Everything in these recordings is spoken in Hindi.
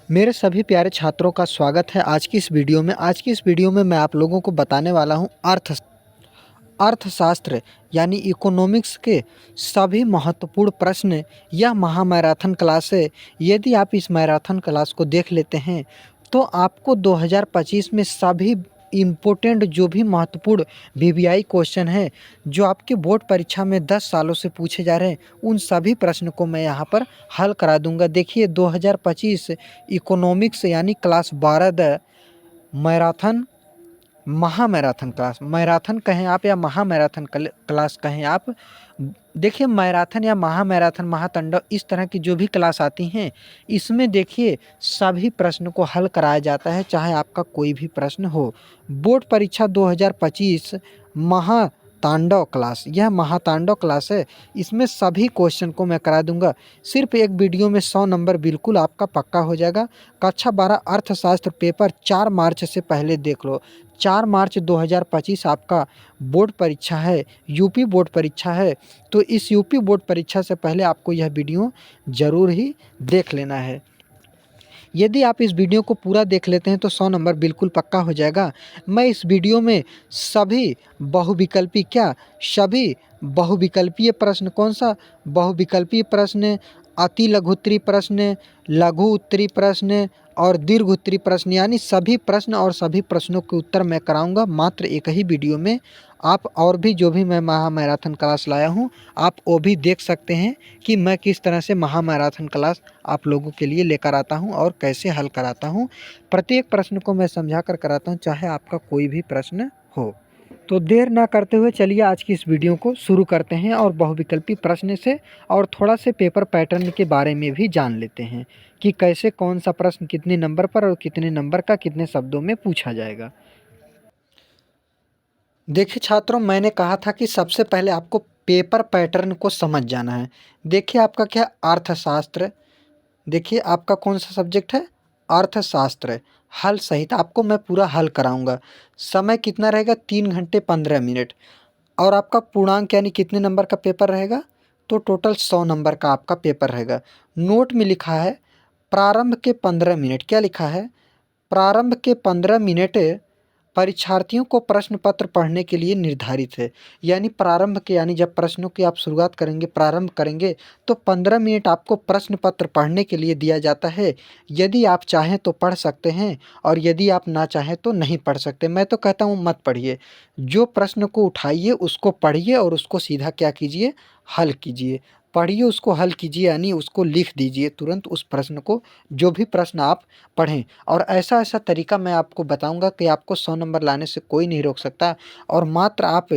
मेरे सभी प्यारे छात्रों का स्वागत है आज की इस वीडियो में। आज की इस वीडियो में मैं आप लोगों को बताने वाला हूँ अर्थशास्त्र यानी इकोनॉमिक्स के सभी महत्वपूर्ण प्रश्न। यह महामैराथन क्लास है। यदि आप इस मैराथन क्लास को देख लेते हैं तो आपको 2025 में सभी इम्पोर्टेंट जो भी महत्वपूर्ण वीवीआई क्वेश्चन हैं जो आपके बोर्ड परीक्षा में 10 सालों से पूछे जा रहे हैं, उन सभी प्रश्न को मैं यहाँ पर हल करा दूंगा। देखिए 2025 इकोनॉमिक्स यानी क्लास 12 द मैराथन महामैराथन क्लास, मैराथन कहें आप या महामैराथन क्लास कहें आप। देखिए मैराथन या महामैराथन, महातांडव, इस तरह की जो भी क्लास आती हैं इसमें देखिए सभी प्रश्न को हल कराया जाता है, चाहे आपका कोई भी प्रश्न हो। बोर्ड परीक्षा 2025 महातांडव क्लास, यह महातांडव क्लास है। इसमें सभी क्वेश्चन को मैं करा दूंगा। सिर्फ एक वीडियो में 100 नंबर बिल्कुल आपका पक्का हो जाएगा। कक्षा 12 अर्थशास्त्र पेपर 4 मार्च से पहले देख लो। 4 मार्च 2025 आपका बोर्ड परीक्षा है, यूपी बोर्ड परीक्षा है। तो इस यूपी बोर्ड परीक्षा से पहले आपको यह वीडियो ज़रूर ही देख लेना है। यदि आप इस वीडियो को पूरा देख लेते हैं तो 100 नंबर बिल्कुल पक्का हो जाएगा। मैं इस वीडियो में सभी बहुविकल्पी सभी बहुविकल्पीय प्रश्न, कौन सा बहुविकल्पीय प्रश्न, अति लघु उत्तरी प्रश्न, लघु उत्तरी प्रश्न और दीर्घ उत्तरी प्रश्न, यानी सभी प्रश्न और सभी प्रश्नों के उत्तर मैं कराऊंगा मात्र एक ही वीडियो में। आप और भी जो भी मैं महामैराथन क्लास लाया हूं, आप वो भी देख सकते हैं कि मैं किस तरह से महामैराथन क्लास आप लोगों के लिए लेकर आता हूं और कैसे हल कराता हूं। प्रत्येक प्रश्न को मैं समझा कर कराता हूं, चाहे आपका कोई भी प्रश्न हो। तो देर ना करते हुए चलिए आज की इस वीडियो को शुरू करते हैं और बहुविकल्पी प्रश्न से और थोड़ा से पेपर पैटर्न के बारे में भी जान लेते हैं कि कैसे कौन सा प्रश्न कितने नंबर पर और कितने नंबर का कितने शब्दों में पूछा जाएगा। देखिए छात्रों, मैंने कहा था कि सबसे पहले आपको पेपर पैटर्न को समझ जाना है। देखिए आपका क्या अर्थशास्त्र, देखिए आपका कौन सा सब्जेक्ट है, अर्थशास्त्र। हल सहित आपको मैं पूरा हल कराऊंगा। समय कितना रहेगा, 3 घंटे 15 मिनट। और आपका पूर्णांक यानी कितने नंबर का पेपर रहेगा, तो टोटल 100 नंबर का आपका पेपर रहेगा। नोट में लिखा है प्रारंभ के 15 मिनट, क्या लिखा है, प्रारंभ के 15 मिनट परीक्षार्थियों को प्रश्न पत्र पढ़ने के लिए निर्धारित है। यानी प्रारंभ के, यानी जब प्रश्नों की आप शुरुआत करेंगे, प्रारंभ करेंगे, तो 15 मिनट आपको प्रश्न पत्र पढ़ने के लिए दिया जाता है। यदि आप चाहें तो पढ़ सकते हैं और यदि आप ना चाहें तो नहीं पढ़ सकते। मैं तो कहता हूँ मत पढ़िए, जो प्रश्न को उठाइए उसको पढ़िए और उसको सीधा क्या कीजिए, हल कीजिए। पढ़िए उसको हल कीजिए, यानी उसको लिख दीजिए तुरंत उस प्रश्न को, जो भी प्रश्न आप पढ़ें। और ऐसा ऐसा तरीका मैं आपको बताऊंगा कि आपको 100 नंबर लाने से कोई नहीं रोक सकता। और मात्र आप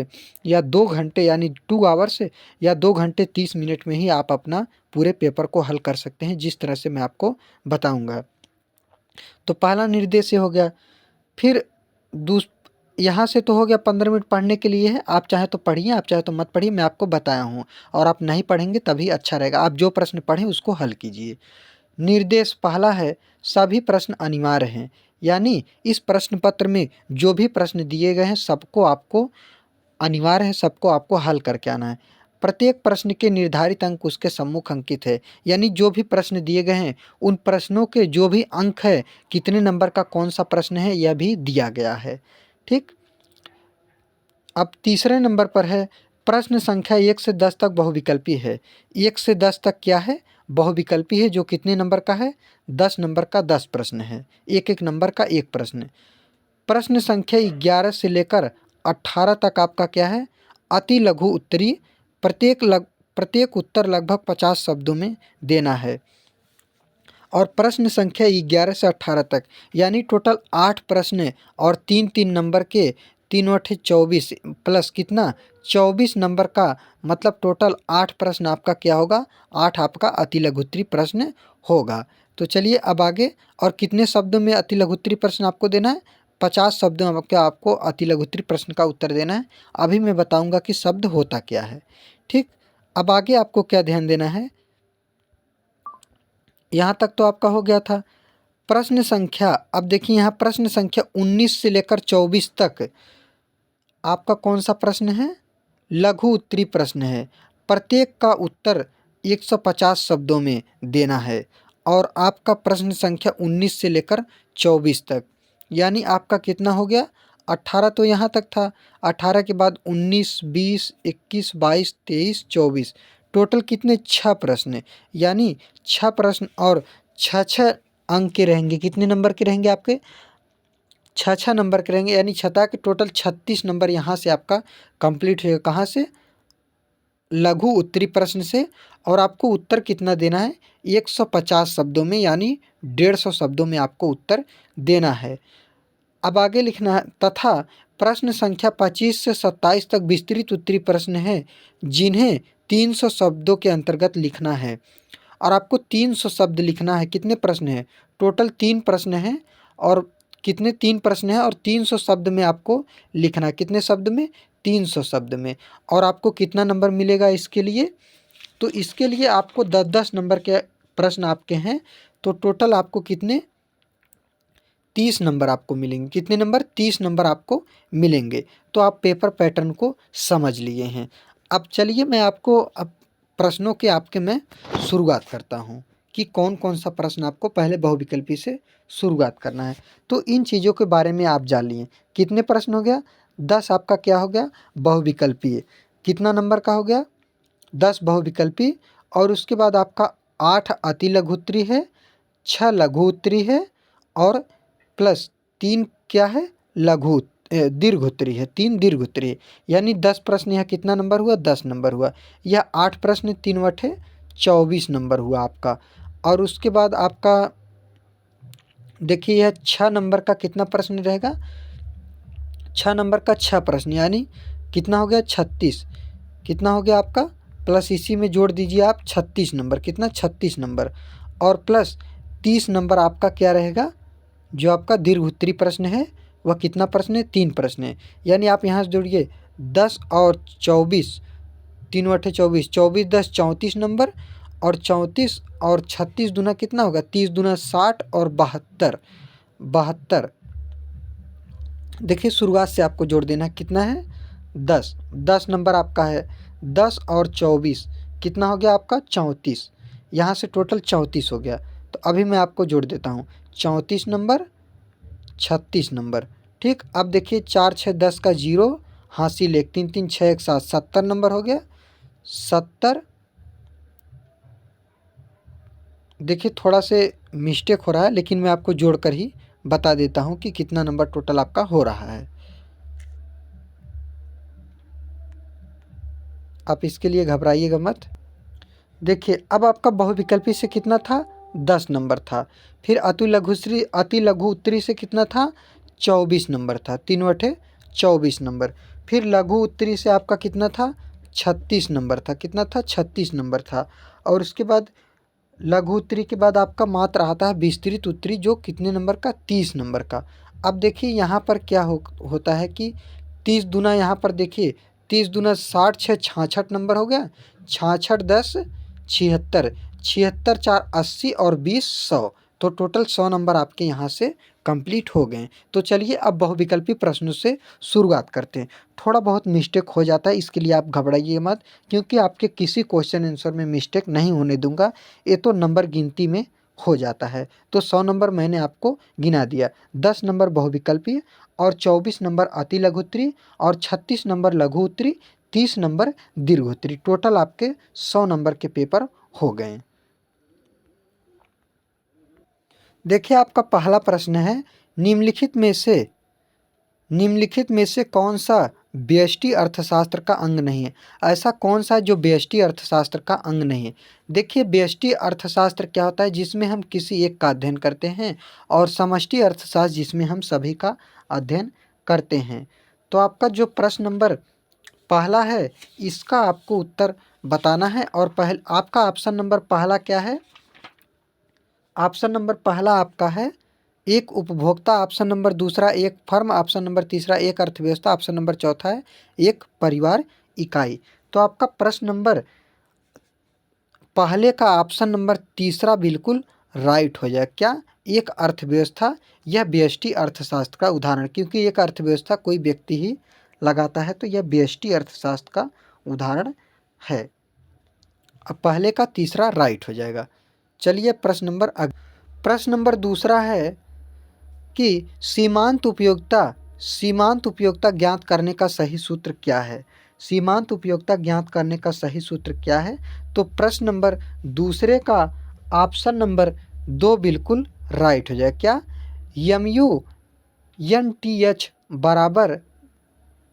या 2 घंटे यानी 2 आवर्स या 2 घंटे 30 मिनट में ही आप अपना पूरे पेपर को हल कर सकते हैं, जिस तरह से मैं आपको बताऊंगा। तो पहला निर्देश ये हो गया। फिर दूस यहाँ से तो हो गया 15 मिनट पढ़ने के लिए है। आप चाहे तो पढ़िए, आप चाहे तो मत पढ़िए, मैं आपको बताया हूँ। और आप नहीं पढ़ेंगे तभी अच्छा रहेगा। आप जो प्रश्न पढ़ें उसको हल कीजिए। निर्देश पहला है, सभी प्रश्न अनिवार्य हैं। यानी इस प्रश्न पत्र में जो भी प्रश्न दिए गए हैं सबको आपको अनिवार्य है, सबको आपको हल करके आना है। प्रत्येक प्रश्न के निर्धारित अंक उसके सम्मुख अंकित है। यानी जो भी प्रश्न दिए गए हैं उन प्रश्नों के जो भी अंक है, कितने नंबर का कौन सा प्रश्न है, यह भी दिया गया है। ठीक। अब तीसरे नंबर पर है, प्रश्न संख्या 1 से 10 तक बहुविकल्पी है। 1 से 10 तक क्या है, बहुविकल्पी है, जो कितने नंबर का है, 10 नंबर का 10 प्रश्न है, एक एक नंबर का एक प्रश्न। प्रश्न संख्या 11 से लेकर 18 तक आपका क्या है, अति लघु उत्तरी। प्रत्येक उत्तर लगभग 50 शब्दों में देना है। और प्रश्न संख्या 11 से 18 तक यानी टोटल 8 प्रश्न और 3-3 नंबर के, 3 × 8 = 24 प्लस कितना, 24 नंबर का, मतलब टोटल 8 प्रश्न आपका क्या होगा, 8 आपका अति लघुत्तरी प्रश्न होगा। तो चलिए अब आगे, और कितने शब्दों में अति लघुत्तरी प्रश्न आपको देना है, 50 शब्दों में क्या आपको अति लघुत्तरी प्रश्न का उत्तर देना है। अभी मैं बताऊंगा कि शब्द होता क्या है। ठीक। अब आगे आपको क्या ध्यान देना है, यहाँ तक तो आपका हो गया था। प्रश्न संख्या, अब देखिए यहाँ प्रश्न संख्या 19 से लेकर 24 तक आपका कौन सा प्रश्न है, लघु उत्तरी प्रश्न है। प्रत्येक का उत्तर 150 शब्दों में देना है। और आपका प्रश्न संख्या 19 से लेकर 24 तक, यानी आपका कितना हो गया, 18 तो यहाँ तक था, 18 के बाद 19, 20, 21, 22, 23, 24, टोटल कितने, 6 प्रश्न, यानी 6 प्रश्न और 6 अंक के रहेंगे। कितने नंबर के रहेंगे आपके, 6 नंबर के रहेंगे, यानी छठा के टोटल 36 नंबर यहाँ से आपका कंप्लीट होगा। कहाँ से, लघु उत्तरी प्रश्न से। और आपको उत्तर कितना देना है, 150 शब्दों में, यानी 150 शब्दों में आपको उत्तर देना है। अब आगे लिखना है, तथा प्रश्न संख्या 25 से 27 तक विस्तृत उत्तरी प्रश्न हैं जिन्हें 300 शब्दों के अंतर्गत लिखना है। और आपको 300 शब्द लिखना है। कितने प्रश्न हैं, टोटल 3 प्रश्न हैं, और कितने, 3 प्रश्न हैं और 300 शब्द में आपको लिखना है। कितने शब्द में, 300 शब्द में। और आपको कितना नंबर मिलेगा इसके लिए, तो इसके लिए आपको 10-10 नंबर के प्रश्न आपके हैं, तो टोटल आपको कितने, 30 नंबर आपको मिलेंगे। कितने नंबर, 30 नंबर आपको मिलेंगे। तो आप पेपर पैटर्न को समझ लिए हैं। अब चलिए मैं आपको अब प्रश्नों के आपके मैं शुरुआत करता हूँ कि कौन कौन सा प्रश्न आपको पहले बहुविकल्पी से शुरुआत करना है। तो इन चीज़ों के बारे में आप जान लिए। कितने प्रश्न हो गया, 10 आपका क्या हो गया, बहुविकल्पीय। कितना नंबर का हो गया, 10 बहुविकल्पी। और उसके बाद आपका 8 अति लघु उत्तरी है, 6 लघु उत्तरी है, और प्लस 3 क्या है, दीर्घ उत्तरी है, 3 दीर्घ उत्तरी है। यानी 10 प्रश्न, यहाँ कितना नंबर हुआ, 10 नंबर हुआ। यह 8 प्रश्न 3 वठे 24 नंबर हुआ आपका। और उसके बाद आपका देखिए यह 6 नंबर का कितना प्रश्न रहेगा, 6 नंबर का 6 प्रश्न, यानी कितना हो गया, 36। कितना हो गया आपका, प्लस इसी में जोड़ दीजिए आप 36 नंबर। कितना, 36 नंबर। और प्लस 30 नंबर आपका क्या रहेगा, जो आपका दीर्घ उत्तरी प्रश्न है वह कितना प्रश्न है, 3 प्रश्न है। यानी आप यहाँ से जोड़िए 10 और 24, 3 वठे 24, 24 10 34 नंबर, और 34 और 36 दूना कितना होगा, 30 दूना 60 और 72, 72। देखिए शुरुआत से आपको जोड़ देना कितना है, 10, 10 नंबर आपका है। 10 और 24 कितना हो गया आपका, 34। यहाँ से टोटल 34 हो गया। तो अभी मैं आपको जोड़ देता हूँ, 34 नंबर, 36 नंबर। ठीक, अब देखिए 4 6 10 का 0, हासिल 1, 3 3 6 1 7, 70 नंबर हो गया, 70। देखिए थोड़ा से मिस्टेक हो रहा है, लेकिन मैं आपको जोड़कर ही बता देता हूँ कि कितना नंबर टोटल आपका हो रहा है। आप इसके लिए घबराइएगा मत। देखिए अब आपका बहुविकल्पी से कितना था, 10 नंबर था। फिर अति लघु उत्तरी से कितना था, 24 नंबर था, 3 वठे 24 नंबर। फिर लघु उत्तरी से आपका कितना था, 36 नंबर था। कितना था, 36 नंबर था। और उसके बाद लघु उत्तरी के बाद आपका मात्र आता है विस्तृत उत्तरी, जो कितने नंबर का, 30 नंबर का। अब देखिए यहाँ पर क्या होता है कि 30 दूना, यहाँ पर देखिए 30 दूना 60, 6 66 नंबर हो गया, 66 10 76, 76 4 80 और 20 100। तो टोटल 100 नंबर आपके यहाँ से कंप्लीट हो गए। तो चलिए अब बहुविकल्पी प्रश्नों से शुरुआत करते हैं। थोड़ा बहुत मिस्टेक हो जाता है, इसके लिए आप घबराइए मत, क्योंकि आपके किसी क्वेश्चन आंसर में मिस्टेक नहीं होने दूंगा। ये तो नंबर गिनती में हो जाता है। तो 100 नंबर मैंने आपको गिना दिया, 10 नंबर बहुविकल्पी और 24 नंबर अति लघु उत्तरी और 36 नंबर लघु उत्तरी, 30 नंबर दीर्घ उत्तरी। टोटल आपके 100 नंबर के पेपर हो गए। देखिए आपका पहला प्रश्न है, निम्नलिखित में से कौन सा व्यष्टि अर्थशास्त्र का अंग नहीं है। ऐसा कौन सा जो व्यष्टि अर्थशास्त्र का अंग नहीं है। देखिए व्यष्टि अर्थशास्त्र क्या होता है, जिसमें हम किसी एक का अध्ययन करते हैं, और समष्टि अर्थशास्त्र जिसमें हम सभी का अध्ययन करते हैं। तो आपका जो प्रश्न नंबर पहला है, इसका आपको उत्तर बताना है। और आपका ऑप्शन नंबर पहला क्या है, ऑप्शन नंबर पहला आपका है एक उपभोक्ता, ऑप्शन नंबर दूसरा एक फर्म, ऑप्शन नंबर तीसरा एक अर्थव्यवस्था, ऑप्शन नंबर चौथा है एक परिवार इकाई। तो आपका प्रश्न नंबर पहले का ऑप्शन नंबर तीसरा बिल्कुल राइट हो जाए। क्या, एक अर्थव्यवस्था, यह व्यष्टि अर्थशास्त्र का उदाहरण, क्योंकि एक अर्थव्यवस्था कोई व्यक्ति ही लगाता है, तो यह व्यष्टि अर्थशास्त्र का उदाहरण है। अब पहले का तीसरा राइट हो जाएगा। चलिए प्रश्न नंबर दूसरा है कि सीमांत उपयोगिता ज्ञात करने का सही सूत्र क्या है। सीमांत उपयोगिता ज्ञात करने का सही सूत्र क्या है। तो प्रश्न नंबर दूसरे का ऑप्शन नंबर 2 बिल्कुल राइट हो जाए। क्या? MUNTH बराबर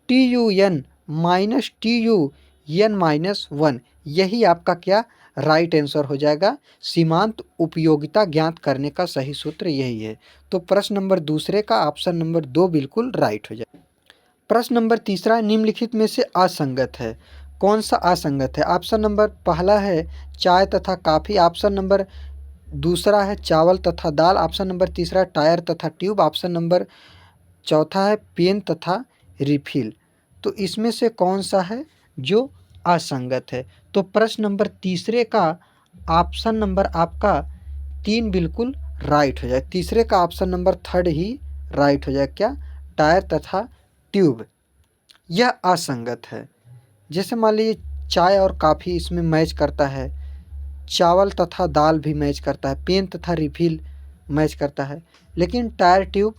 TUN माइनस TUN-1, यही आपका क्या राइट आंसर हो जाएगा। सीमांत उपयोगिता ज्ञात करने का सही सूत्र यही है। तो प्रश्न नंबर दूसरे का ऑप्शन नंबर 2 बिल्कुल राइट हो जाए। प्रश्न नंबर तीसरा, निम्नलिखित में से असंगत है। कौन सा असंगत है? ऑप्शन नंबर पहला है चाय तथा काफ़ी, ऑप्शन नंबर दूसरा है चावल तथा दाल, ऑप्शन नंबर तीसरा टायर तथा ट्यूब, ऑप्शन नंबर चौथा है पेन तथा रिफिल। तो इसमें से कौन सा है जो असंगत है? तो प्रश्न नंबर तीसरे का ऑप्शन नंबर आपका 3 बिल्कुल राइट हो जाए। तीसरे का ऑप्शन नंबर 3 ही राइट हो जाए। क्या? टायर तथा ट्यूब यह असंगत है। जैसे मान लीजिए चाय और काफ़ी इसमें मैच करता है, चावल तथा दाल भी मैच करता है, पेन तथा रिफिल मैच करता है, लेकिन टायर ट्यूब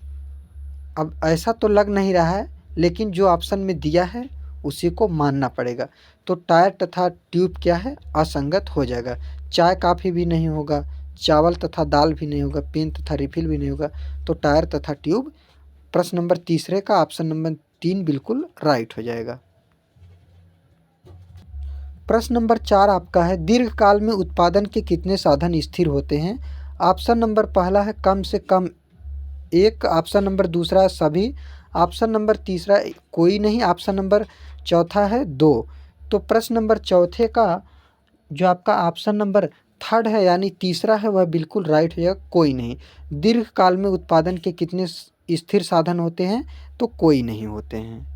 अब ऐसा तो लग नहीं रहा है, लेकिन जो ऑप्शन में दिया है उसी को मानना पड़ेगा। तो टायर तथा ट्यूब क्या है? असंगत हो जाएगा। चाय काफ़ी भी नहीं होगा, चावल तथा दाल भी नहीं होगा, पेन तथा रिफिल भी नहीं होगा। तो टायर तथा ट्यूब प्रश्न नंबर तीसरे का ऑप्शन नंबर 3 बिल्कुल राइट हो जाएगा। प्रश्न नंबर 4 आपका है, दीर्घकाल में उत्पादन के कितने साधन स्थिर होते हैं। ऑप्शन नंबर पहला है कम से कम 1, ऑप्शन नंबर दूसरा है सभी, ऑप्शन नंबर तीसरा कोई नहीं, ऑप्शन नंबर चौथा है 2। तो प्रश्न नंबर चौथे का जो आपका ऑप्शन नंबर 3 है यानी तीसरा है वह बिल्कुल राइट हो जाएगा, कोई नहीं। दीर्घकाल में उत्पादन के कितने स्थिर साधन होते हैं? तो कोई नहीं होते हैं।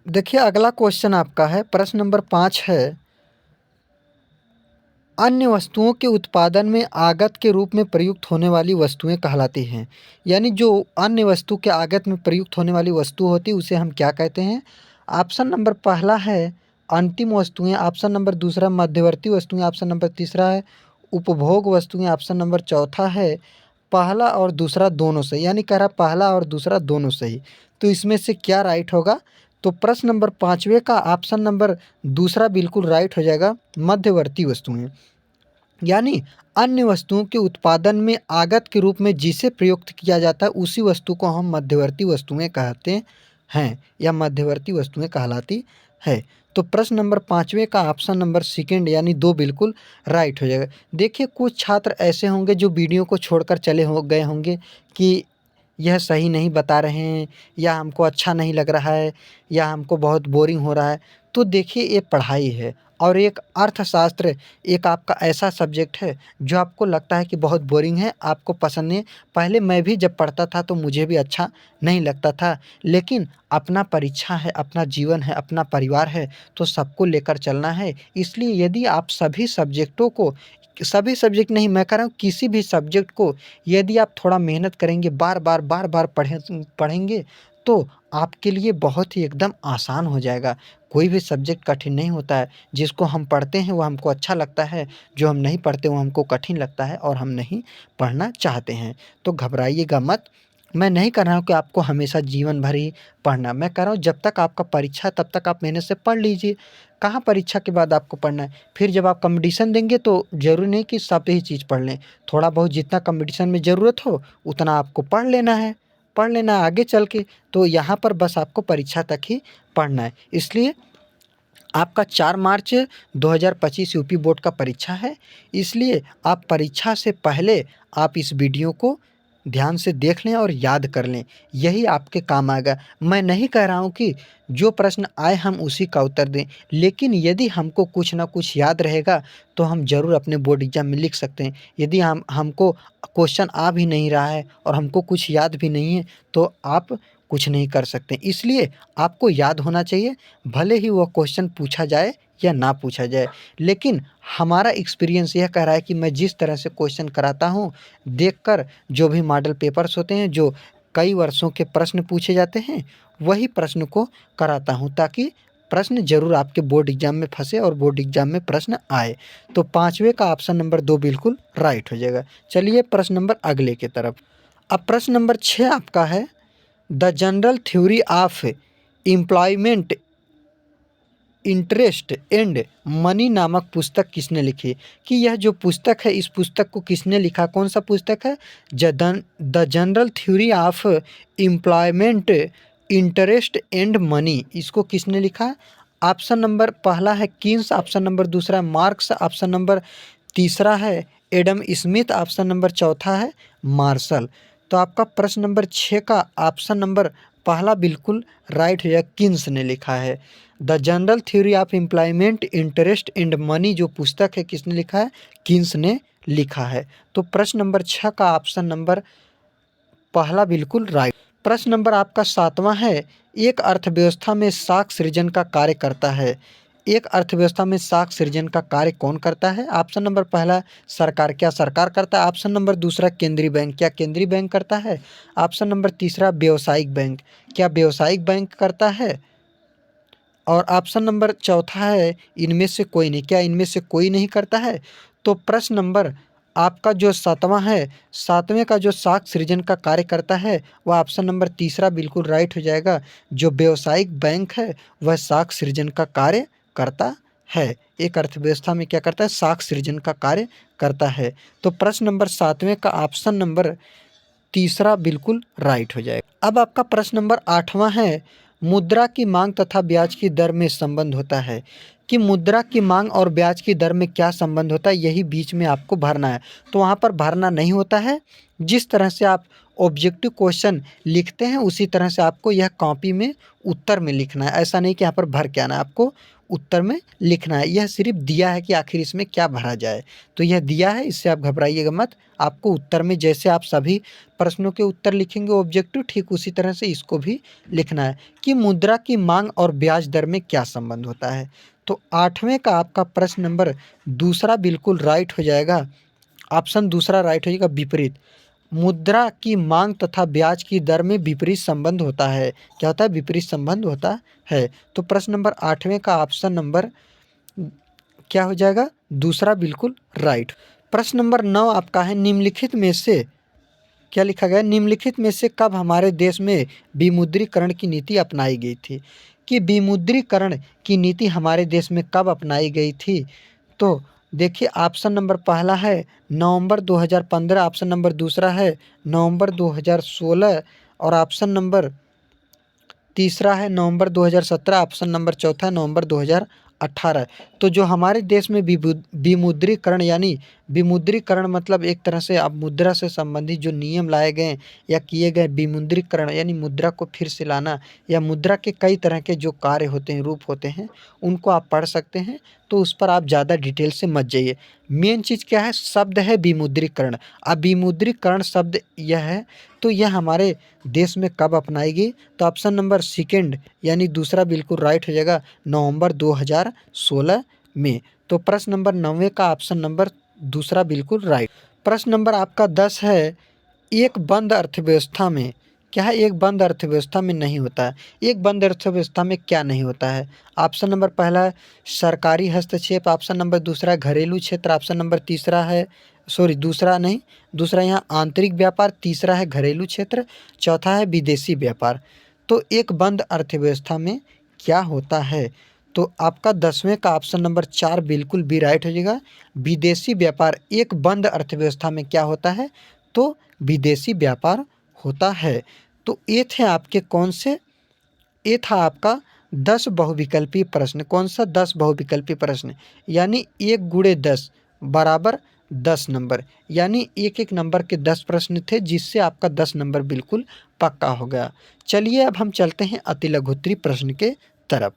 देखिए अगला क्वेश्चन आपका है, प्रश्न नंबर 5 है, अन्य वस्तुओं के उत्पादन में आगत के रूप में प्रयुक्त होने वाली वस्तुएं कहलाती हैं। यानी जो अन्य वस्तु के आगत में प्रयुक्त होने वाली वस्तु होती है उसे हम क्या कहते हैं? ऑप्शन नंबर पहला है अंतिम वस्तुएं, ऑप्शन नंबर दूसरा मध्यवर्ती वस्तुएं, ऑप्शन नंबर तीसरा है उपभोग वस्तुएं, ऑप्शन नंबर चौथा है पहला और दूसरा दोनों सही। यानी कह रहा पहला और दूसरा दोनों सही। तो इसमें से क्या राइट होगा? तो प्रश्न नंबर 5वें का ऑप्शन नंबर दूसरा बिल्कुल राइट हो जाएगा, मध्यवर्ती वस्तुएं। यानी अन्य वस्तुओं के उत्पादन में आगत के रूप में जिसे प्रयुक्त किया जाता है उसी वस्तु को हम मध्यवर्ती वस्तुएं कहते हैं या मध्यवर्ती वस्तुएं कहलाती है। तो प्रश्न नंबर 5वें का ऑप्शन नंबर सेकंड यानी 2 बिल्कुल राइट हो जाएगा। देखिए कुछ छात्र ऐसे होंगे जो वीडियो को छोड़कर चले गए होंगे कि यह सही नहीं बता रहे हैं या हमको अच्छा नहीं लग रहा है या हमको बहुत बोरिंग हो रहा है। तो देखिए ये पढ़ाई है और एक अर्थशास्त्र एक आपका ऐसा सब्जेक्ट है जो आपको लगता है कि बहुत बोरिंग है, आपको पसंद नहीं। पहले मैं भी जब पढ़ता था तो मुझे भी अच्छा नहीं लगता था, लेकिन अपना परीक्षा है, अपना जीवन है, अपना परिवार है, तो सबको लेकर चलना है। इसलिए यदि आप सभी सब्जेक्ट नहीं, मैं कह रहा हूँ किसी भी सब्जेक्ट को यदि आप थोड़ा मेहनत करेंगे, बार-बार पढ़ेंगे तो आपके लिए बहुत ही एकदम आसान हो जाएगा। कोई भी सब्जेक्ट कठिन नहीं होता है। जिसको हम पढ़ते हैं वो हमको अच्छा लगता है, जो हम नहीं पढ़ते वो हमको कठिन लगता है और हम नहीं पढ़ना चाहते हैं। तो घबराइएगा मत। मैं नहीं कह रहा हूँ कि आपको हमेशा जीवन भर ही पढ़ना, मैं कह रहा हूँ जब तक आपका परीक्षा है तब तक आप मेहनत से पढ़ लीजिए। कहाँ परीक्षा के बाद आपको पढ़ना है? फिर जब आप कॉम्पिटिशन देंगे तो ज़रूरी नहीं कि सब ही चीज़ पढ़ लें। थोड़ा बहुत जितना कॉम्पिटिशन में ज़रूरत हो उतना आपको पढ़ लेना है आगे चल के। तो यहाँ पर बस आपको परीक्षा तक ही पढ़ना है। इसलिए आपका 4 मार्च 2025 यूपी बोर्ड का परीक्षा है, इसलिए आप परीक्षा से पहले आप इस वीडियो को ध्यान से देख लें और याद कर लें, यही आपके काम आएगा। मैं नहीं कह रहा हूँ कि जो प्रश्न आए हम उसी का उत्तर दें, लेकिन यदि हमको कुछ ना कुछ याद रहेगा तो हम ज़रूर अपने बोर्ड एग्ज़ाम में लिख सकते हैं। यदि हमको क्वेश्चन आ भी नहीं रहा है और हमको कुछ याद भी नहीं है तो आप कुछ नहीं कर सकते। इसलिए आपको याद होना चाहिए, भले ही वो क्वेश्चन पूछा जाए या ना पूछा जाए। लेकिन हमारा एक्सपीरियंस यह कह रहा है कि मैं जिस तरह से क्वेश्चन कराता हूँ, देखकर जो भी मॉडल पेपर्स होते हैं, जो कई वर्षों के प्रश्न पूछे जाते हैं, वही प्रश्न को कराता हूँ ताकि प्रश्न जरूर आपके बोर्ड एग्जाम में फंसे और बोर्ड एग्जाम में प्रश्न आए। तो पाँचवें का ऑप्शन नंबर 2 बिल्कुल राइट हो जाएगा। चलिए प्रश्न नंबर अगले की तरफ। अब प्रश्न नंबर 6 आपका है, the general theory of employment interest and money नामक पुस्तक किसने लिखी? कि यह जो पुस्तक है, इस पुस्तक को किसने लिखा? कौन सा पुस्तक है? The general theory of employment interest and money, इसको किसने लिखा? ऑप्शन नंबर पहला है कीन्स, ऑप्शन नंबर दूसरा मार्क्स, ऑप्शन नंबर तीसरा है एडम स्मिथ, ऑप्शन नंबर चौथा है मार्शल। तो आपका प्रश्न नंबर 6 का ऑप्शन नंबर पहला बिल्कुल राइट है, कीन्स ने लिखा है। The general theory of employment interest and money जो पुस्तक है, किसने लिखा है? कीन्स ने लिखा है। तो प्रश्न नंबर 6 का ऑप्शन नंबर पहला बिल्कुल राइट। प्रश्न नंबर आपका 7वां है, एक अर्थव्यवस्था में साख सृजन का कार्य करता है। एक अर्थव्यवस्था में साख सृजन का कार्य कौन करता है? ऑप्शन नंबर पहला सरकार, क्या सरकार करता है? ऑप्शन नंबर दूसरा केंद्रीय बैंक, क्या केंद्रीय बैंक करता है? ऑप्शन नंबर तीसरा व्यावसायिक बैंक, क्या व्यावसायिक बैंक करता है? और ऑप्शन नंबर चौथा है इनमें से कोई नहीं, क्या इनमें से कोई नहीं करता है? तो प्रश्न नंबर आपका जो 7वां है, 7वें का जो साख सृजन का कार्य करता है वह ऑप्शन नंबर तीसरा बिल्कुल राइट हो जाएगा। जो व्यावसायिक बैंक है वह साख सृजन का कार्य करता है। एक अर्थव्यवस्था में क्या करता है? साख सृजन का कार्य करता है। तो प्रश्न नंबर 7वें का ऑप्शन नंबर तीसरा बिल्कुल राइट हो जाएगा। अब आपका प्रश्न नंबर 8वां है, मुद्रा की मांग तथा ब्याज की दर में संबंध होता है। कि मुद्रा की मांग और ब्याज की दर में क्या संबंध होता है, यही बीच में आपको भरना है। तो वहाँ पर भरना नहीं होता है। जिस तरह से आप ऑब्जेक्टिव क्वेश्चन लिखते हैं उसी तरह से आपको यह कॉपी में उत्तर में लिखना है। ऐसा नहीं कि यहाँ पर भर के आना है, आपको उत्तर में लिखना है। यह सिर्फ दिया है कि आखिर इसमें क्या भरा जाए, तो यह दिया है, इससे आप घबराइएगा मत। आपको उत्तर में जैसे आप सभी प्रश्नों के उत्तर लिखेंगे ऑब्जेक्टिव, ठीक उसी तरह से इसको भी लिखना है कि मुद्रा की मांग और ब्याज दर में क्या संबंध होता है। तो 8वें का आपका प्रश्न नंबर दूसरा बिल्कुल राइट हो जाएगा। ऑप्शन दूसरा राइट हो जाएगा, विपरीत। मुद्रा की मांग तथा ब्याज की दर में विपरीत संबंध होता है। क्या होता है? विपरीत संबंध होता है। तो प्रश्न नंबर 8वें का ऑप्शन नंबर क्या हो जाएगा? दूसरा बिल्कुल राइट। प्रश्न नंबर 9 आपका है, निम्नलिखित में से क्या लिखा गया? निम्नलिखित में से कब हमारे देश में विमुद्रीकरण की नीति अपनाई गई थी? कि विमुद्रीकरण की नीति हमारे देश में कब अपनाई गई थी? तो देखिए ऑप्शन नंबर पहला है नवंबर 2015, ऑप्शन नंबर दूसरा है नवंबर 2016 और ऑप्शन नंबर तीसरा है नवंबर 2017, ऑप्शन नंबर चौथा है नवंबर 2018। तो जो हमारे देश में विमुद्रीकरण यानी विमुद्रीकरण मतलब एक तरह से अब मुद्रा से संबंधित जो नियम लाए गए या किए गए, विमुद्रीकरण यानी मुद्रा को फिर से लाना, या मुद्रा के कई तरह के जो कार्य होते हैं, रूप होते हैं, उनको आप पढ़ सकते हैं। तो उस पर आप ज़्यादा डिटेल से मत जाइए। मेन चीज़ क्या है? शब्द है विमुद्रीकरण। अब विमुद्रीकरण शब्द यह है, तो यह हमारे देश में कब अपनाई गई? तो ऑप्शन नंबर सेकंड यानी दूसरा बिल्कुल राइट हो जाएगा, नवंबर 2016 में। तो प्रश्न नंबर 9 का ऑप्शन नंबर दूसरा बिल्कुल राइट। प्रश्न नंबर आपका 10 है, एक बंद अर्थव्यवस्था में क्या है? एक बंद अर्थव्यवस्था में नहीं होता है। एक बंद अर्थव्यवस्था में क्या नहीं होता है? ऑप्शन नंबर पहला है सरकारी हस्तक्षेप, ऑप्शन नंबर दूसरा है घरेलू क्षेत्र, ऑप्शन नंबर तीसरा है दूसरा नहीं, दूसरा यहाँ आंतरिक व्यापार, तीसरा है घरेलू क्षेत्र, चौथा है विदेशी व्यापार। तो एक बंद अर्थव्यवस्था में क्या होता है? तो आपका 10वें का ऑप्शन नंबर 4 बिल्कुल भी राइट हो जाएगा, विदेशी व्यापार। एक बंद अर्थव्यवस्था में क्या होता है? तो विदेशी व्यापार होता है। तो ये थे आपके कौन से? ये था आपका 10 बहुविकल्पीय प्रश्न। कौन सा? 10 बहुविकल्पीय प्रश्न, यानी 1 गुणे 10 बराबर 10 नंबर, यानी एक एक नंबर के 10 प्रश्न थे, जिससे आपका 10 नंबर बिल्कुल पक्का हो गया। चलिए अब हम चलते हैं अति लघुत्तरीय प्रश्न के तरफ।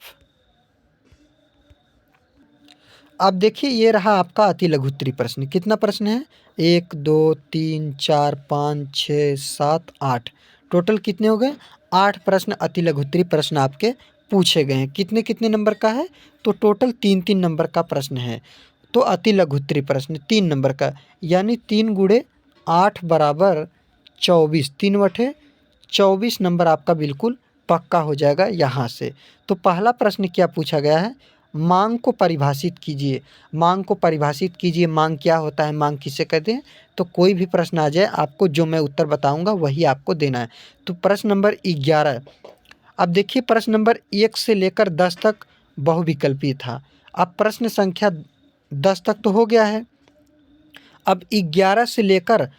अब देखिए ये रहा आपका अति लघुत्तरीय प्रश्न। कितना प्रश्न है? 1 2 3 4 5 6 7 8, टोटल कितने हो गए? 8 प्रश्न अति लघुत्तरीय प्रश्न आपके पूछे गए हैं। कितने कितने नंबर का है? तो टोटल 3-3 नंबर का प्रश्न है। तो अति लघुत्तरीय प्रश्न 3 नंबर का, यानी 3 गुणे 8 बराबर 24, 3 बटे 24 नंबर आपका बिल्कुल पक्का हो जाएगा यहाँ से। तो पहला प्रश्न क्या पूछा गया है, मांग को परिभाषित कीजिए। मांग को परिभाषित कीजिए, मांग क्या होता है, मांग किसे कहते हैं। तो कोई भी प्रश्न आ जाए, आपको जो मैं उत्तर बताऊंगा वही आपको देना है। तो प्रश्न नंबर 11। अब देखिए प्रश्न नंबर 1 से लेकर 10 तक बहुविकल्पी था। अब प्रश्न संख्या 10 तक तो हो गया है। अब 11 से लेकर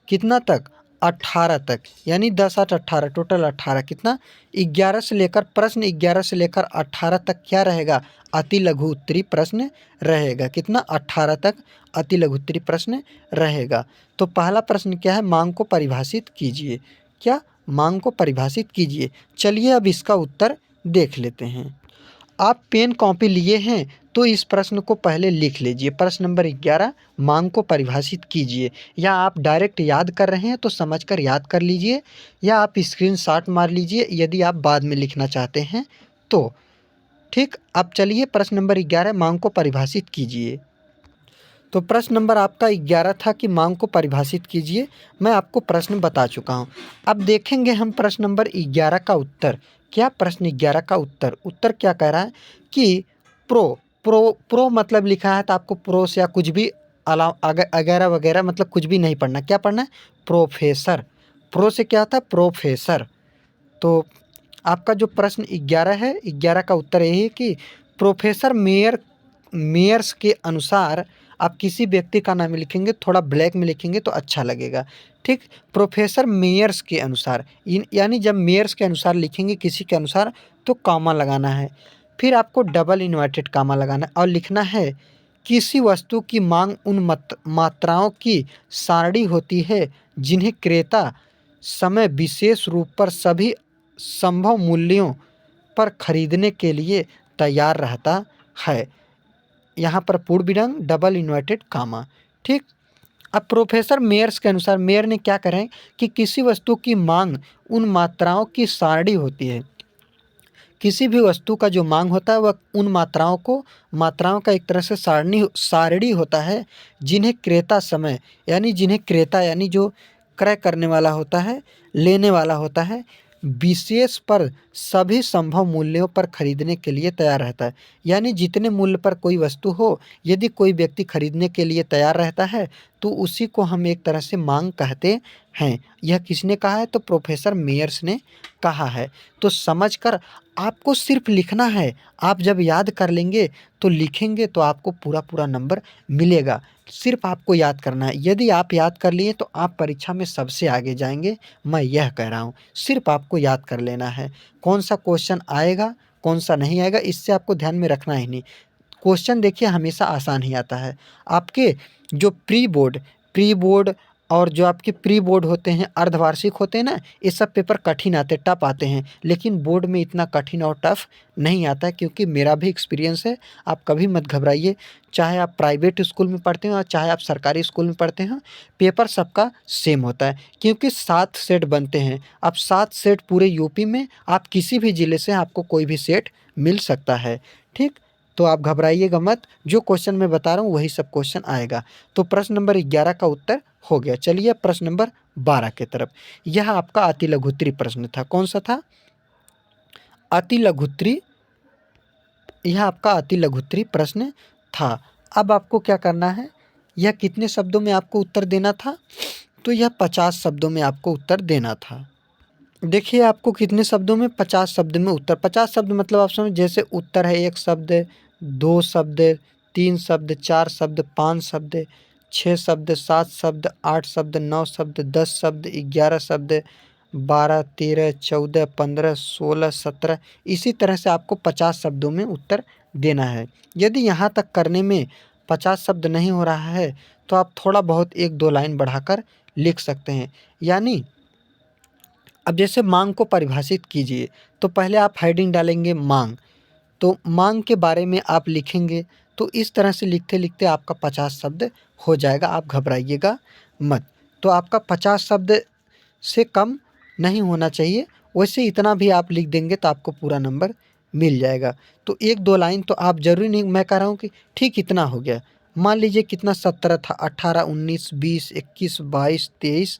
कितना तक, 18 तक, यानी 10 8 18, टोटल 18, कितना, 11 से लेकर, प्रश्न 11 से लेकर 18 तक क्या रहेगा, अति लघु उत्तरी प्रश्न रहेगा। कितना, 18 तक अति लघु उत्तरी प्रश्न रहेगा। तो पहला प्रश्न क्या है, मांग को परिभाषित कीजिए। क्या, मांग को परिभाषित कीजिए। चलिए अब इसका उत्तर देख लेते हैं। आप पेन कॉपी लिए हैं तो इस प्रश्न को पहले लिख लीजिए। प्रश्न नंबर 11, मांग को परिभाषित कीजिए। या आप डायरेक्ट याद कर रहे हैं तो समझकर याद कर लीजिए, या आप स्क्रीनशॉट मार लीजिए यदि आप बाद में लिखना चाहते हैं तो। ठीक, अब चलिए प्रश्न नंबर 11, मांग को परिभाषित कीजिए। तो प्रश्न नंबर आपका 11 था कि मांग को परिभाषित कीजिए। मैं आपको प्रश्न बता चुका हूँ। अब देखेंगे हम प्रश्न नंबर 11 का उत्तर। क्या, प्रश्न 11 का उत्तर, उत्तर क्या कह रहा है कि प्रो प्रो प्रो मतलब लिखा है तो आपको प्रो से या कुछ भी वगैरह वगैरह मतलब कुछ भी नहीं पढ़ना। क्या पढ़ना है, प्रोफेसर। प्रो से क्या होता है, प्रोफेसर। तो आपका जो प्रश्न 11 है, 11 का उत्तर यही है कि प्रोफेसर मेयर्स के अनुसार, आप किसी व्यक्ति का नाम लिखेंगे थोड़ा ब्लैक में लिखेंगे तो अच्छा लगेगा। ठीक, प्रोफेसर मेयर्स के अनुसार, यानी जब मेयर्स के अनुसार लिखेंगे किसी के अनुसार तो कॉमा लगाना है, फिर आपको डबल इन्वर्टेड कॉमा लगाना है और लिखना है किसी वस्तु की मांग उन मात्राओं की सारणी होती है जिन्हें क्रेता समय विशेष रूप पर सभी संभव मूल्यों पर खरीदने के लिए तैयार रहता है। यहाँ पर पूर्ण विराम, डबल इन्वर्टेड कामा। ठीक, अब प्रोफेसर मेयर्स के अनुसार, मेयर ने क्या करें कि किसी वस्तु की मांग उन मात्राओं की सारणी होती है। किसी भी वस्तु का जो मांग होता है वह उन मात्राओं का एक तरह से सारणी होता है जिन्हें क्रेता समय, यानी जिन्हें क्रेता यानी जो क्रय करने वाला होता है, लेने वाला होता है, विशेष पर सभी संभव मूल्यों पर खरीदने के लिए तैयार रहता है। यानी जितने मूल्य पर कोई वस्तु हो, यदि कोई व्यक्ति खरीदने के लिए तैयार रहता है तो उसी को हम एक तरह से मांग कहते हैं। यह किसने कहा है, तो प्रोफेसर मेयर्स ने कहा है। तो समझकर आपको सिर्फ लिखना है। आप जब याद कर लेंगे तो लिखेंगे तो आपको पूरा पूरा नंबर मिलेगा। सिर्फ आपको याद करना है। यदि आप याद कर लिए तो आप परीक्षा में सबसे आगे जाएंगे, मैं यह कह रहा हूँ। सिर्फ आपको याद कर लेना है। कौन सा क्वेश्चन आएगा कौन सा नहीं आएगा इससे आपको ध्यान में रखना ही नहीं। क्वेश्चन देखिए हमेशा आसान ही आता है। आपके जो प्री बोर्ड और जो आपके प्री बोर्ड होते हैं, अर्धवार्षिक होते हैं ना, ये सब पेपर कठिन आते, टफ आते हैं। लेकिन बोर्ड में इतना कठिन और टफ नहीं आता है, क्योंकि मेरा भी एक्सपीरियंस है। आप कभी मत घबराइए, चाहे आप प्राइवेट स्कूल में पढ़ते हो और चाहे आप सरकारी स्कूल में पढ़ते हो, पेपर सबका सेम होता है। क्योंकि 7 सेट बनते हैं। अब 7 सेट पूरे यूपी में, आप किसी भी ज़िले से आपको कोई भी सेट मिल सकता है। ठीक, तो आप घबराइएगा मत, जो क्वेश्चन मैं बता रहा हूँ वही सब क्वेश्चन आएगा। तो प्रश्न नंबर 11 का उत्तर हो गया। चलिए प्रश्न नंबर 12 की तरफ। यह आपका अति लघुत्तरी प्रश्न था। कौन सा था, अति लघुत्तरी। यह आपका अति लघुत्तरी प्रश्न था। अब आपको क्या करना है, यह कितने शब्दों में आपको उत्तर देना था, तो यह 50 शब्दों में आपको उत्तर देना था। देखिए आपको कितने शब्दों में, 50 शब्द में उत्तर। 50 शब्द मतलब आप समझ, जैसे उत्तर है 1 शब्द, 2 शब्द, 3 शब्द, 4 शब्द, 5 शब्द, 6 शब्द, 7 शब्द, 8 शब्द, 9 शब्द, 10 शब्द, 11 शब्द, 12, 13, 14, 15, 16, 17, इसी तरह से आपको 50 शब्दों में उत्तर देना है। यदि यहाँ तक करने में 50 शब्द नहीं हो रहा है तो आप थोड़ा बहुत 1-2 लाइन बढ़ाकर लिख सकते हैं। यानी अब जैसे मांग को परिभाषित कीजिए, तो पहले आप हेडिंग डालेंगे मांग, तो मांग के बारे में आप लिखेंगे। तो इस तरह से लिखते लिखते आपका 50 शब्द हो जाएगा, आप घबराइएगा मत। तो आपका 50 शब्द से कम नहीं होना चाहिए, वैसे इतना भी आप लिख देंगे तो आपको पूरा नंबर मिल जाएगा। तो 1-2 लाइन तो आप ज़रूरी नहीं, मैं कह रहा हूँ कि ठीक इतना हो गया। मान लीजिए कितना 17 था, 18, 19, 20, 21, 22, 23,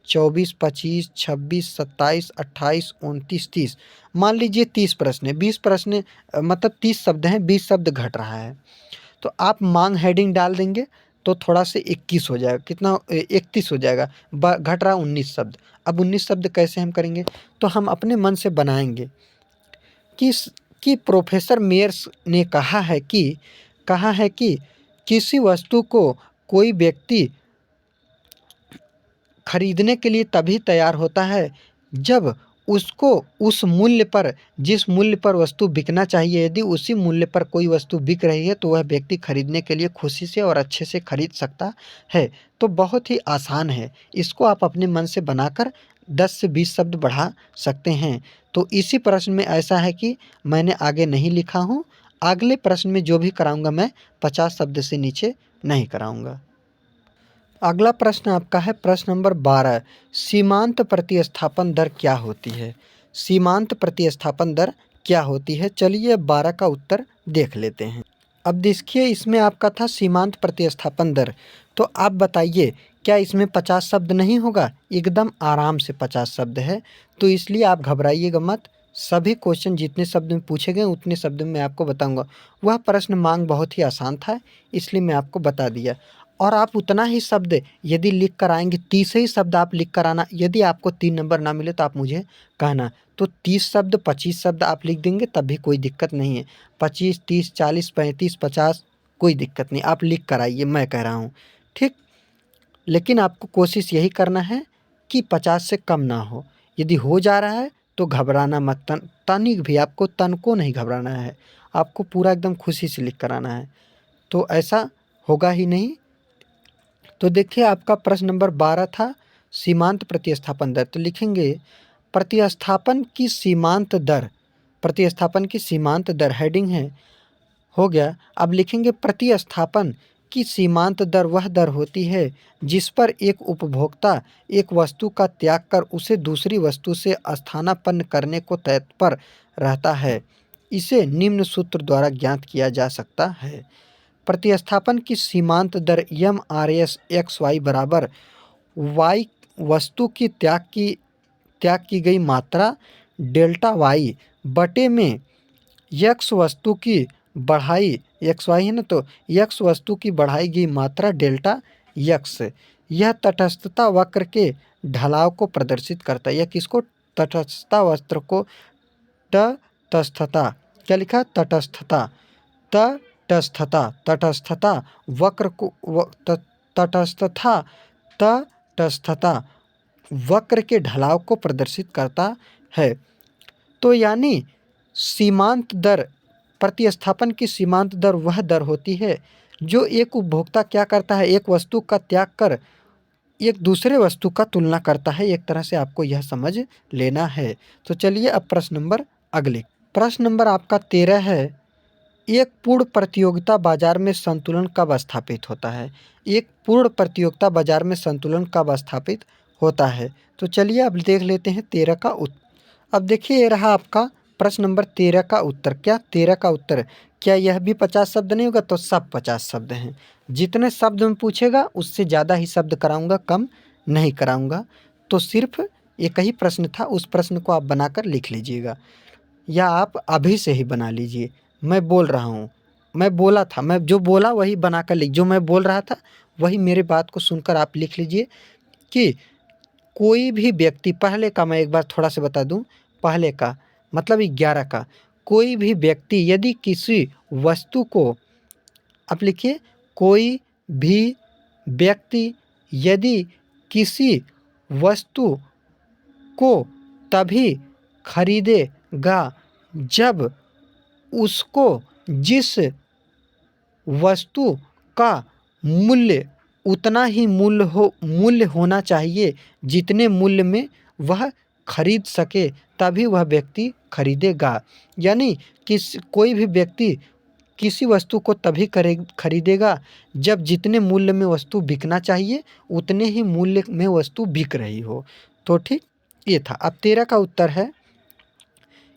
24, 25, 26, 27, 28, 29, 30। मान लीजिए 30 प्रश्न है, 20 प्रश्न मतलब 30 शब्द हैं, 20 शब्द घट रहा है। तो आप मांग हेडिंग डाल देंगे तो थोड़ा से 21 हो जाएगा, कितना 31 हो जाएगा, घट रहा 19 शब्द। अब 19 शब्द कैसे हम करेंगे? तो हम अपने मन से बनाएंगे कि प्रोफेसर मेयर्स ने कहा है कि किसी वस्तु को कोई व्यक्ति खरीदने के लिए तभी तैयार होता है जब उसको उस मूल्य पर, जिस मूल्य पर वस्तु बिकना चाहिए, यदि उसी मूल्य पर कोई वस्तु बिक रही है तो वह व्यक्ति खरीदने के लिए खुशी से और अच्छे से खरीद सकता है। तो बहुत ही आसान है, इसको आप अपने मन से बनाकर 10 से 20 शब्द बढ़ा सकते हैं। तो इसी प्रश्न में ऐसा है कि मैंने आगे नहीं लिखा हूँ, अगले प्रश्न में जो भी कराऊंगा मैं 50 शब्द से नीचे नहीं कराऊंगा। अगला प्रश्न आपका है प्रश्न नंबर 12, सीमांत प्रतिस्थापन दर क्या होती है? सीमांत प्रतिस्थापन दर क्या होती है? चलिए 12 का उत्तर देख लेते हैं। अब देखिए इसमें आपका था सीमांत प्रतिस्थापन दर, तो आप बताइए क्या इसमें 50 शब्द नहीं होगा? एकदम आराम से 50 शब्द है, तो इसलिए आप घबराइएगा मत। सभी क्वेश्चन जितने शब्द में पूछे गए उतने शब्द में मैं आपको बताऊंगा। वह प्रश्न मांग बहुत ही आसान था, इसलिए मैं आपको बता दिया। और आप उतना ही शब्द यदि लिख कर आएंगे, 30 ही शब्द आप लिख कर आना। यदि आपको 3 नंबर ना मिले तो आप मुझे कहना। तो 30 शब्द 25 शब्द आप लिख देंगे तब भी कोई दिक्कत नहीं है। 25, 30, 40, 35, 50 कोई दिक्कत नहीं, आप लिख कर आइए, मैं कह रहा हूँ, ठीक। लेकिन आपको कोशिश यही करना है कि 50 से कम ना हो। यदि हो जा रहा है तो घबराना मत, तनिक भी, आपको तन को नहीं घबराना है, आपको पूरा एकदम खुशी से लिख कर आना है। तो ऐसा होगा ही नहीं। तो देखिए आपका प्रश्न नंबर 12 था सीमांत प्रतिस्थापन दर। तो लिखेंगे प्रतिस्थापन की सीमांत दर, प्रतिस्थापन की सीमांत दर हेडिंग है, हो गया। अब लिखेंगे प्रतिस्थापन की सीमांत दर वह दर होती है जिस पर एक उपभोक्ता एक वस्तु का त्याग कर उसे दूसरी वस्तु से स्थानापन्न करने को तत्पर रहता है। इसे निम्न सूत्र द्वारा ज्ञात किया जा सकता है। प्रतिस्थापन की सीमांत दर M R S X Y बराबर वाई वस्तु की त्याग की गई मात्रा डेल्टा वाई बटे में यक्स वस्तु की बढ़ाई, एक्स वाई है ना, तो यक्स वस्तु की बढ़ाई गई मात्रा डेल्टा यक्स। यह तटस्थता वक्र के ढलाव को प्रदर्शित करता है। यह किसको? तटस्थता वक्र को, तटस्थता, क्या लिखा? तटस्थता, तटस्थता, तटस्थता वक्र को, तटस्थता, तटस्थता वक्र के ढलाव को प्रदर्शित करता है। तो यानी सीमांत दर, प्रतिस्थापन की सीमांत दर वह दर होती है जो एक उपभोक्ता क्या करता है, एक वस्तु का त्याग कर एक दूसरे वस्तु का तुलना करता है। एक तरह से आपको यह समझ लेना है। तो चलिए अब प्रश्न नंबर अगले, प्रश्न नंबर आपका 13 है, एक पूर्ण प्रतियोगिता बाजार में संतुलन कब स्थापित होता है? एक पूर्ण प्रतियोगिता बाजार में संतुलन कब स्थापित होता है? तो चलिए अब देख लेते हैं 13 का उत्तर। अब देखिए ये रहा आपका प्रश्न नंबर 13 का उत्तर। क्या 13 का उत्तर? क्या यह भी 50 शब्द नहीं होगा? तो सब 50 शब्द हैं। जितने शब्द में पूछेगा उससे ज़्यादा ही शब्द कराऊंगा, कम नहीं कराऊंगा। तो सिर्फ एक ही प्रश्न था, उस प्रश्न को आप बनाकर लिख लीजिएगा, या आप अभी से ही बना लीजिए। मैं बोल रहा हूँ, मैं बोला था, मैं जो बोला वही बनाकर लिख, जो मैं बोल रहा था वही मेरे बात को सुनकर आप लिख लीजिए कि कोई भी व्यक्ति, पहले का मैं एक बार थोड़ा सा बता दूं, पहले का मतलब 11 का, कोई भी व्यक्ति यदि किसी वस्तु को, आप लिखिए, कोई भी व्यक्ति यदि किसी वस्तु को तभी खरीदेगा जब उसको जिस वस्तु का मूल्य उतना ही मूल्य होना चाहिए जितने मूल्य में वह खरीद सके, तभी वह व्यक्ति खरीदेगा। यानी कोई भी व्यक्ति किसी वस्तु को तभी खरीदेगा जब जितने मूल्य में वस्तु बिकना चाहिए उतने ही मूल्य में वस्तु बिक रही हो। तो ठीक, ये था। अब 13 का उत्तर है,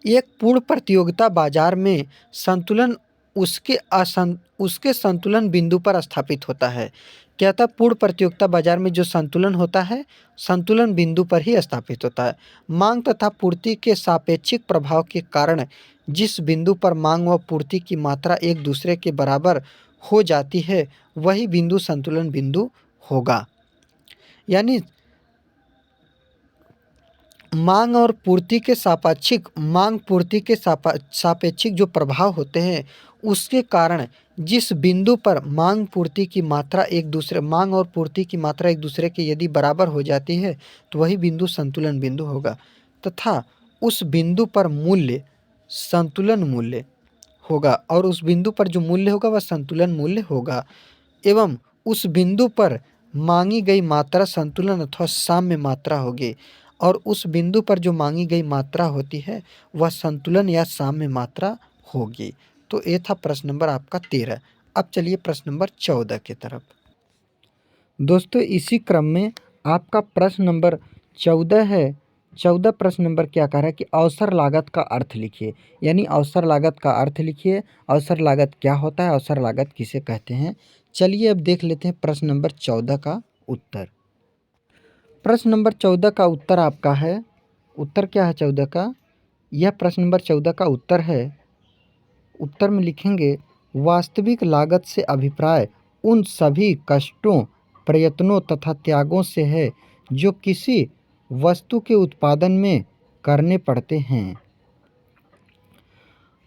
एक पूर्ण प्रतियोगिता बाजार में संतुलन उसके संतुलन बिंदु पर स्थापित होता है। क्या था, पूर्ण प्रतियोगिता बाजार में जो संतुलन होता है, संतुलन बिंदु पर ही स्थापित होता है। मांग तथा पूर्ति के सापेक्षिक प्रभाव के कारण जिस बिंदु पर मांग व पूर्ति की मात्रा एक दूसरे के बराबर हो जाती है, वही बिंदु संतुलन बिंदु होगा। यानी मांग और पूर्ति के सापेक्षिक मांग पूर्ति के सापेक्षिक जो प्रभाव होते हैं, उसके कारण जिस बिंदु पर मांग और पूर्ति की मात्रा एक दूसरे के यदि बराबर हो जाती है, तो वही बिंदु संतुलन बिंदु होगा तथा उस बिंदु पर मूल्य संतुलन मूल्य होगा और उस बिंदु पर जो मूल्य होगा वह संतुलन मूल्य होगा एवं उस बिंदु पर मांगी गई मात्रा संतुलन अथवा साम्य मात्रा होगी और उस बिंदु पर जो मांगी गई मात्रा होती है वह संतुलन या साम्य मात्रा होगी। तो ये था प्रश्न नंबर आपका 13। अब चलिए प्रश्न नंबर 14 की तरफ। दोस्तों इसी क्रम में आपका प्रश्न नंबर 14 है। 14 प्रश्न नंबर क्या कह रहा है कि अवसर लागत का अर्थ लिखिए। यानी अवसर लागत का अर्थ लिखिए। अवसर लागत क्या होता है, अवसर लागत किसे कहते हैं। चलिए अब देख लेते हैं प्रश्न नंबर 14 का उत्तर। प्रश्न नंबर 14 का उत्तर आपका है, उत्तर क्या है 14 का, यह प्रश्न नंबर 14 का उत्तर है। उत्तर में लिखेंगे वास्तविक लागत से अभिप्राय उन सभी कष्टों, प्रयत्नों तथा त्यागों से है जो किसी वस्तु के उत्पादन में करने पड़ते हैं।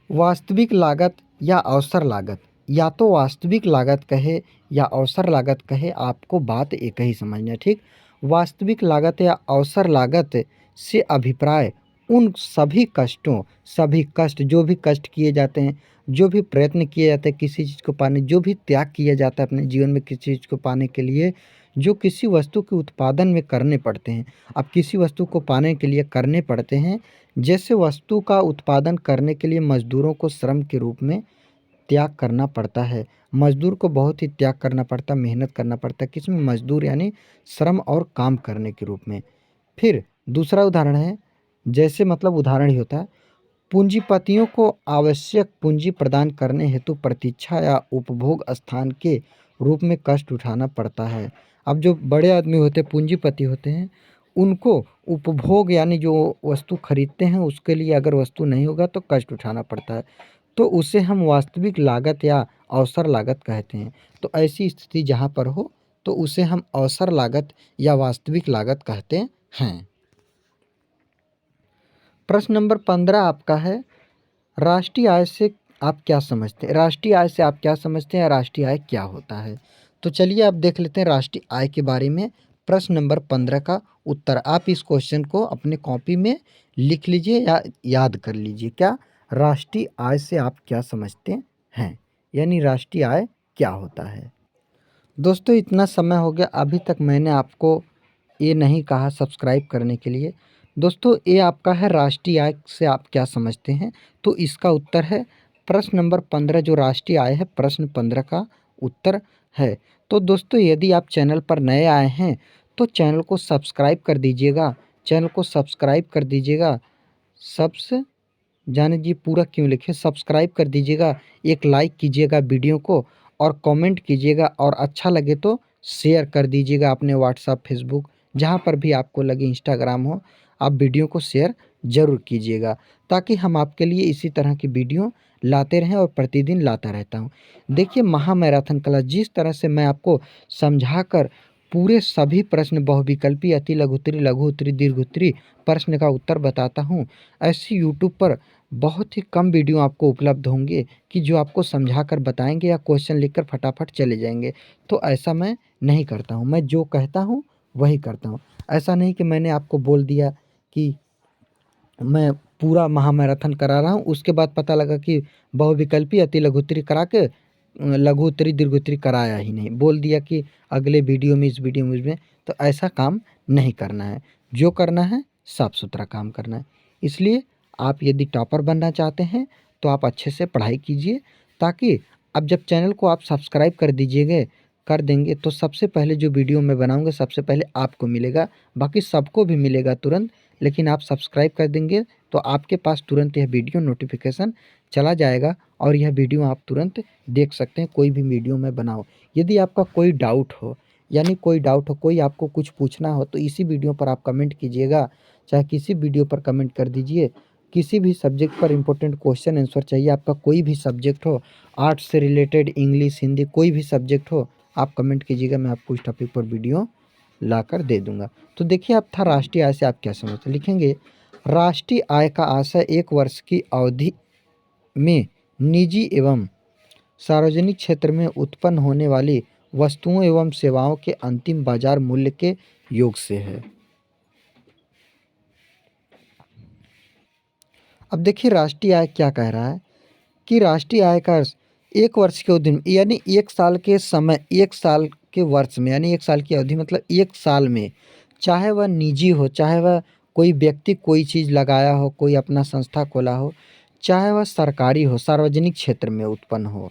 वास्तविक लागत या अवसर लागत, या तो वास्तविक लागत कहे या अवसर लागत कहे, आपको बात एक ही समझना है, ठीक। वास्तविक लागत या अवसर लागत से अभिप्राय उन सभी कष्टों, सभी कष्ट, जो भी कष्ट किए जाते हैं, जो भी प्रयत्न किए जाते हैं किसी चीज़ को पाने, जो भी त्याग किया जाता है अपने जीवन में किसी चीज़ को पाने के लिए, जो किसी वस्तु के उत्पादन में करने पड़ते हैं। अब किसी वस्तु को पाने के लिए करने पड़ते हैं, जैसे वस्तु का उत्पादन करने के लिए मजदूरों को श्रम के रूप में त्याग करना पड़ता है। मजदूर को बहुत ही त्याग करना पड़ता है, मेहनत करना पड़ता है, किसमें, मजदूर यानी श्रम और काम करने के रूप में। फिर दूसरा उदाहरण है, जैसे मतलब उदाहरण ही होता है, पूंजीपतियों को आवश्यक पूंजी प्रदान करने हेतु प्रतीक्षा या उपभोग स्थान के रूप में कष्ट उठाना पड़ता है। अब जो बड़े आदमी होते हैं, पूंजीपति होते हैं, उनको उपभोग यानी जो वस्तु खरीदते हैं उसके लिए अगर वस्तु नहीं होगा तो कष्ट उठाना पड़ता है, तो उसे हम वास्तविक लागत या अवसर लागत कहते हैं। तो ऐसी स्थिति जहाँ पर हो तो उसे हम अवसर लागत या वास्तविक लागत कहते हैं। प्रश्न नंबर 15 आपका है, राष्ट्रीय आय से आप क्या समझते हैं। राष्ट्रीय आय से आप क्या समझते हैं, राष्ट्रीय आय क्या होता है। तो चलिए आप देख लेते हैं राष्ट्रीय आय के बारे में। प्रश्न नंबर 15 का उत्तर, आप इस क्वेश्चन को अपने कॉपी में लिख लीजिए या याद कर लीजिए। क्या, राष्ट्रीय आय से आप क्या समझते हैं, यानी राष्ट्रीय आय क्या होता है। दोस्तों इतना समय हो गया, अभी तक मैंने आपको ये नहीं कहा सब्सक्राइब करने के लिए। दोस्तों ये आपका है राष्ट्रीय आय से आप क्या समझते हैं, तो इसका उत्तर है प्रश्न नंबर 15, जो राष्ट्रीय आय है प्रश्न 15 का उत्तर है। तो दोस्तों यदि आप चैनल पर नए आए हैं तो चैनल को सब्सक्राइब कर दीजिएगा, चैनल को सब्सक्राइब कर दीजिएगा। सबसे जाने जी पूरा क्यों लिखे, सब्सक्राइब कर दीजिएगा, एक लाइक कीजिएगा वीडियो को और कमेंट कीजिएगा, और अच्छा लगे तो शेयर कर दीजिएगा अपने व्हाट्सएप, फेसबुक, जहाँ पर भी आपको लगे, इंस्टाग्राम हो, आप वीडियो को शेयर ज़रूर कीजिएगा ताकि हम आपके लिए इसी तरह की वीडियो लाते रहें और प्रतिदिन लाता रहता हूँ। देखिए महा मैराथन क्लास, जिस तरह से मैं आपको समझाकर पूरे सभी प्रश्न, बहुविकल्पी, अति लघु उत्तरी, लघु उत्तरी, दीर्घ उत्तरी प्रश्न का उत्तर बताता हूँ, ऐसी यूट्यूब पर बहुत ही कम वीडियो आपको उपलब्ध होंगे कि जो आपको समझा कर बताएंगे या क्वेश्चन लिखकर फटाफट चले जाएंगे। तो ऐसा मैं नहीं करता हूँ, मैं जो कहता हूँ वही करता हूँ। ऐसा नहीं कि मैंने आपको बोल दिया कि मैं पूरा महामैराथन करा रहा हूँ, उसके बाद पता लगा कि बहुविकल्पी, अति लघु उत्तरी करा के लघु उत्तरी, दीर्घ उत्तरी कराया ही नहीं, बोल दिया कि अगले वीडियो में, इस वीडियो में, इसमें। तो ऐसा काम नहीं करना है, जो करना है साफ सुथरा काम करना है। इसलिए आप यदि टॉपर बनना चाहते हैं तो आप अच्छे से पढ़ाई कीजिए, ताकि अब जब चैनल को आप सब्सक्राइब कर देंगे तो सबसे पहले जो वीडियो मैं बनाऊंगा सबसे पहले आपको मिलेगा, बाकी सबको भी मिलेगा तुरंत, लेकिन आप सब्सक्राइब कर देंगे तो आपके पास तुरंत यह वीडियो नोटिफिकेशन चला जाएगा और यह वीडियो आप तुरंत देख सकते हैं, कोई भी वीडियो मैं बनाऊँ। यदि आपका कोई डाउट हो, यानी कोई डाउट हो, कोई आपको कुछ पूछना हो, तो इसी वीडियो पर आप कमेंट कीजिएगा, चाहे किसी वीडियो पर कमेंट कर दीजिए। किसी भी सब्जेक्ट पर इम्पोर्टेंट क्वेश्चन आंसर चाहिए, आपका कोई भी सब्जेक्ट हो, आर्ट्स से रिलेटेड, इंग्लिश, हिंदी, कोई भी सब्जेक्ट हो, आप कमेंट कीजिएगा, मैं आपको इस टॉपिक पर वीडियो लाकर दे दूंगा। तो देखिए, आप था राष्ट्रीय आय से आप क्या समझते हैं? लिखेंगे, राष्ट्रीय आय का आशय एक वर्ष की अवधि में निजी एवं सार्वजनिक क्षेत्र में उत्पन्न होने वाली वस्तुओं एवं सेवाओं के अंतिम बाजार मूल्य के योग से है। अब देखिए, राष्ट्रीय आय क्या कह रहा है कि राष्ट्रीय आय का एक वर्ष के अवधि में, यानी एक साल के समय, एक साल के वर्ष में, यानी एक साल की अवधि मतलब एक साल में, चाहे वह निजी हो, चाहे वह कोई व्यक्ति कोई चीज़ लगाया हो, कोई अपना संस्था खोला हो, चाहे वह सरकारी हो, सार्वजनिक क्षेत्र में उत्पन्न हो,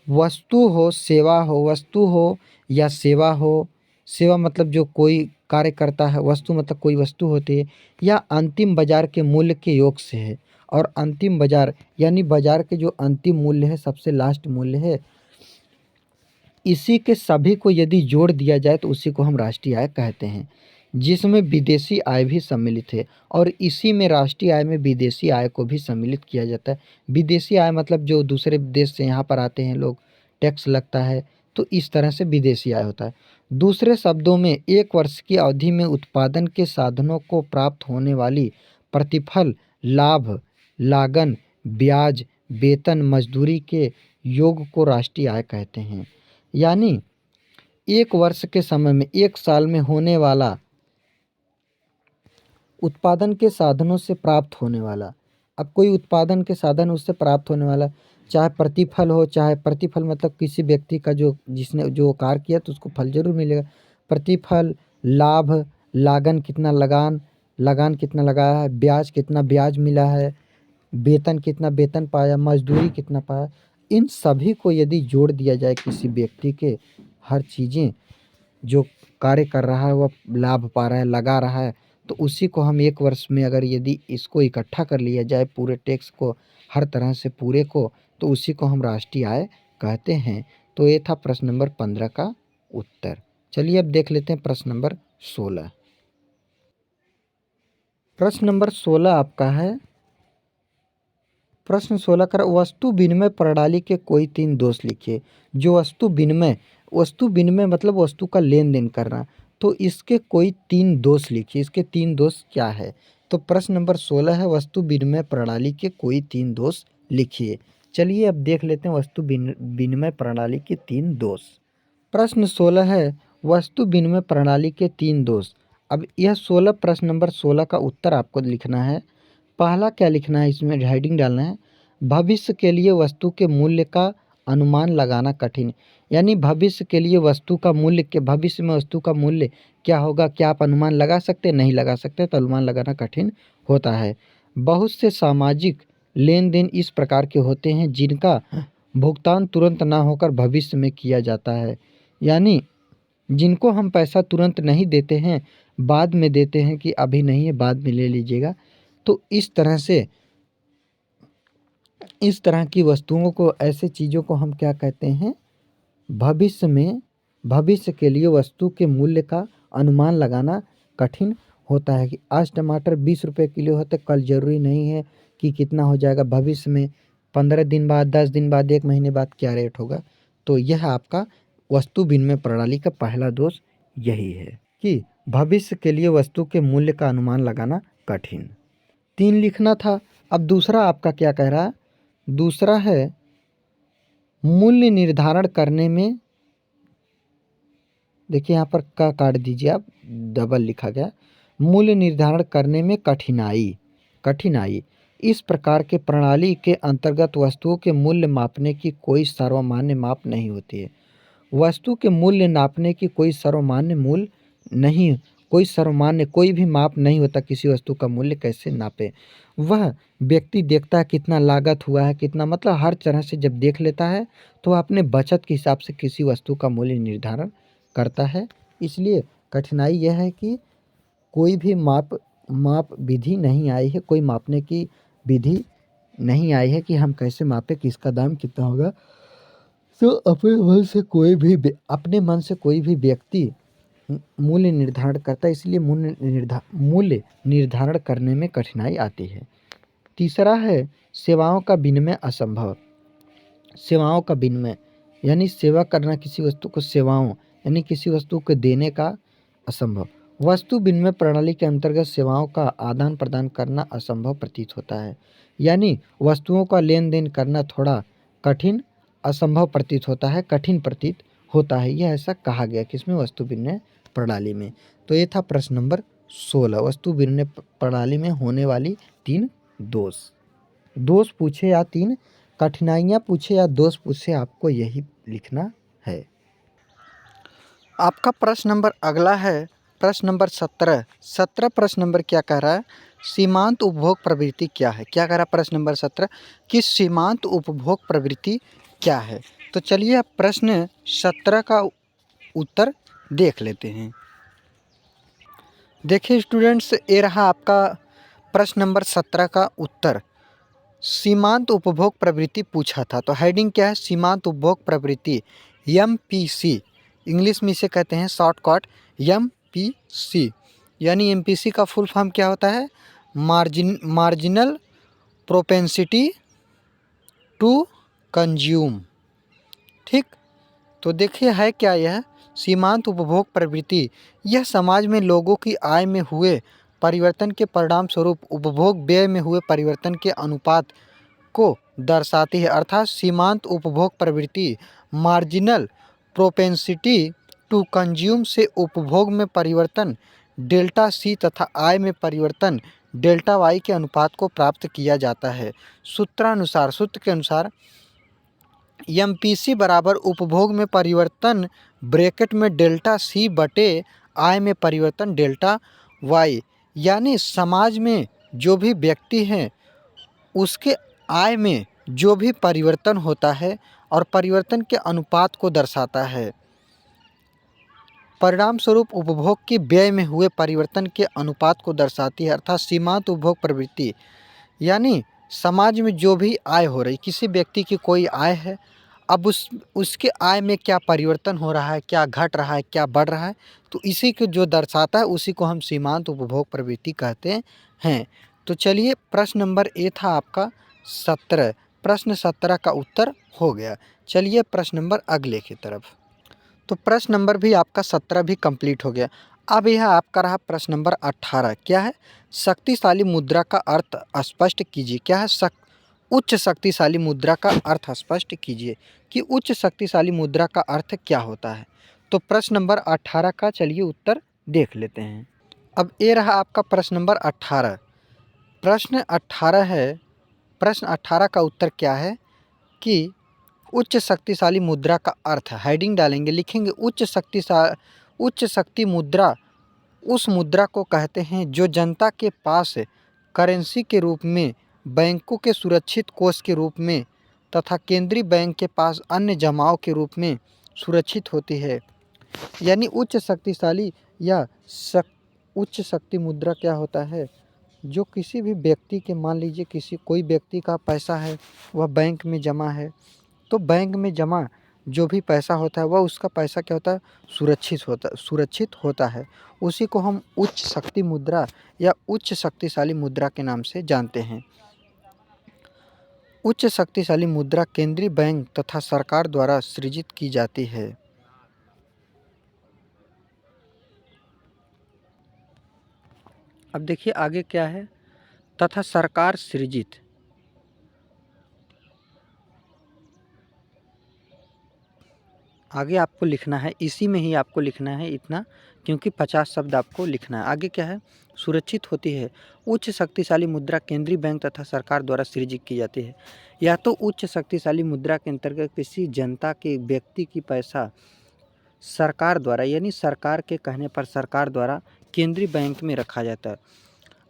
वस्तु हो, सेवा हो, वस्तु हो या सेवा हो, सेवा मतलब जो कोई कार्य करता है, वस्तु मतलब कोई वस्तु होती है, या अंतिम बाजार के मूल्य के योग से है। और अंतिम बाजार यानी बाजार के जो अंतिम मूल्य है, सबसे लास्ट मूल्य है, इसी के सभी को यदि जोड़ दिया जाए तो उसी को हम राष्ट्रीय आय कहते हैं, जिसमें विदेशी आय भी सम्मिलित है। और इसी में राष्ट्रीय आय में विदेशी आय को भी सम्मिलित किया जाता है। विदेशी आय मतलब जो दूसरे देश से यहाँ पर आते हैं लोग, टैक्स लगता है, तो इस तरह से विदेशी आय होता है। दूसरे शब्दों में, एक वर्ष की अवधि में उत्पादन के साधनों को प्राप्त होने वाली प्रतिफल, लाभ, लागन, ब्याज, वेतन, मजदूरी के योग को राष्ट्रीय आय कहते हैं। यानी एक वर्ष के समय में, एक साल में होने वाला उत्पादन के साधनों से प्राप्त होने वाला, अब कोई उत्पादन के साधन उससे प्राप्त होने वाला, चाहे प्रतिफल हो, चाहे प्रतिफल मतलब किसी व्यक्ति का जो जिसने जो कार्य किया तो उसको फल जरूर मिलेगा। प्रतिफल, लाभ, लागन कितना लगान, लगान कितना लगाया है, ब्याज कितना ब्याज मिला है, वेतन कितना वेतन पाया, मजदूरी कितना पाया, इन सभी को यदि जोड़ दिया जाए किसी व्यक्ति के, हर चीज़ें जो कार्य कर रहा है वह लाभ पा रहा है, लगा रहा है, तो उसी को हम एक वर्ष में अगर यदि इसको इकट्ठा कर लिया जाए, पूरे टैक्स को, हर तरह से पूरे को, तो उसी को हम राष्ट्रीय आय कहते हैं। तो ये था प्रश्न नंबर 15 का उत्तर। चलिए अब देख लेते हैं प्रश्न नंबर 16। प्रश्न नंबर 16 आपका है, प्रश्न 16 कर वस्तु विनिमय प्रणाली के कोई 3 दोष लिखिए। जो वस्तु विनिमय, वस्तु विनिमय मतलब वस्तु का लेन देन करना, तो इसके कोई 3 दोष लिखिए। इसके 3 दोष क्या है? तो प्रश्न नंबर 16 है, वस्तु विनिमय प्रणाली के कोई 3 दोष लिखिए। चलिए अब देख लेते हैं वस्तु विनिमय प्रणाली के 3 दोष। प्रश्न 16 है, वस्तु विनिमय प्रणाली के 3 दोष। अब यह 16 प्रश्न नंबर 16 का उत्तर आपको लिखना है। पहला क्या लिखना है, इसमें हेडिंग डालना है, भविष्य के लिए वस्तु के मूल्य का अनुमान लगाना कठिन। यानी भविष्य के लिए वस्तु का मूल्य के, भविष्य में वस्तु का मूल्य क्या होगा, क्या आप अनुमान लगा सकते हैं? नहीं लगा सकते, तो अनुमान लगाना कठिन होता है। बहुत से सामाजिक लेन देन इस प्रकार के होते हैं जिनका भुगतान तुरंत ना होकर भविष्य में किया जाता है। यानी जिनको हम पैसा तुरंत नहीं देते हैं, बाद में देते हैं कि अभी नहीं है, बाद में ले लीजिएगा। तो इस तरह से, इस तरह की वस्तुओं को, ऐसे चीज़ों को हम क्या कहते हैं? भविष्य में, भविष्य के लिए वस्तु के मूल्य का अनुमान लगाना कठिन होता है। कि आज टमाटर 20 रुपये किलो है तो कल ज़रूरी नहीं है कि कितना हो जाएगा, भविष्य में 15 दिन बाद, 10 दिन बाद, 1 महीने बाद क्या रेट होगा। तो यह आपका वस्तु विनिमय प्रणाली का पहला दोष यही है कि भविष्य के लिए वस्तु के मूल्य का अनुमान लगाना कठिन। 3 लिखना था। अब दूसरा आपका क्या कह रहा है? दूसरा है, मूल्य निर्धारण करने में, देखिए यहाँ पर का काट दीजिए आप, डबल लिखा गया, मूल्य निर्धारण करने में कठिनाई, कठिनाई। इस प्रकार के प्रणाली के अंतर्गत वस्तुओं के मूल्य मापने की कोई सर्वमान्य माप नहीं होती है। वस्तु के मूल्य नापने की कोई सर्वमान्य मूल्य नहीं, कोई सर्वमान्य कोई भी माप नहीं होता। किसी वस्तु का मूल्य कैसे नापे? वह व्यक्ति देखता है कितना लागत हुआ है, कितना, मतलब हर तरह से जब देख लेता है तो वह अपने बचत के हिसाब से किसी वस्तु का मूल्य निर्धारण करता है। इसलिए कठिनाई यह है कि कोई भी माप माप विधि नहीं आई है, कोई मापने की विधि नहीं आई है कि हम कैसे मापें कि इसका दाम कितना होगा। तो अपने मन से कोई भी व्यक्ति मूल्य निर्धारण करता है, इसलिए मूल्य निर्धारण करने में कठिनाई आती है। तीसरा है सेवाओं का विनिमय असंभव। सेवाओं का विनिमय यानी सेवा करना, किसी वस्तु को सेवाओं यानी किसी वस्तु को देने का असंभव। वस्तु विनिमय प्रणाली के अंतर्गत सेवाओं का आदान प्रदान करना असंभव प्रतीत होता है, यानी वस्तुओं का लेन देन करना थोड़ा कठिन असंभव प्रतीत होता है, कठिन प्रतीत होता है। यह ऐसा कहा गया किसमें, वस्तु विनिमय प्रणाली में। तो ये था प्रश्न नंबर 16, वस्तु विनिमय प्रणाली में होने वाली 3 दोष। दोष पूछे या 3 कठिनाइयाँ पूछे या दोष पूछे, आपको यही लिखना है। आपका प्रश्न नंबर अगला है प्रश्न नंबर 17 प्रश्न नंबर क्या कह रहा है, सीमांत उपभोग प्रवृत्ति क्या है। क्या कह रहा है प्रश्न नंबर 17 कि सीमांत उपभोग प्रवृत्ति क्या है। तो चलिए अब प्रश्न 17 का उत्तर देख लेते हैं। देखिए स्टूडेंट्स, ये रहा आपका प्रश्न नंबर 17 का उत्तर। सीमांत उपभोग प्रवृत्ति पूछा था, तो हेडिंग क्या है, सीमांत उपभोग प्रवृत्ति, एमपीसी। इंग्लिश में इसे कहते हैं शॉर्टकट एमपीसी। यानी एमपीसी का फुल फॉर्म क्या होता है, मार्जिनल प्रोपेंसिटी टू कंज्यूम। ठीक, तो देखिए है क्या यह सीमांत उपभोग प्रवृत्ति, यह समाज में लोगों की आय में हुए परिवर्तन के परिणाम स्वरूप उपभोग व्यय में हुए परिवर्तन के अनुपात को दर्शाती है। अर्थात सीमांत उपभोग प्रवृत्ति मार्जिनल प्रोपेंसिटी टू कंज्यूम से उपभोग में परिवर्तन डेल्टा सी तथा आय में परिवर्तन डेल्टा वाई के अनुपात को प्राप्त किया जाता है। सूत्र के अनुसार एमपीसी बराबर उपभोग में परिवर्तन ब्रैकेट में डेल्टा सी बटे आय में परिवर्तन डेल्टा वाई। यानी समाज में जो भी व्यक्ति हैं उसके आय में जो भी परिवर्तन होता है और परिवर्तन के अनुपात को दर्शाता है। परिणाम स्वरूप उपभोग की व्यय में हुए परिवर्तन के अनुपात को दर्शाती है। अर्थात सीमांत उपभोग प्रवृत्ति यानी समाज में जो भी आय हो रही, किसी व्यक्ति की कोई आय है, अब उसके आय में क्या परिवर्तन हो रहा है, क्या घट रहा है, क्या बढ़ रहा है, तो इसी को जो दर्शाता है उसी को हम सीमांत उपभोग प्रवृत्ति कहते हैं। तो चलिए प्रश्न नंबर ए था आपका 17, प्रश्न 17 का उत्तर हो गया। चलिए प्रश्न नंबर अगले की तरफ। तो प्रश्न नंबर भी आपका 17 भी कंप्लीट हो गया। अब यह आपका रहा प्रश्न नंबर 18। क्या है, शक्तिशाली मुद्रा का अर्थ स्पष्ट कीजिए। क्या है, उच्च शक्तिशाली मुद्रा का अर्थ स्पष्ट कीजिए कि उच्च शक्तिशाली मुद्रा का अर्थ क्या होता है। तो प्रश्न नंबर 18 का चलिए उत्तर देख लेते हैं। अब ये रहा आपका प्रश्न नंबर 18। प्रश्न 18 है, प्रश्न 18 का उत्तर क्या है कि उच्च शक्तिशाली मुद्रा का अर्थ, हेडिंग डालेंगे, लिखेंगे उच्च शक्ति मुद्रा उस मुद्रा को कहते हैं जो जनता के पास करेंसी के रूप में, बैंकों के सुरक्षित कोष के रूप में तथा केंद्रीय बैंक के पास अन्य जमाओं के रूप में सुरक्षित होती है। यानी उच्च शक्तिशाली या उच्च शक्ति मुद्रा क्या होता है, जो किसी भी व्यक्ति के, मान लीजिए कोई व्यक्ति का पैसा है वह बैंक में जमा है, तो बैंक में जमा जो भी पैसा होता है वह उसका पैसा क्या होता है, सुरक्षित होता है। उसी को हम उच्च शक्ति मुद्रा या उच्च शक्तिशाली मुद्रा के नाम से जानते हैं। उच्च शक्तिशाली मुद्रा केंद्रीय बैंक तथा सरकार द्वारा सृजित की जाती है। अब देखिए आगे क्या है, तथा सरकार सृजित, आगे आपको लिखना है, इसी में ही आपको लिखना है इतना, क्योंकि 50 शब्द आपको लिखना है। आगे क्या है, सुरक्षित होती है। उच्च शक्तिशाली मुद्रा केंद्रीय बैंक तथा सरकार द्वारा सृजित की जाती है। या तो उच्च शक्तिशाली मुद्रा के अंतर्गत किसी जनता के व्यक्ति की पैसा सरकार द्वारा, यानी सरकार के कहने पर सरकार द्वारा केंद्रीय बैंक में रखा जाता है।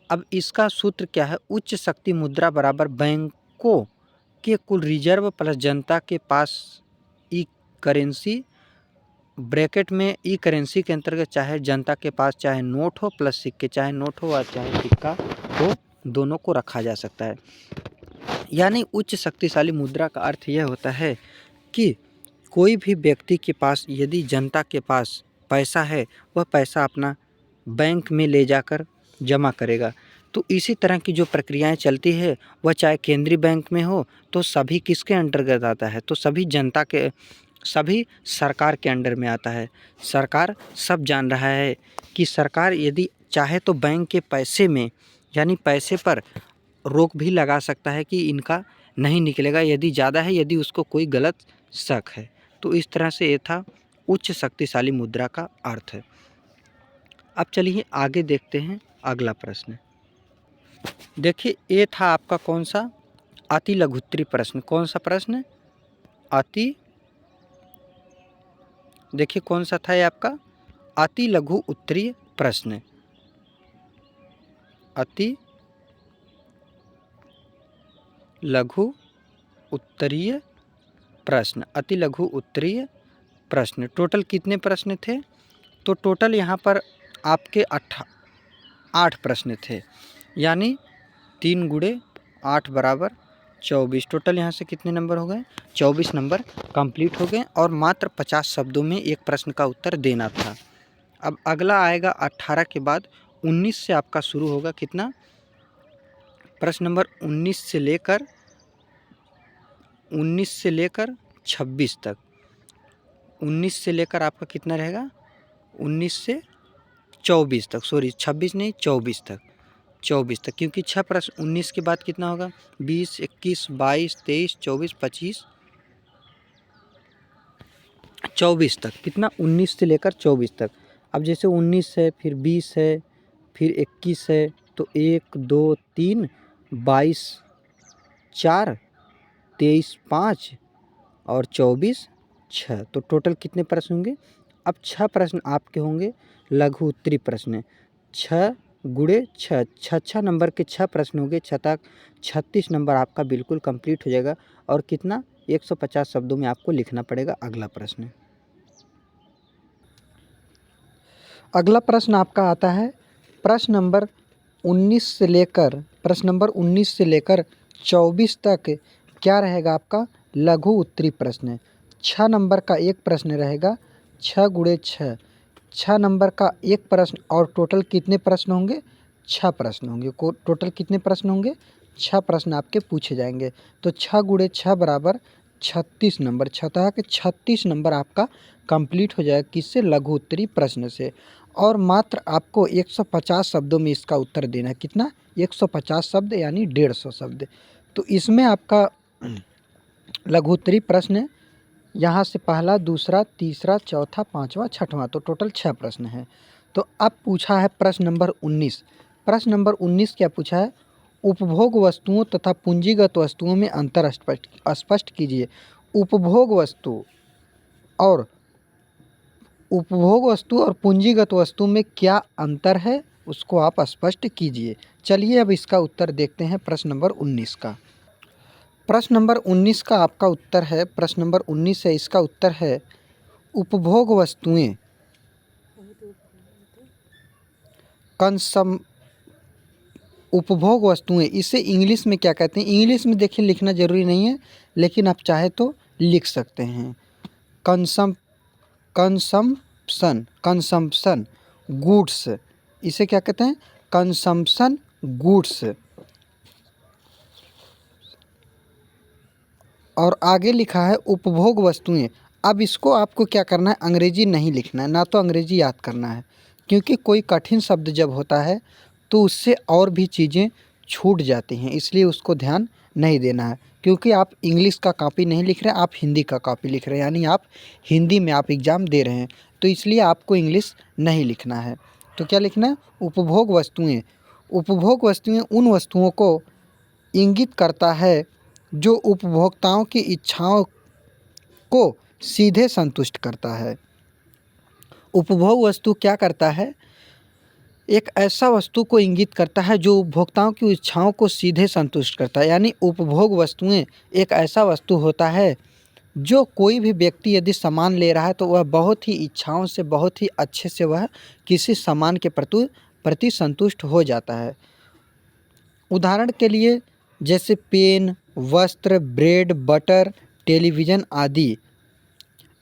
अब इसका सूत्र क्या है, उच्च शक्ति मुद्रा बराबर बैंकों के कुल रिजर्व प्लस जनता के पास ई करेंसी ब्रैकेट में ई करेंसी के अंतर्गत चाहे जनता के पास चाहे नोट हो प्लस सिक्के, चाहे नोट हो और चाहे सिक्का हो, दोनों को रखा जा सकता है। यानी उच्च शक्तिशाली मुद्रा का अर्थ यह होता है कि कोई भी व्यक्ति के पास यदि जनता के पास पैसा है, वह पैसा अपना बैंक में ले जाकर जमा करेगा। तो इसी तरह की जो प्रक्रियाएं चलती है वह चाहे केंद्रीय बैंक में हो तो सभी किसके अंतर्गत आता है, तो सभी जनता के, सभी सरकार के अंडर में आता है। सरकार सब जान रहा है कि सरकार यदि चाहे तो बैंक के पैसे में यानी पैसे पर रोक भी लगा सकता है कि इनका नहीं निकलेगा यदि ज़्यादा है, यदि उसको कोई गलत शक है। तो इस तरह से ये था उच्च शक्तिशाली मुद्रा का अर्थ है। अब चलिए आगे देखते हैं अगला प्रश्न। देखिए ये था आपका कौन सा, अति लघुत्तरी प्रश्न। कौन सा प्रश्न, अति, देखिए कौन सा था ये आपका, अति लघु उत्तरीय प्रश्न। अति लघु उत्तरीय प्रश्न, अति लघु उत्तरीय प्रश्न। टोटल कितने प्रश्न थे, तो टोटल यहाँ पर आपके 8 प्रश्न थे, यानी 3 गुणे 8 बराबर 24। टोटल यहाँ से कितने नंबर हो गए, 24 नंबर कंप्लीट हो गए और मात्र 50 शब्दों में एक प्रश्न का उत्तर देना था। अब अगला आएगा 18 के बाद 19 से आपका शुरू होगा कितना, प्रश्न नंबर 19 से लेकर 26 तक। 19 से लेकर आपका कितना रहेगा, 19 से 24 तक, सॉरी 26 नहीं 24 तक, 24 तक, क्योंकि 6 प्रश्न 19 के बाद कितना होगा, 20, 21, 22, 23, 24, 25, 24 तक। कितना, 19 से लेकर 24 तक। अब जैसे 19 है, फिर 20 है, फिर 21 है, तो 1, 2, 3, 22, 4, 23, 5 और 24, 6। तो टोटल कितने प्रश्न होंगे, अब 6 प्रश्न आपके होंगे लघु उत्तरी प्रश्न। 6 गुणे 6, 6 नंबर के 6 प्रश्न होंगे, 6 तक 36 नंबर आपका बिल्कुल कंप्लीट हो जाएगा। और कितना, 150 शब्दों में आपको लिखना पड़ेगा अगला प्रश्न। अगला प्रश्न आपका आता है प्रश्न नंबर 19 से लेकर 24 तक क्या रहेगा आपका, लघु उत्तरी प्रश्न। 6 नंबर का एक प्रश्न रहेगा, 6 गुणे 6, 6 नंबर का एक प्रश्न और टोटल कितने प्रश्न होंगे, 6 प्रश्न होंगे। टोटल कितने प्रश्न होंगे, 6 प्रश्न आपके पूछे जाएंगे। तो 6 गुणे 6 बराबर 36 नंबर, 6 के 36 नंबर आपका कंप्लीट हो जाएगा किससे, लघु उत्तरी प्रश्न से। और मात्र आपको 150 शब्दों में इसका उत्तर देना है। कितना, 150 शब्द यानी 150 शब्द। तो इसमें आपका लघु उत्तरी प्रश्न यहाँ से पहला, दूसरा, तीसरा, चौथा, पाँचवा, छठवां, तो टोटल 6 प्रश्न हैं। तो अब पूछा है प्रश्न नंबर 19। प्रश्न नंबर 19 क्या पूछा है, उपभोग वस्तुओं तथा पूंजीगत वस्तुओं में अंतर स्पष्ट कीजिए। उपभोग वस्तु और पूंजीगत वस्तु में क्या अंतर है, उसको आप स्पष्ट कीजिए। चलिए अब इसका उत्तर देखते हैं प्रश्न नंबर 19 का। प्रश्न नंबर 19 का आपका उत्तर है, प्रश्न नंबर 19 है, इसका उत्तर है उपभोग वस्तुएं उपभोग वस्तुएं, इसे इंग्लिश में क्या कहते हैं, इंग्लिश में देखिए लिखना ज़रूरी नहीं है, लेकिन आप चाहे तो लिख सकते हैं। कंसम्पशन गुड्स, इसे क्या कहते हैं, कंसम्पशन गुड्स। और आगे लिखा है उपभोग वस्तुएं। अब इसको आपको क्या करना है, अंग्रेजी नहीं लिखना है, ना तो अंग्रेजी याद करना है, क्योंकि कोई कठिन शब्द जब होता है तो उससे और भी चीज़ें छूट जाती हैं, इसलिए उसको ध्यान नहीं देना है। क्योंकि आप इंग्लिश का कॉपी नहीं लिख रहे हैं, आप हिंदी का कॉपी लिख रहे हैं, यानी आप हिंदी में आप एग्ज़ाम दे रहे हैं, तो इसलिए आपको इंग्लिश नहीं लिखना है। तो क्या लिखना है, उपभोग वस्तुएँ। उपभोग वस्तुएँ उन वस्तुओं को इंगित करता है जो उपभोक्ताओं की इच्छाओं को सीधे संतुष्ट करता है। उपभोग वस्तु क्या करता है, एक ऐसा वस्तु को इंगित करता है जो उपभोक्ताओं की इच्छाओं को सीधे संतुष्ट करता है। यानी उपभोग वस्तुएं एक ऐसा वस्तु होता है जो कोई भी व्यक्ति यदि सामान ले रहा है तो वह बहुत ही इच्छाओं से, बहुत ही अच्छे से वह किसी सामान के प्रति संतुष्ट हो जाता है। उदाहरण के लिए जैसे पेन, वस्त्र, ब्रेड, बटर, टेलीविज़न आदि,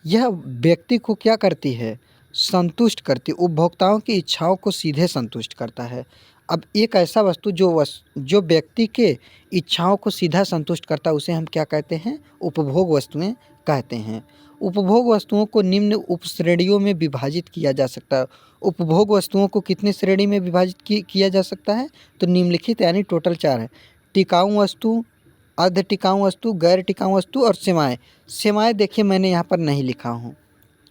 यह व्यक्ति को क्या करती है? संतुष्ट करती, उपभोक्ताओं की इच्छाओं को सीधे संतुष्ट करता है। अब एक ऐसा वस्तु जो व्यक्ति के इच्छाओं को सीधा संतुष्ट करता है, उसे हम क्या कहते हैं? उपभोग वस्तुएं कहते हैं। उपभोग वस्तुओं को निम्न उपश्रेणियों में विभाजित किया जा सकता है। उपभोग वस्तुओं को कितने श्रेणी में विभाजित किया जा सकता है? तो निम्नलिखित यानी टोटल 4 है। टिकाऊ वस्तु, अर्ध टिकाऊ वस्तु, गैर टिकाऊ वस्तु और सेवाएँ। सेवाएँ देखिए मैंने यहाँ पर नहीं लिखा हूँ,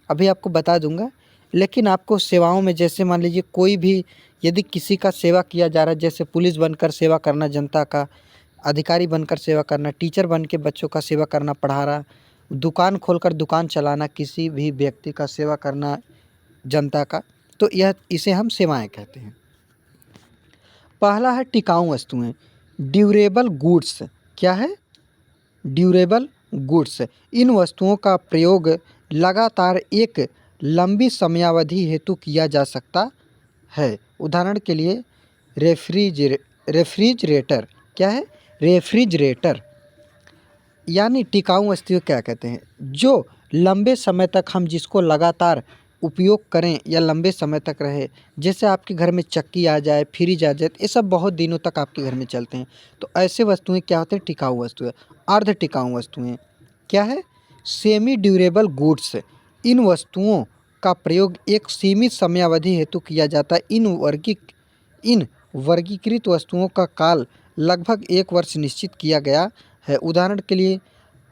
अभी आपको बता दूंगा। लेकिन आपको सेवाओं में जैसे मान लीजिए कोई भी यदि किसी का सेवा किया जा रहा है, जैसे पुलिस बनकर सेवा करना, जनता का अधिकारी बनकर सेवा करना, टीचर बन के बच्चों का सेवा करना, पढ़ा रहा, दुकान खोलकर दुकान चलाना, किसी भी व्यक्ति का सेवा करना जनता का, तो यह इसे हम सेवाएं कहते हैं। पहला है टिकाऊ वस्तुएं, ड्यूरेबल गुड्स। क्या है? Durable goods. इन वस्तुओं का प्रयोग लगातार एक लंबी समयावधि हेतु किया जा सकता है। उदाहरण के लिए रेफ्रिजरेटर। क्या है? रेफ्रिजरेटर। यानी टिकाऊ वस्तुएं क्या कहते हैं? जो लंबे समय तक हम जिसको लगातार उपयोग करें या लंबे समय तक रहे, जैसे आपके घर में चक्की आ जाए, फ्रिज आ जाए, ये सब बहुत दिनों तक आपके घर में चलते हैं, तो ऐसे वस्तुएं क्या होते हैं? टिकाऊ वस्तुएं। अर्ध टिकाऊ वस्तुएं क्या है? Semi durable goods. इन वस्तुओं का प्रयोग एक सीमित समयावधि हेतु किया जाता है। इन वर्गीकृत वस्तुओं का काल लगभग 1 वर्ष निश्चित किया गया है। उदाहरण के लिए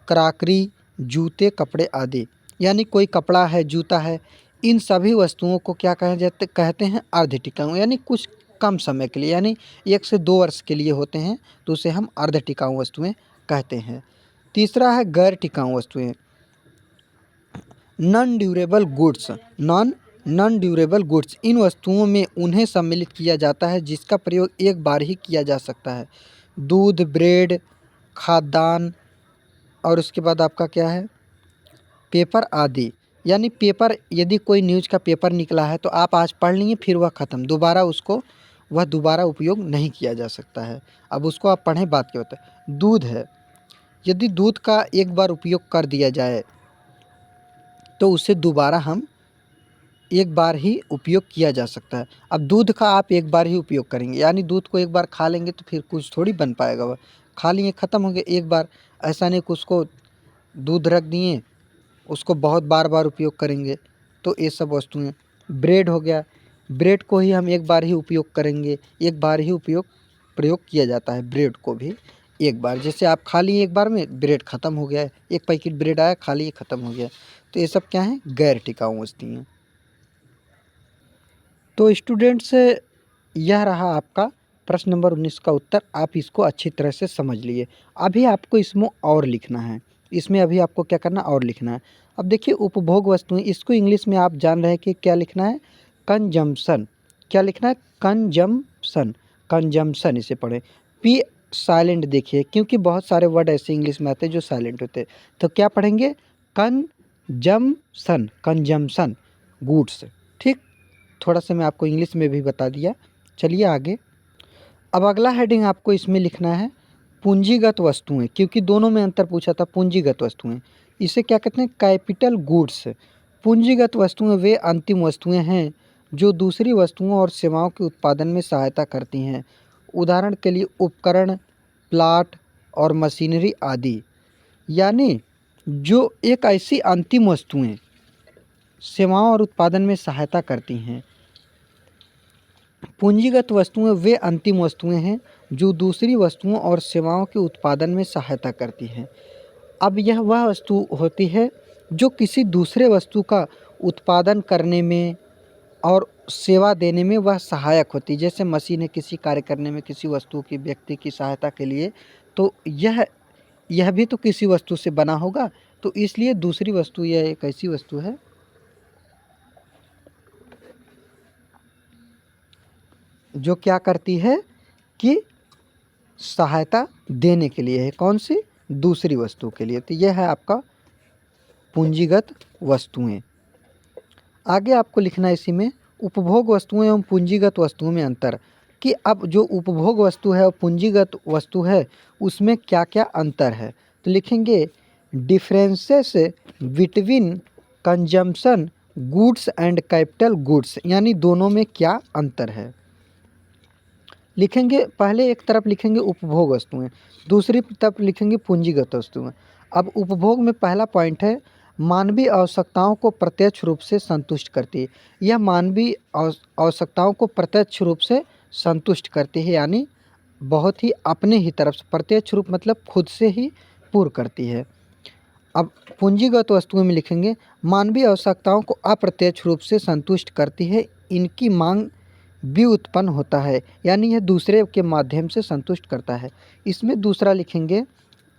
क्राकरी, जूते, कपड़े आदि। यानी कोई कपड़ा है, जूता है, इन सभी वस्तुओं को क्या कहते हैं? अर्ध टिकाऊ, यानी कुछ कम समय के लिए, यानी 1 से 2 वर्ष के लिए होते हैं, तो उसे हम अर्ध टिकाऊ वस्तुएं कहते हैं। तीसरा है गैर टिकाऊ वस्तुएं, non durable goods. Non durable goods. इन वस्तुओं में उन्हें सम्मिलित किया जाता है जिसका प्रयोग एक बार ही किया जा सकता है। दूध, ब्रेड, खाद्यान्न, और उसके बाद आपका क्या है? पेपर आदि। यानी पेपर, यदि कोई न्यूज़ का पेपर निकला है तो आप आज पढ़ लिए, फिर वह ख़त्म, वह दोबारा उपयोग नहीं किया जा सकता है। अब उसको आप पढ़ें, बात क्या होता है। दूध है, यदि दूध का एक बार उपयोग कर दिया जाए तो उसे दोबारा हम एक बार ही उपयोग किया जा सकता है। अब दूध का आप एक बार ही उपयोग करेंगे, यानी दूध को एक बार खा लेंगे तो फिर कुछ थोड़ी बन पाएगा, वह खा लिए, ख़त्म हो गया एक बार। ऐसा नहीं कि उसको दूध रख दिए, उसको बहुत बार बार उपयोग करेंगे, तो ये सब वस्तुएं। ब्रेड हो गया, ब्रेड को ही हम एक बार ही उपयोग करेंगे, एक बार ही प्रयोग किया जाता है ब्रेड को भी एक बार। जैसे आप खा लिए एक बार में, ब्रेड ख़त्म हो गया है, एक पैकेट ब्रेड आया, खा लिए, ख़त्म हो गया। तो ये सब क्या है? गैर टिकाऊ वस्तुएं। तो स्टूडेंट्स, यह रहा आपका प्रश्न नंबर 19 का उत्तर। आप इसको अच्छी तरह से समझ लिए। अभी आपको इसमें और लिखना है, इसमें अभी आपको क्या करना? और लिखना है। अब देखिए उपभोग वस्तुएं, इसको इंग्लिश में आप जान रहे हैं कि क्या लिखना है? कंजम्पशन। क्या लिखना है? कंजम्पशन। कंजम्पशन इसे पढ़ें। पी साइलेंट देखिए, क्योंकि बहुत सारे वर्ड ऐसे इंग्लिश में आते हैं जो साइलेंट होते हैं, तो क्या पढ़ेंगे? Consumption, consumption goods. ठीक, थोड़ा सा मैं आपको इंग्लिश में भी बता दिया। चलिए आगे। अब अगला हेडिंग आपको इसमें लिखना है पूंजीगत वस्तुएं, क्योंकि दोनों में अंतर पूछा था। पूंजीगत वस्तुएं, इसे क्या कहते हैं? Capital goods. पूंजीगत वस्तुएं वे अंतिम वस्तुएं हैं जो दूसरी वस्तुओं और सेवाओं के उत्पादन में सहायता करती हैं। उदाहरण के लिए उपकरण, प्लाट और मशीनरी आदि। यानी जो एक ऐसी अंतिम वस्तुएं सेवाओं और उत्पादन में सहायता करती हैं। पूंजीगत वस्तुएं वे अंतिम वस्तुएं हैं जो दूसरी वस्तुओं और सेवाओं के उत्पादन में सहायता करती हैं। अब यह वह वस्तु होती है जो किसी दूसरे वस्तु का उत्पादन करने में और सेवा देने में वह सहायक होती है। जैसे मशीन है किसी कार्य करने में, किसी वस्तु की, व्यक्ति की सहायता के लिए, तो यह भी तो किसी वस्तु से बना होगा, तो इसलिए दूसरी वस्तु यह एक ऐसी वस्तु है जो क्या करती है कि सहायता देने के लिए है। कौन सी? दूसरी वस्तु के लिए। तो यह है आपका पूंजीगत वस्तुएं। आगे आपको लिखना है इसी में उपभोग वस्तुएं एवं पूंजीगत वस्तुओं में अंतर, कि अब जो उपभोग वस्तु है और पूंजीगत वस्तु है उसमें क्या क्या अंतर है। तो लिखेंगे differences between consumption goods and capital goods, यानी दोनों में क्या अंतर है। लिखेंगे पहले एक तरफ लिखेंगे उपभोग वस्तुएं, दूसरी तरफ लिखेंगे पूंजीगत वस्तुएं। अब उपभोग में पहला पॉइंट है मानवीय आवश्यकताओं को प्रत्यक्ष रूप से संतुष्ट करती है। यह मानवीय आवश्यकताओं को प्रत्यक्ष रूप से संतुष्ट करती है, यानी बहुत ही अपने ही तरफ से, प्रत्यक्ष रूप मतलब खुद से ही पूर्ण करती है। अब पूंजीगत वस्तुओं में लिखेंगे मानवीय आवश्यकताओं को अप्रत्यक्ष रूप से संतुष्ट करती है, इनकी मांग भी उत्पन्न होता है, यानी यह दूसरे के माध्यम से संतुष्ट करता है। इसमें दूसरा लिखेंगे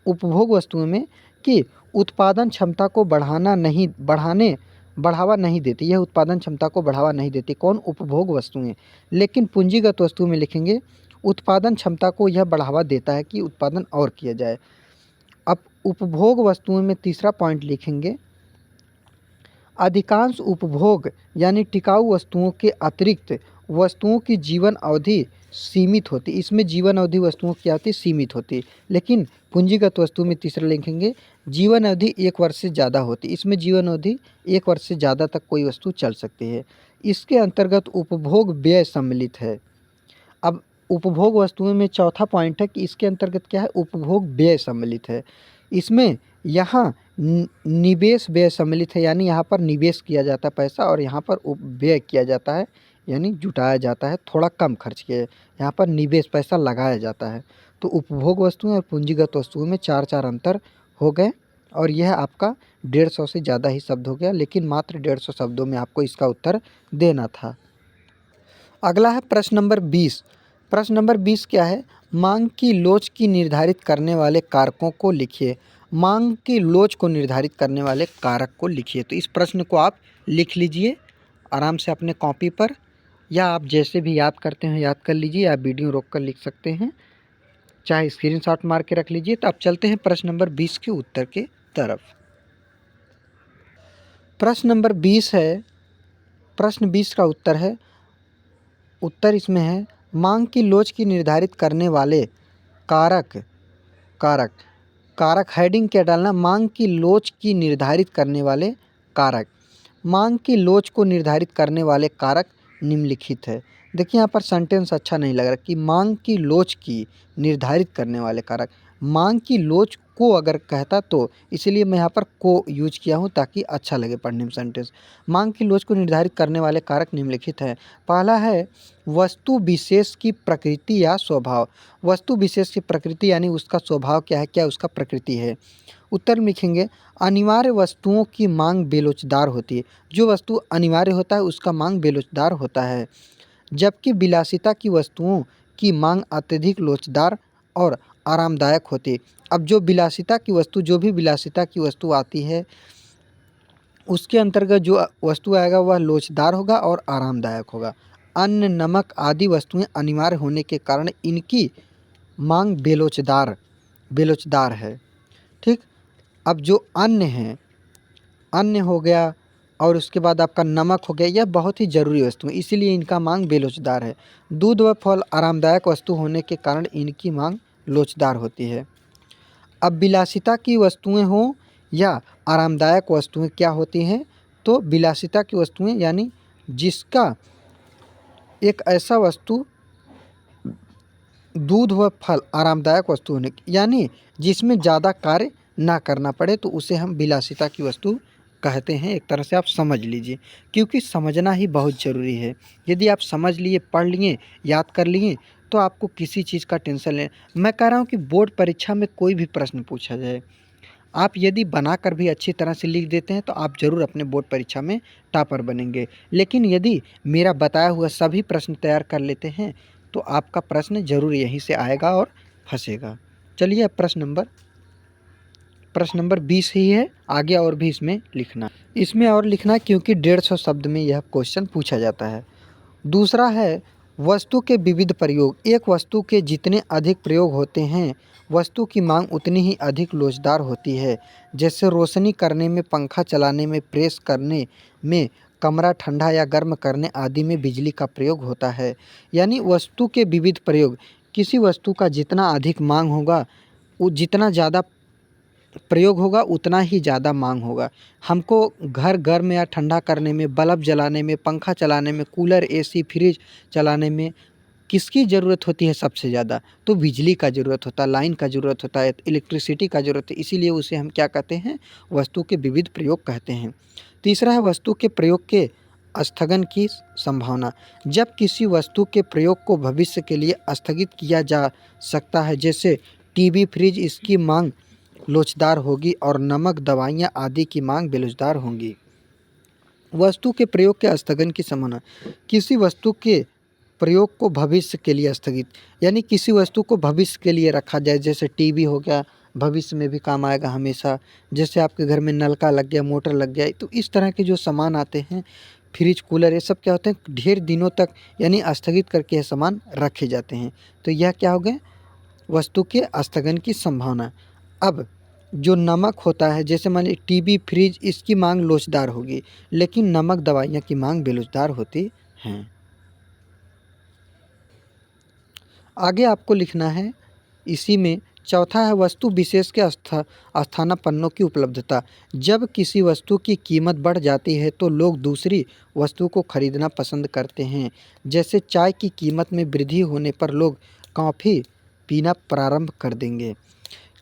उपभोग वस्तुओं में कि उत्पादन क्षमता को बढ़ावा नहीं देती, यह उत्पादन क्षमता को बढ़ावा नहीं देती। कौन? उपभोग वस्तुएं। लेकिन पूंजीगत वस्तु में लिखेंगे उत्पादन क्षमता को यह बढ़ावा देता है कि उत्पादन और किया जाए। अब उपभोग वस्तुओं में तीसरा पॉइंट लिखेंगे अधिकांश उपभोग यानी टिकाऊ वस्तुओं के अतिरिक्त वस्तुओं की जीवन अवधि सीमित होती। इसमें जीवन अवधि वस्तुओं की होती सीमित होती, लेकिन पूंजीगत वस्तु में तीसरा लिखेंगे जीवन अवधि 1 वर्ष से ज़्यादा होती। इसमें जीवन अवधि 1 वर्ष से ज़्यादा तक कोई वस्तु चल सकती है। इसके अंतर्गत उपभोग व्यय सम्मिलित है। अब उपभोग वस्तुओं में चौथा पॉइंट है कि इसके अंतर्गत क्या है, उपभोग व्यय सम्मिलित है। इसमें यहाँ निवेश व्यय सम्मिलित है, यानी यहाँ पर निवेश किया जाता है पैसा और यहाँ पर व्यय किया जाता है, यानी जुटाया जाता है, थोड़ा कम खर्च किया, यहाँ पर निवेश पैसा लगाया जाता है। तो उपभोग वस्तुएं और पूंजीगत वस्तुओं में 4 अंतर हो गए और यह आपका 150 से ज़्यादा ही शब्द हो गया, लेकिन मात्र 150 शब्दों में आपको इसका उत्तर देना था। अगला है प्रश्न नंबर 20। प्रश्न नंबर 20 क्या है, मांग की लोच की निर्धारित करने वाले कारकों को लिखिए। मांग की लोच को निर्धारित करने वाले कारक को लिखिए। तो इस प्रश्न को आप लिख लीजिए आराम से अपने कॉपी पर, या आप जैसे भी याद करते हैं याद कर लीजिए, या वीडियो रोक कर लिख सकते हैं, चाहे स्क्रीनशॉट मार के रख लीजिए। तो अब चलते हैं प्रश्न नंबर 20 के उत्तर के तरफ। प्रश्न नंबर 20 है, प्रश्न 20 का उत्तर है, उत्तर इसमें है मांग की लोच की निर्धारित करने वाले कारक। कारक हेडिंग क्या डालना, मांग की लोच की निर्धारित करने वाले कारक। मांग की लोच को निर्धारित करने वाले कारक निम्नलिखित है। देखिए यहाँ पर सेंटेंस अच्छा नहीं लग रहा कि मांग की लोच की निर्धारित करने वाले कारक। मांग की लोच को अगर कहता तो इसलिए मैं यहाँ पर को यूज किया हूँ ताकि अच्छा लगे पढ़ने में सेंटेंस। मांग की लोच को निर्धारित करने वाले कारक निम्नलिखित हैं। पहला है वस्तु विशेष की प्रकृति या स्वभाव। वस्तु विशेष की प्रकृति यानी उसका स्वभाव क्या है, क्या उसका प्रकृति है। उत्तर में लिखेंगे अनिवार्य वस्तुओं की मांग बेलोचदार होती है। जो वस्तु अनिवार्य होता है उसका मांग बेलोचदार होता है, जबकि विलासिता की वस्तुओं की मांग अत्यधिक लोचदार और आरामदायक होती है। अब जो विलासिता की वस्तु, जो भी विलासिता की वस्तु आती है उसके अंतर्गत जो वस्तु आएगा वह लोचदार होगा और आरामदायक होगा। अन्न, नमक आदि वस्तुएं अनिवार्य होने के कारण इनकी मांग बेलोचदार है। ठीक। अब जो अन्न है, अन्न हो गया और उसके बाद आपका नमक हो गया, यह बहुत ही ज़रूरी वस्तु है, इसीलिए इनका मांग बेलोचदार है। दूध व फल आरामदायक वस्तु होने के कारण इनकी मांग लोचदार होती है। अब विलासिता की वस्तुएं हों या आरामदायक वस्तुएं क्या होती हैं, तो विलासिता की वस्तुएं यानी जिसका एक ऐसा वस्तु, दूध व फल आरामदायक वस्तु होने यानी जिसमें ज़्यादा कार्य ना करना पड़े, तो उसे हम विलासिता की वस्तु कहते हैं। एक तरह से आप समझ लीजिए, क्योंकि समझना ही बहुत ज़रूरी है। यदि आप समझ लिए, पढ़ लिए, याद कर लिए तो आपको किसी चीज़ का टेंशन नहीं। मैं कह रहा हूँ कि बोर्ड परीक्षा में कोई भी प्रश्न पूछा जाए, आप यदि बनाकर भी अच्छी तरह से लिख देते हैं तो आप ज़रूर अपने बोर्ड परीक्षा में टॉपर बनेंगे। लेकिन यदि मेरा बताया हुआ सभी प्रश्न तैयार कर लेते हैं तो आपका प्रश्न ज़रूर यहीं से आएगा और फंसेगा। चलिए अब प्रश्न नंबर 20 ही है, आगे और भी इसमें लिखना क्योंकि 150 शब्द में यह क्वेश्चन पूछा जाता है। दूसरा है वस्तु के विविध प्रयोग। एक वस्तु के जितने अधिक प्रयोग होते हैं, वस्तु की मांग उतनी ही अधिक लोचदार होती है। जैसे रोशनी करने में, पंखा चलाने में, प्रेस करने में, कमरा ठंडा या गर्म करने आदि में बिजली का प्रयोग होता है। यानी वस्तु के विविध प्रयोग, किसी वस्तु का जितना अधिक मांग होगा, वो जितना ज़्यादा प्रयोग होगा उतना ही ज़्यादा मांग होगा। हमको घर गर्म या ठंडा करने में, बल्ब जलाने में, पंखा चलाने में, कूलर, एसी, फ्रिज चलाने में किसकी ज़रूरत होती है सबसे ज़्यादा? तो बिजली का ज़रूरत होता है, लाइन का ज़रूरत होता है, इलेक्ट्रिसिटी का ज़रूरत है। इसीलिए उसे हम क्या कहते हैं? वस्तु के विविध प्रयोग कहते हैं। तीसरा है वस्तु के प्रयोग के स्थगन की संभावना। जब किसी वस्तु के प्रयोग को भविष्य के लिए स्थगित किया जा सकता है, जैसे टीवी, फ्रिज, इसकी मांग लोचदार होगी और नमक, दवाइयाँ आदि की मांग बेलोचदार होंगी। वस्तु के प्रयोग के स्थगन की संभावना। किसी वस्तु के प्रयोग को भविष्य के लिए स्थगित, यानी किसी वस्तु को भविष्य के लिए रखा जाए, जैसे टीवी हो गया, भविष्य में भी काम आएगा हमेशा। जैसे आपके घर में नलका लग गया, मोटर लग गया, तो इस तरह के जो सामान आते हैं, फ्रिज, कूलर, ये सब क्या होते हैं? ढेर दिनों तक यानी स्थगित करके ये सामान रखे जाते हैं। तो यह क्या हो गए? वस्तु के स्थगन की संभावना। अब जो नमक होता है, जैसे मान लीजिए टीवी, फ्रिज, इसकी मांग लोचदार होगी, लेकिन नमक, दवाइयाँ की मांग बेलोचदार होती हैं। आगे आपको लिखना है इसी में। चौथा है वस्तु विशेष के स्थानापन्नों की उपलब्धता। जब किसी वस्तु की कीमत बढ़ जाती है तो लोग दूसरी वस्तु को खरीदना पसंद करते हैं। जैसे चाय की कीमत में वृद्धि होने पर लोग कॉफ़ी पीना प्रारंभ कर देंगे।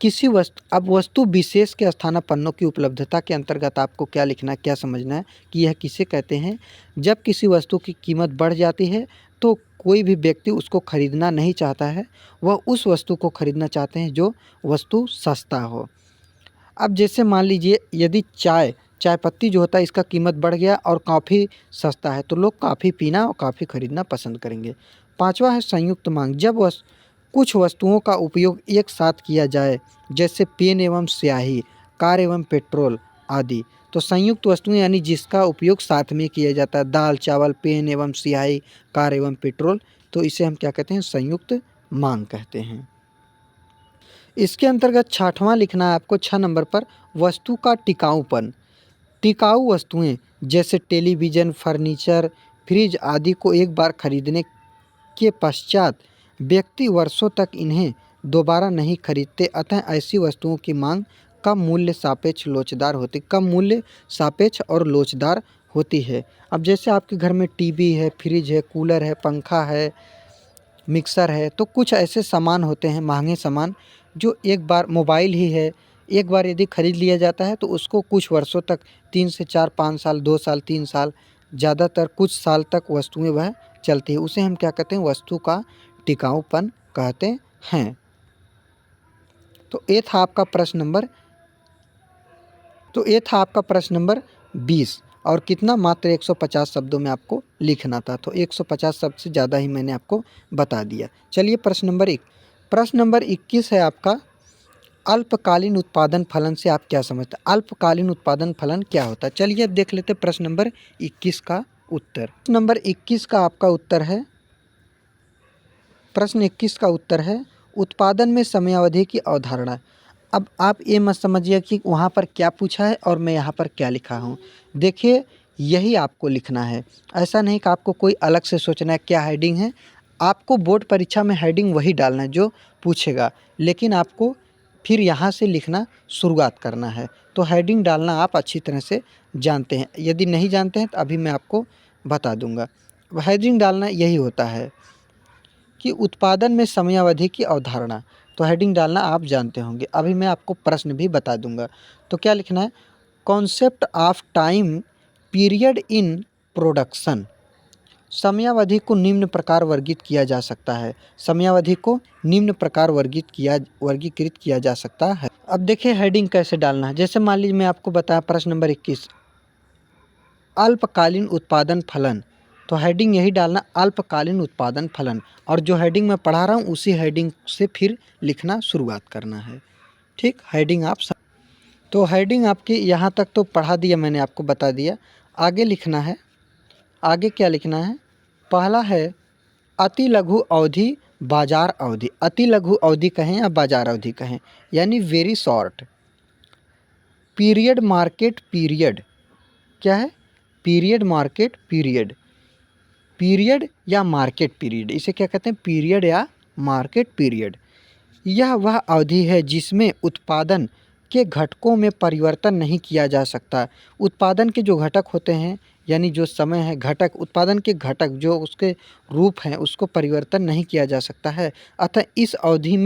किसी वस्तु, अब वस्तु विशेष के स्थानापन्नों की उपलब्धता के अंतर्गत आपको क्या लिखना है, क्या समझना है कि यह किसे कहते हैं? जब किसी वस्तु की कीमत बढ़ जाती है तो कोई भी व्यक्ति उसको खरीदना नहीं चाहता है, वह उस वस्तु को खरीदना चाहते हैं जो वस्तु सस्ता हो। अब जैसे मान लीजिए यदि चाय पत्ती जो होता है इसका कीमत बढ़ गया और कॉफ़ी सस्ता है, तो लोग कॉफ़ी पीना और कॉफ़ी खरीदना पसंद करेंगे। पाँचवा है संयुक्त मांग। जब कुछ वस्तुओं का उपयोग एक साथ किया जाए, जैसे पेन एवं स्याही, कार एवं पेट्रोल आदि, तो संयुक्त वस्तुएं यानी जिसका उपयोग साथ में किया जाता है, दाल, चावल, पेन एवं स्याही, कार एवं पेट्रोल, तो इसे हम क्या कहते हैं? संयुक्त मांग कहते हैं। इसके अंतर्गत छठवां लिखना है आपको 6 नंबर पर, वस्तु का टिकाऊपन। टिकाऊ वस्तुएं जैसे टेलीविज़न, फर्नीचर, फ्रिज आदि को एक बार खरीदने के पश्चात व्यक्ति वर्षों तक इन्हें दोबारा नहीं खरीदते, अतः ऐसी वस्तुओं की मांग कम मूल्य सापेक्ष लोचदार होती, कम मूल्य सापेक्ष और लोचदार होती है। अब जैसे आपके घर में टीवी है, फ्रिज है, कूलर है, पंखा है, मिक्सर है, तो कुछ ऐसे सामान होते हैं, महंगे सामान, जो एक बार, मोबाइल ही है, एक बार यदि खरीद लिया जाता है तो उसको कुछ वर्षों तक, 3 से 4, 5 साल, 2 साल, 3 साल, ज़्यादातर कुछ साल तक वस्तुएं वह चलती है। उसे हम क्या कहते हैं? वस्तु का टिकाऊपन कहते हैं। तो ये था आपका प्रश्न नंबर 20। और कितना? मात्र 150 शब्दों में आपको लिखना था, तो 150 शब्द से ज़्यादा ही मैंने आपको बता दिया। चलिए प्रश्न नंबर 21 है आपका, अल्पकालीन उत्पादन फलन से आप क्या समझते हैं? अल्पकालीन उत्पादन फलन क्या होता है? चलिए अब देख लेते हैं प्रश्न नंबर 21 का उत्तर। नंबर 21 का आपका उत्तर है, प्रश्न 21 का उत्तर है उत्पादन में समयावधि की अवधारणा। अब आप ये मत समझिए कि वहाँ पर क्या पूछा है और मैं यहाँ पर क्या लिखा हूँ। देखिए यही आपको लिखना है, ऐसा नहीं कि आपको कोई अलग से सोचना है क्या हेडिंग है। आपको बोर्ड परीक्षा में हेडिंग वही डालना है जो पूछेगा, लेकिन आपको फिर यहाँ से लिखना शुरुआत करना है। तो हेडिंग डालना आप अच्छी तरह से जानते हैं, यदि नहीं जानते हैं तो अभी मैं आपको बता दूँगा। हेडिंग डालना यही होता है कि उत्पादन में समयावधि की अवधारणा, तो हेडिंग डालना आप जानते होंगे। अभी मैं आपको प्रश्न भी बता दूंगा। तो क्या लिखना है? Concept of time period in production. समयावधि को निम्न प्रकार वर्गीकृत किया जा सकता है। समयावधि को निम्न प्रकार वर्गीकृत किया जा सकता है। अब देखिए हेडिंग कैसे डालना है। जैसे मान लीजिए मैं आपको बताया प्रश्न नंबर 21, अल्पकालीन उत्पादन फलन, तो हेडिंग यही डालना, अल्पकालीन उत्पादन फलन, और जो हेडिंग मैं पढ़ा रहा हूँ उसी हेडिंग से फिर लिखना शुरुआत करना है। ठीक, हेडिंग आप तो हेडिंग आपकी यहाँ तक तो पढ़ा दिया मैंने, आपको बता दिया। आगे लिखना है, आगे क्या लिखना है? पहला है अति लघु अवधि, बाजार अवधि। अति लघु अवधि कहें या बाजार अवधि कहें, यानी very short. Period, market period, क्या है? Period, market period. पीरियड या मार्केट पीरियड, इसे क्या कहते हैं? पीरियड या मार्केट पीरियड। यह वह अवधि है जिसमें उत्पादन के घटकों में परिवर्तन नहीं किया जा सकता। उत्पादन के जो घटक होते हैं, यानी जो समय है, घटक, उत्पादन के घटक जो उसके रूप हैं, उसको परिवर्तन नहीं किया जा सकता है। अतः इस अवधि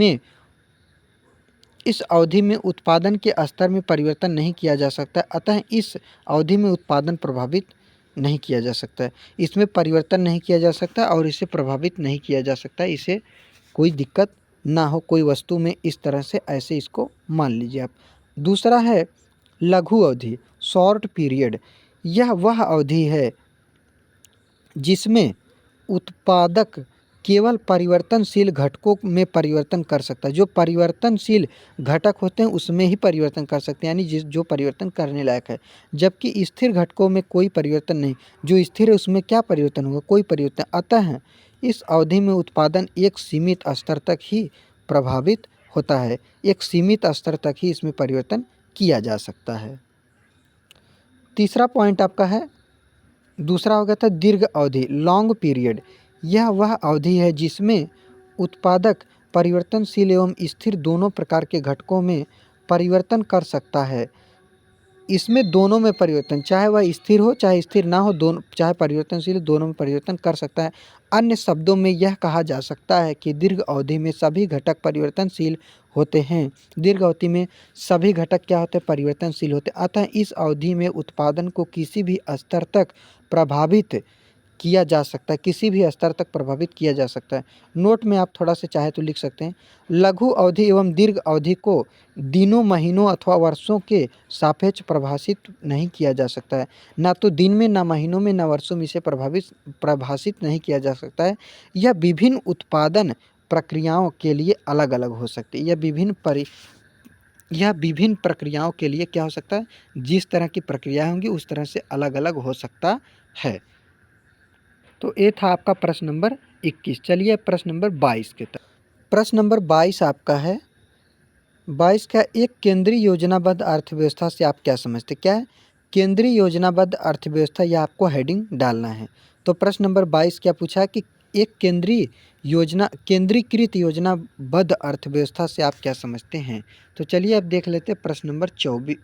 में उत्पादन के स्तर में परिवर्तन नहीं किया जा सकता। अतः इस अवधि में उत्पादन प्रभावित नहीं किया जा सकता। इसमें परिवर्तन नहीं किया जा सकता और इसे प्रभावित नहीं किया जा सकता। इसे कोई दिक्कत ना हो कोई वस्तु में, इस तरह से ऐसे इसको मान लीजिए आप। दूसरा है लघु अवधि, शॉर्ट पीरियड। यह वह अवधि है जिसमें उत्पादक केवल परिवर्तनशील घटकों में परिवर्तन कर सकता है। जो परिवर्तनशील घटक होते हैं उसमें ही परिवर्तन कर सकते हैं, यानी जो परिवर्तन करने लायक है। जबकि स्थिर घटकों में कोई परिवर्तन नहीं। जो स्थिर है उसमें क्या परिवर्तन होगा? कोई परिवर्तन। अतः इस अवधि में उत्पादन एक सीमित स्तर तक ही प्रभावित होता है। एक सीमित स्तर तक ही इसमें परिवर्तन किया जा सकता है। तीसरा पॉइंट आपका है, दूसरा हो गया था दीर्घ अवधि, लॉन्ग पीरियड। यह वह अवधि है जिसमें उत्पादक परिवर्तनशील एवं स्थिर दोनों प्रकार के घटकों में परिवर्तन कर सकता है। इसमें दोनों में परिवर्तन, चाहे वह स्थिर हो चाहे स्थिर ना हो, दोनों, चाहे परिवर्तनशील, दोनों में परिवर्तन कर सकता है। अन्य शब्दों में यह कहा जा सकता है कि दीर्घ अवधि में सभी घटक परिवर्तनशील होते हैं। दीर्घ अवधि में सभी घटक क्या होते हैं? परिवर्तनशील होते हैं। अतः इस अवधि में उत्पादन को किसी भी स्तर तक प्रभावित किया जा सकता है, किसी भी स्तर तक प्रभावित किया जा सकता है। नोट में आप थोड़ा सा चाहे तो लिख सकते हैं, लघु अवधि एवं दीर्घ अवधि को दिनों, महीनों अथवा वर्षों के सापेक्ष परिभाषित नहीं किया जा सकता है। ना तो दिन में, ना महीनों में, ना वर्षों में इसे परिभाषित नहीं किया जा सकता है। यह विभिन्न उत्पादन प्रक्रियाओं के लिए अलग अलग हो सकती है। यह विभिन्न प्रक्रियाओं के लिए क्या हो सकता है? जिस तरह की प्रक्रिया होंगी उस तरह से अलग अलग हो सकता है। तो ये था आपका प्रश्न नंबर 21। चलिए प्रश्न नंबर 22 के तक। प्रश्न नंबर 22 आपका है, 22 का, एक केंद्रीय योजनाबद्ध अर्थव्यवस्था से आप क्या समझते? क्या है केंद्रीय योजनाबद्ध अर्थव्यवस्था? यह आपको हेडिंग डालना है। तो प्रश्न नंबर 22 क्या पूछा है कि एक केंद्रीकृत योजनाबद्ध अर्थव्यवस्था से आप क्या समझते हैं? तो चलिए अब देख लेते हैं प्रश्न नंबर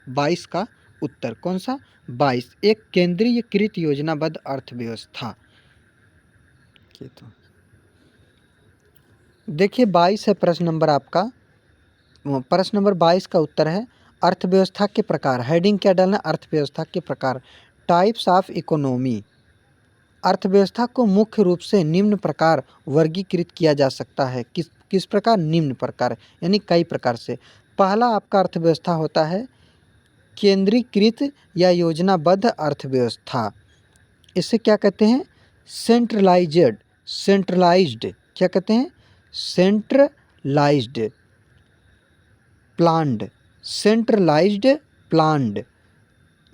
22 का उत्तर। कौन सा? 22, एक केंद्रीकृत योजनाबद्ध अर्थव्यवस्था। तो देखिए 22 है प्रश्न नंबर आपका। प्रश्न नंबर 22 का उत्तर है अर्थव्यवस्था के प्रकार। हेडिंग क्या डालना? अर्थव्यवस्था के प्रकार। Types of economy. अर्थव्यवस्था को मुख्य रूप से निम्न प्रकार वर्गीकृत किया जा सकता है। किस प्रकार? निम्न प्रकार, यानी कई प्रकार से। पहला आपका अर्थव्यवस्था होता है केंद्रीकृत या योजनाबद्ध अर्थव्यवस्था। इसे क्या कहते हैं? सेंट्रलाइज्ड। क्या कहते हैं? Centralised planned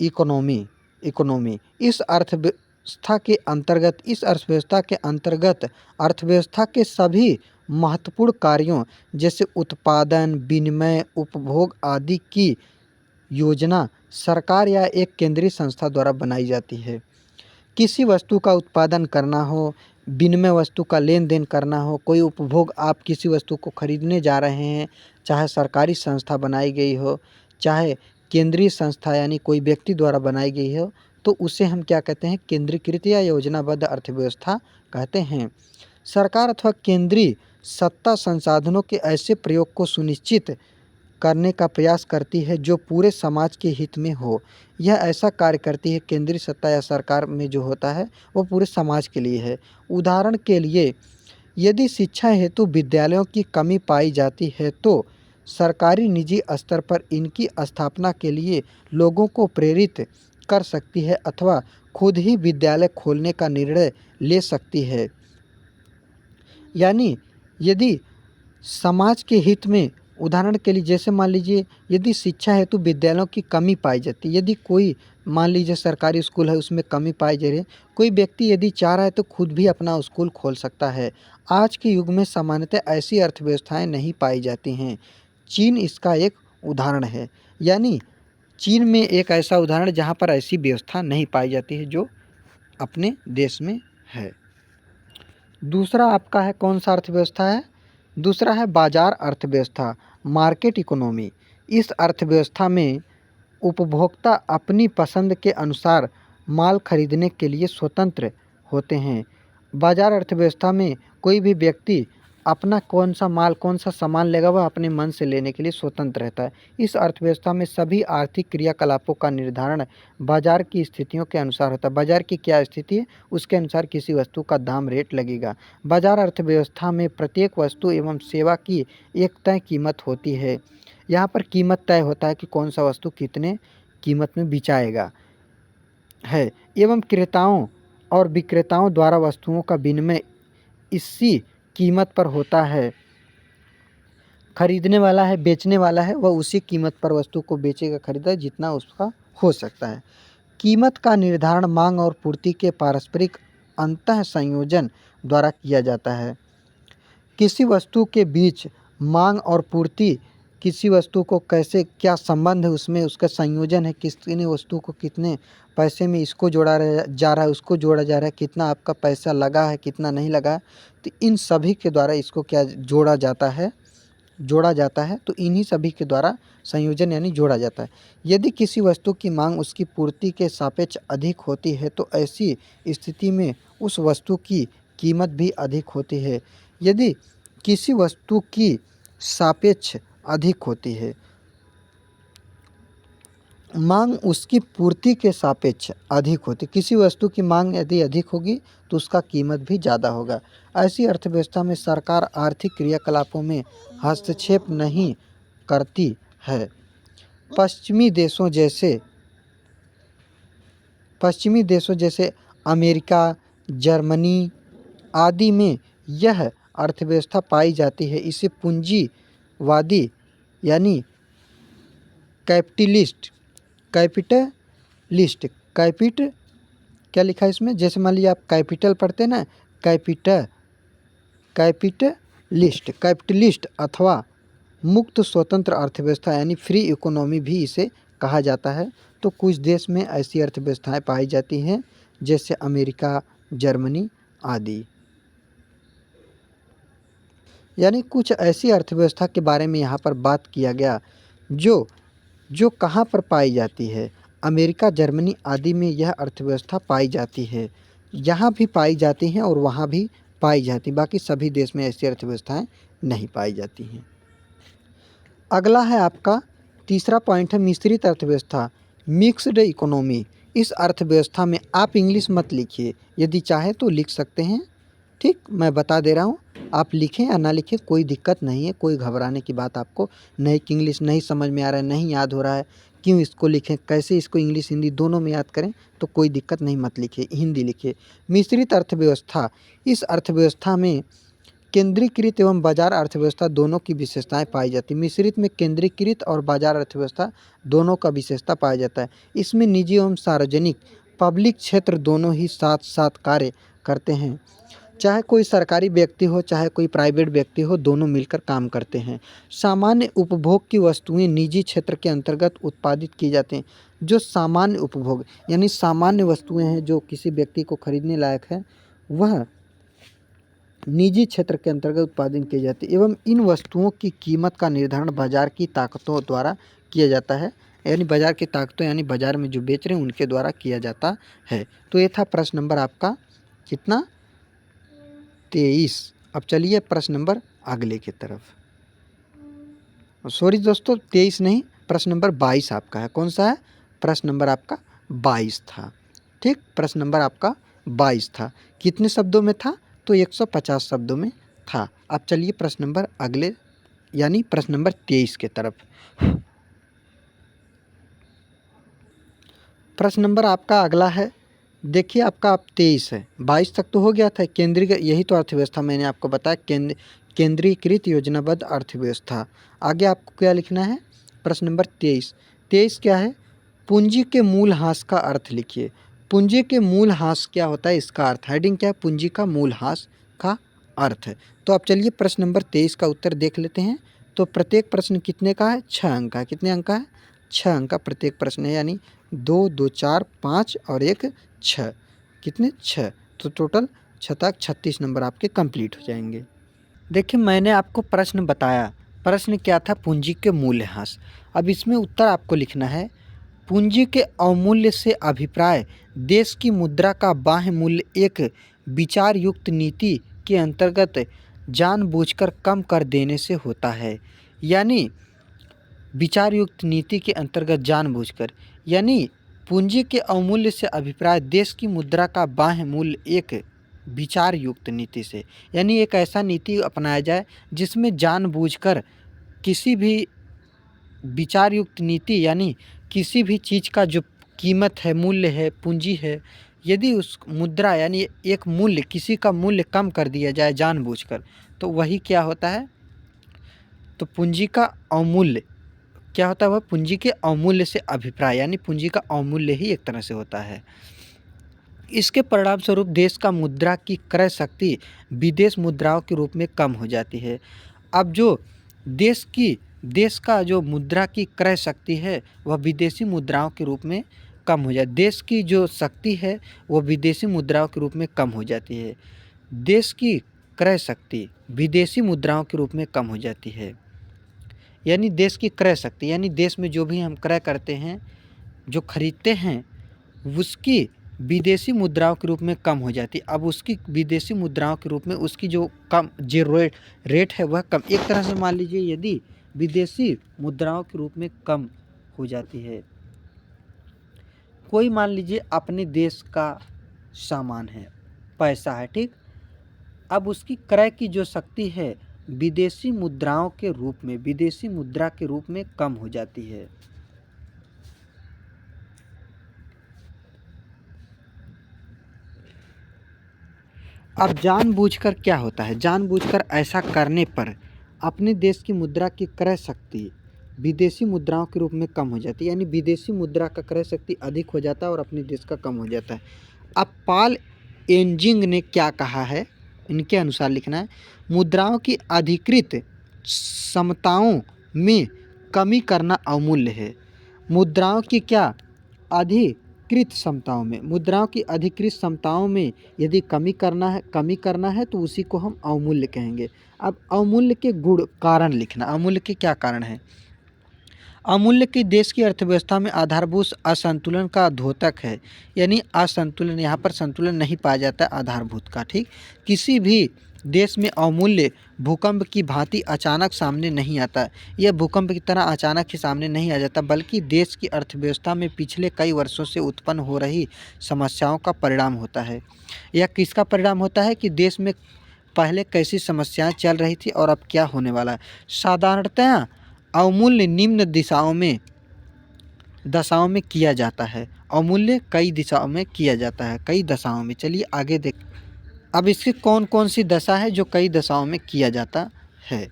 economy. इस अर्थव्यवस्था के अंतर्गत अर्थव्यवस्था के सभी महत्वपूर्ण कार्यों जैसे उत्पादन, विनिमय, उपभोग आदि की योजना सरकार या एक केंद्रीय संस्था द्वारा बनाई जाती है। किसी वस्तु का उत्पादन करना हो, विनिमय वस्तु का लेन देन करना हो, कोई उपभोग, आप किसी वस्तु को खरीदने जा रहे हैं, चाहे सरकारी संस्था बनाई गई हो, चाहे केंद्रीय संस्था यानी कोई व्यक्ति द्वारा बनाई गई हो, तो उसे हम क्या कहते हैं? केंद्रीकृत या योजनाबद्ध अर्थव्यवस्था कहते हैं। सरकार अथवा केंद्रीय सत्ता संसाधनों के ऐसे प्रयोग को सुनिश्चित करने का प्रयास करती है जो पूरे समाज के हित में हो। यह ऐसा कार्य करती है, केंद्रीय सत्ता या सरकार में जो होता है वो पूरे समाज के लिए है। उदाहरण के लिए यदि शिक्षा हेतु विद्यालयों की कमी पाई जाती है तो सरकारी निजी स्तर पर इनकी स्थापना के लिए लोगों को प्रेरित कर सकती है अथवा खुद ही विद्यालय खोलने का निर्णय ले सकती है। यानी यदि समाज के हित में, उदाहरण के लिए जैसे मान लीजिए यदि शिक्षा हेतु विद्यालयों की कमी पाई जाती है, यदि कोई मान लीजिए सरकारी स्कूल है उसमें कमी पाई जा रही है, कोई व्यक्ति यदि चाह रहा है तो खुद भी अपना स्कूल खोल सकता है। आज के युग में सामान्यतः ऐसी अर्थव्यवस्थाएं नहीं पाई जाती हैं। चीन इसका एक उदाहरण है, यानी चीन में एक ऐसा उदाहरण जहाँ पर ऐसी व्यवस्था नहीं पाई जाती है जो अपने देश में है। दूसरा आपका है कौन सा अर्थव्यवस्था है? दूसरा है बाजार अर्थव्यवस्था, मार्केट इकोनॉमी। इस अर्थव्यवस्था में उपभोक्ता अपनी पसंद के अनुसार माल खरीदने के लिए स्वतंत्र होते हैं। बाजार अर्थव्यवस्था में कोई भी व्यक्ति अपना कौन सा माल कौन सा सामान लेगा वह अपने मन से लेने के लिए स्वतंत्र रहता है। इस अर्थव्यवस्था में सभी आर्थिक क्रियाकलापों का निर्धारण बाजार की स्थितियों के अनुसार होता है। बाजार की क्या स्थिति है उसके अनुसार किसी वस्तु का दाम रेट लगेगा। बाजार अर्थव्यवस्था में प्रत्येक वस्तु एवं सेवा की एक तय कीमत होती है। यहाँ पर कीमत तय होता है कि कौन सा वस्तु कितने कीमत में बिचाएगा है, एवं क्रेताओं और विक्रेताओं द्वारा वस्तुओं का विनिमय इसी कीमत पर होता है। खरीदने वाला है, बेचने वाला है, वह उसी कीमत पर वस्तु को बेचेगा, खरीदेगा जितना उसका हो सकता है। कीमत का निर्धारण मांग और पूर्ति के पारस्परिक अंतः संयोजन द्वारा किया जाता है। किसी वस्तु के बीच मांग और पूर्ति, किसी वस्तु को कैसे क्या संबंध है उसमें उसका संयोजन है, किसी वस्तु को कितने पैसे में इसको जा रहा है उसको जोड़ा जा रहा है, कितना आपका पैसा लगा है कितना नहीं लगा है, तो इन सभी के द्वारा इसको क्या जोड़ा जाता है तो इन्हीं सभी के द्वारा संयोजन यानी जोड़ा जाता है। यदि किसी वस्तु की मांग उसकी पूर्ति के सापेक्ष अधिक होती है तो ऐसी स्थिति में उस वस्तु की कीमत भी अधिक होती है। यदि किसी वस्तु की सापेक्ष अधिक होती है, मांग उसकी पूर्ति के सापेक्ष अधिक होती, किसी वस्तु की मांग यदि अधिक होगी तो उसका कीमत भी ज़्यादा होगा। ऐसी अर्थव्यवस्था में सरकार आर्थिक क्रियाकलापों में हस्तक्षेप नहीं करती है। पश्चिमी देशों जैसे अमेरिका, जर्मनी आदि में यह अर्थव्यवस्था पाई जाती है। इसे पूंजीवादी यानी कैपिटलिस्ट क्या लिखा है इसमें, जैसे मान लीजिए आप कैपिटल पढ़ते हैं ना, कैपिटलिस्ट अथवा मुक्त स्वतंत्र अर्थव्यवस्था यानी फ्री इकोनॉमी भी इसे कहा जाता है। तो कुछ देश में ऐसी अर्थव्यवस्थाएं पाई जाती हैं जैसे अमेरिका, जर्मनी आदि। यानी कुछ ऐसी अर्थव्यवस्था के बारे में यहाँ पर बात किया गया जो कहाँ पर पाई जाती है। अमेरिका, जर्मनी आदि में यह अर्थव्यवस्था पाई जाती है, यहाँ भी पाई जाती हैं और वहाँ भी पाई जाती, बाकी सभी देश में ऐसी अर्थव्यवस्थाएं नहीं पाई जाती हैं। अगला है आपका तीसरा पॉइंट है मिश्रित अर्थव्यवस्था, मिक्स्ड इकोनॉमी। इस अर्थव्यवस्था में आप इंग्लिश मत लिखिए, यदि चाहे तो लिख सकते हैं, ठीक, मैं बता दे रहा हूँ, आप लिखें या ना लिखें कोई दिक्कत नहीं है, कोई घबराने की बात आपको नहीं कि इंग्लिश नहीं समझ में आ रहा है, नहीं याद हो रहा है, क्यों इसको लिखें, कैसे इसको इंग्लिश हिंदी दोनों में याद करें, तो कोई दिक्कत नहीं, मत लिखिए, हिंदी लिखिए। मिश्रित अर्थव्यवस्था, इस अर्थव्यवस्था में केंद्रीकृत एवं बाजार अर्थव्यवस्था दोनों की विशेषताएं पाई जाती है। मिश्रित में केंद्रीकृत और बाजार अर्थव्यवस्था दोनों का विशेषता पाया जाता है। इसमें निजी एवं सार्वजनिक पब्लिक क्षेत्र दोनों ही साथ साथ कार्य करते हैं। चाहे कोई सरकारी व्यक्ति हो चाहे कोई प्राइवेट व्यक्ति हो, दोनों मिलकर काम करते हैं। सामान्य उपभोग की वस्तुएं निजी क्षेत्र के अंतर्गत उत्पादित की जाती हैं। जो सामान्य उपभोग यानी सामान्य वस्तुएं हैं जो किसी व्यक्ति को खरीदने लायक है, वह निजी क्षेत्र के अंतर्गत उत्पादन की जाती है एवं इन वस्तुओं की कीमत का निर्धारण बाजार की ताकतों द्वारा किया जाता है, यानी बाजार की ताकतों यानी बाजार में जो बेच रहे हैं उनके द्वारा किया जाता है। तो ये था प्रश्न नंबर आपका कितना, 23। अब चलिए प्रश्न नंबर अगले की तरफ। सॉरी दोस्तों, 23 नहीं, प्रश्न नंबर 22 आपका है। कौन सा है? प्रश्न नंबर आपका 22 था, ठीक, प्रश्न नंबर आपका 22 था। कितने शब्दों में था? तो 150 शब्दों में था। अब चलिए प्रश्न नंबर अगले यानी प्रश्न नंबर 23 की तरफ। प्रश्न नंबर आपका अगला है, देखिए आपका अब 23 है, 22 तक तो हो गया था। केंद्रीय, यही तो अर्थव्यवस्था मैंने आपको बताया, केंद्रीकृत योजनाबद्ध अर्थव्यवस्था। आगे आपको क्या लिखना है? प्रश्न नंबर 23 क्या है? पूंजी के मूल्यह्रास का अर्थ लिखिए। पूंजी के मूल्यह्रास क्या होता है, इसका अर्थ, हेडिंग क्या है, पूंजी का मूल्यह्रास का अर्थ। तो अब चलिए प्रश्न नंबर 23 का उत्तर देख लेते हैं। तो प्रत्येक प्रश्न कितने का है, 6 अंक का। कितने अंक का है, 6 अंक का प्रत्येक प्रश्न है, यानी 2, 2, 4, 5 और 1 6। कितने, 6। तो टोटल 6 तक 36 नंबर आपके कंप्लीट हो जाएंगे। देखिए मैंने आपको प्रश्न बताया, प्रश्न क्या था, पूंजी के मूल्यह्रास। अब इसमें उत्तर आपको लिखना है, पूंजी के अवमूल्य से अभिप्राय देश की मुद्रा का बाह्य मूल्य एक विचार युक्त नीति के अंतर्गत जानबूझकर कम कर देने से होता है। यानी विचार युक्त नीति के अंतर्गत जानबूझकर, यानी पूंजी के अवमूल्य से अभिप्राय देश की मुद्रा का बाह्य मूल्य एक विचार युक्त नीति से, यानी एक ऐसा नीति अपनाया जाए जिसमें जानबूझकर किसी भी विचार युक्त नीति, यानी किसी भी चीज़ का जो कीमत है, मूल्य है, पूंजी है, यदि उस मुद्रा यानी एक मूल्य, किसी का मूल्य कम कर दिया जाए जानबूझकर, तो वही क्या होता है, तो पूंजी का अवमूल्य क्या होता है, वह पूंजी के अवमूल्य से अभिप्राय, यानी पूंजी का अवमूल्य ही एक तरह से होता है। इसके परिणाम स्वरूप देश का मुद्रा की क्रय शक्ति विदेश मुद्राओं के रूप में कम हो जाती है। अब जो देश का जो मुद्रा की क्रय शक्ति है वह विदेशी मुद्राओं के रूप में कम हो जाए, देश की जो शक्ति है वह विदेशी मुद्राओं के रूप में कम हो जाती है। देश की क्रय शक्ति विदेशी मुद्राओं के रूप में कम हो जाती है, यानी देश की क्रय शक्ति, यानी देश में जो भी हम क्रय करते हैं, जो खरीदते हैं, उसकी विदेशी मुद्राओं के रूप में कम हो जाती है। अब उसकी विदेशी मुद्राओं के रूप में उसकी जो रेट है वह कम, एक तरह से मान लीजिए यदि विदेशी मुद्राओं के रूप में कम हो जाती है। कोई मान लीजिए अपने देश का सामान है, पैसा है, ठीक, अब उसकी क्रय की जो शक्ति है विदेशी मुद्राओं के रूप में, विदेशी मुद्रा के रूप में कम हो जाती है। अब जानबूझकर क्या होता है, जानबूझकर ऐसा करने पर अपने देश की मुद्रा की क्रय शक्ति विदेशी मुद्राओं के रूप में कम हो जाती है, यानी विदेशी मुद्रा का क्रय शक्ति अधिक हो जाता है और अपने देश का कम हो जाता है। अब पॉल एंजिंग ने क्या कहा है, इनके अनुसार लिखना है, मुद्राओं की अधिकृत समताओं में कमी करना अवमूल्य है। मुद्राओं की क्या, अधिकृत समताओं में, मुद्राओं की अधिकृत समताओं में यदि कमी करना है तो उसी को हम अवमूल्य कहेंगे। अब अवमूल्य के गुण कारण लिखना, अवमूल्य के क्या कारण है, अवमूल्य की देश की अर्थव्यवस्था में आधारभूत असंतुलन का द्योतक है, यानी असंतुलन, यहाँ पर संतुलन नहीं पाया जाता है आधारभूत का, ठीक। किसी भी देश में अवमूल्य भूकंप की भांति अचानक सामने नहीं आता, यह भूकंप की तरह अचानक ही सामने नहीं आ जाता, बल्कि देश की अर्थव्यवस्था में पिछले कई वर्षों से उत्पन्न हो रही समस्याओं का परिणाम होता है। यह किसका परिणाम होता है कि देश में पहले कैसी समस्याएं चल रही थी और अब क्या होने वाला है। साधारणतः अवमूल्य निम्न दशाओं में किया जाता है, अवमूल्य कई दिशाओं में किया जाता है, कई दशाओं में। चलिए आगे देख, अब इसकी कौन कौन सी दशा है जो कई दशाओं में किया जाता है।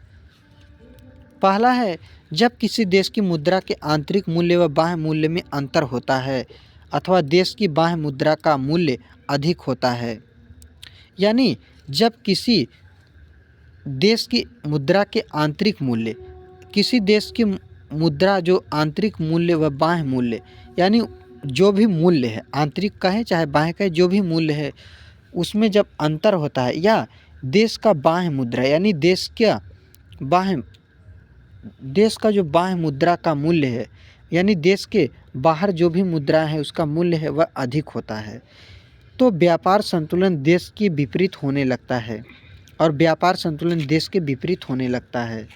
पहला है जब किसी देश की मुद्रा के आंतरिक मूल्य व बाह्य मूल्य में अंतर होता है अथवा देश की बाह्य मुद्रा का मूल्य अधिक होता है, यानी जब किसी देश की मुद्रा के आंतरिक मूल्य, किसी देश की मुद्रा जो आंतरिक मूल्य व बाह्य मूल्य, यानी जो भी मूल्य है, आंतरिक का है चाहे बाह्य का है, जो भी मूल्य है उसमें जब अंतर होता है, या देश का बाह्य मुद्रा, यानी देश का जो बाह्य मुद्रा का मूल्य है, यानी देश के बाहर जो भी मुद्रा है उसका मूल्य है वह अधिक होता है, तो व्यापार संतुलन देश के विपरीत होने लगता है, और व्यापार संतुलन देश के विपरीत होने लगता है।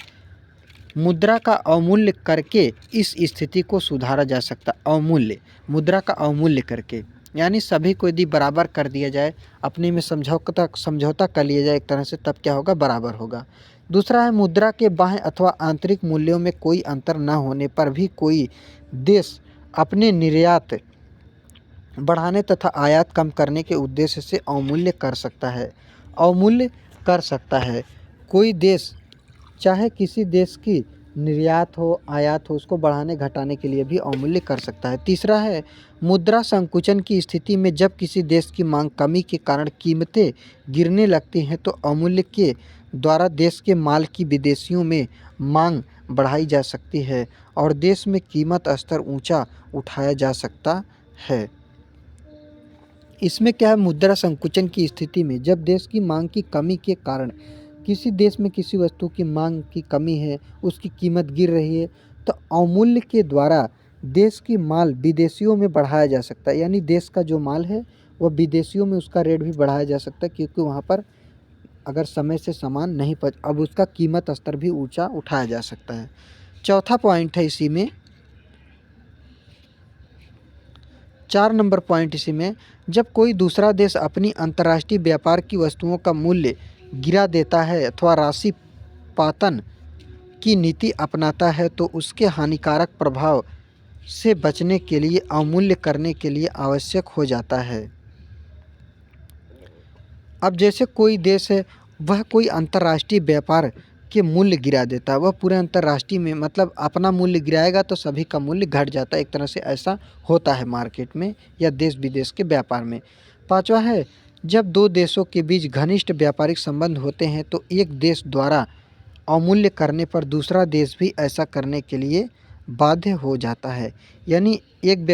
मुद्रा का अवमूल्य करके इस स्थिति को सुधारा जा सकता, अवमूल्य, मुद्रा का अवमूल्य करके, यानी सभी को यदि बराबर कर दिया जाए, अपने में समझौता कर लिया जाए एक तरह से, तब क्या होगा, बराबर होगा। दूसरा है मुद्रा के बाह्य अथवा आंतरिक मूल्यों में कोई अंतर न होने पर भी कोई देश अपने निर्यात बढ़ाने तथा आयात कम करने के उद्देश्य से अवमूल्य कर सकता है, अवमूल्य कर सकता है। कोई देश चाहे किसी देश की निर्यात हो, आयात हो, उसको बढ़ाने घटाने के लिए भी अवमूल्य कर सकता है। तीसरा है मुद्रा संकुचन की स्थिति में जब किसी देश की मांग कमी के कारण कीमतें गिरने लगती हैं तो अवमूल्य के द्वारा देश के माल की विदेशियों में मांग बढ़ाई जा सकती है और देश में कीमत स्तर ऊंचा उठाया जा सकता है। इसमें क्या है, मुद्रा संकुचन की स्थिति में जब देश की मांग की कमी के कारण किसी देश में किसी वस्तु की मांग की कमी है, उसकी कीमत गिर रही है, तो अवमूल्य के द्वारा देश की माल विदेशियों में बढ़ाया जा सकता है। यानी देश का जो माल है वह विदेशियों में उसका रेट भी बढ़ाया जा सकता है, क्योंकि वहाँ पर अगर समय से सामान नहीं पहुँच, अब उसका कीमत स्तर भी ऊंचा उठाया जा सकता है। चौथा पॉइंट है इसी में, 4 नंबर पॉइंट इसी में, जब कोई दूसरा देश अपनी अंतर्राष्ट्रीय व्यापार की वस्तुओं का मूल्य गिरा देता है अथवा राशि पातन की नीति अपनाता है तो उसके हानिकारक प्रभाव से बचने के लिए अवमूल्य करने के लिए आवश्यक हो जाता है। अब जैसे कोई देश है, वह कोई अंतर्राष्ट्रीय व्यापार के मूल्य गिरा देता है, वह पूरे अंतर्राष्ट्रीय में मतलब अपना मूल्य गिराएगा तो सभी का मूल्य घट जाता है। एक तरह से ऐसा होता है मार्केट में या देश विदेश के व्यापार में। पांचवा है, जब दो देशों के बीच घनिष्ठ व्यापारिक संबंध होते हैं तो एक देश द्वारा अवमूल्य करने पर दूसरा देश भी ऐसा करने के लिए बाध्य हो जाता है। यानी एक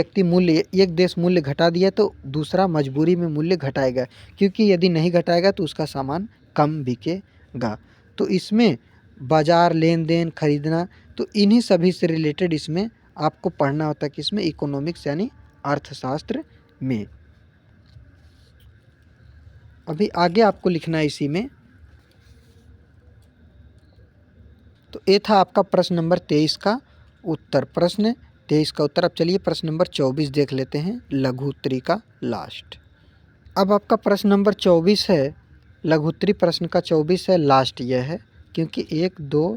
देश मूल्य घटा दिया तो दूसरा मजबूरी में मूल्य घटाएगा, क्योंकि यदि नहीं घटाएगा तो उसका सामान कम बिकेगा। तो इसमें बाजार लेन देन खरीदना, तो इन्हीं सभी से रिलेटेड इसमें आपको पढ़ना होता है कि इसमें इकोनॉमिक्स यानी अर्थशास्त्र में। अभी आगे आपको लिखना है इसी में। तो ये था आपका प्रश्न नंबर 23 का उत्तर। प्रश्न 23 का उत्तर। अब चलिए प्रश्न नंबर 24 देख लेते हैं, लघु उत्तरी का लास्ट। अब आपका प्रश्न नंबर 24 है, लघु उत्तरी प्रश्न का 24 है, लास्ट यह है, क्योंकि 1 2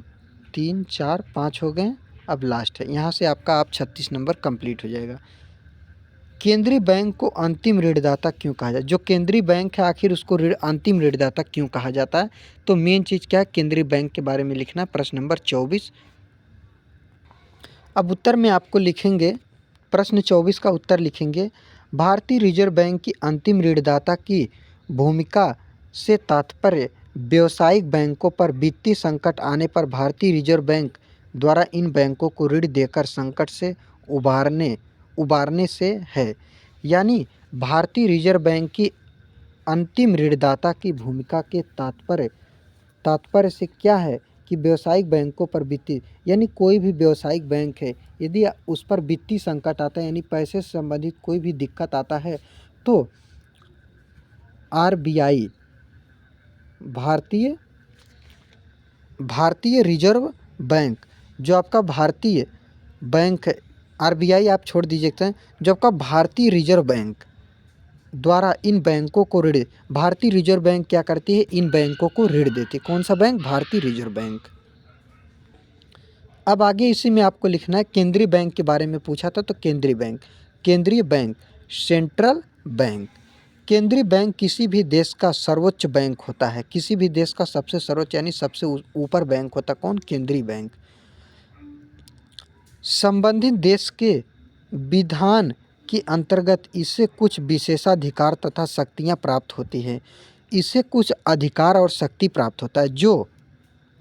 3 4 5 हो गए, अब लास्ट है। यहाँ से आपका 36 नंबर कंप्लीट हो जाएगा। केंद्रीय बैंक को अंतिम ऋणदाता क्यों कहा जाता है? जो केंद्रीय बैंक है आखिर उसको अंतिम ऋणदाता क्यों कहा जाता है? तो मेन चीज़ क्या है, केंद्रीय बैंक के बारे में लिखना है। प्रश्न नंबर 24। अब उत्तर में आपको लिखेंगे, प्रश्न 24 का उत्तर लिखेंगे, भारतीय रिजर्व बैंक की अंतिम ऋणदाता की भूमिका से तात्पर्य व्यावसायिक बैंकों पर वित्तीय संकट आने पर भारतीय रिजर्व बैंक द्वारा इन बैंकों को ऋण देकर संकट से उबारने से है। यानी भारतीय रिजर्व बैंक की अंतिम ऋणदाता की भूमिका के तात्पर्य से क्या है कि व्यावसायिक बैंकों पर वित्तीय, यानी कोई भी व्यावसायिक बैंक है, यदि उस पर वित्तीय संकट आता है यानी पैसे से संबंधित कोई भी दिक्कत आता है तो आरबीआई भारतीय रिजर्व बैंक, जो आपका भारतीय बैंक है, आरबीआई आप छोड़ दीजिए, जो आपका भारतीय रिजर्व बैंक द्वारा इन बैंकों को ऋण, भारतीय रिजर्व बैंक क्या करती है, इन बैंकों को ऋण देती है। कौन सा बैंक? भारतीय रिजर्व बैंक। अब आगे इसी में आपको लिखना है, केंद्रीय बैंक के बारे में पूछा था तो केंद्रीय बैंक सेंट्रल बैंक। केंद्रीय बैंक किसी भी देश का सर्वोच्च बैंक होता है, किसी भी देश का सबसे सर्वोच्च यानी सबसे ऊपर बैंक होता है। कौन? केंद्रीय बैंक। संबंधित देश के विधान के अंतर्गत इसे कुछ विशेषाधिकार तथा शक्तियाँ प्राप्त होती हैं। इसे कुछ अधिकार और शक्ति प्राप्त होता है जो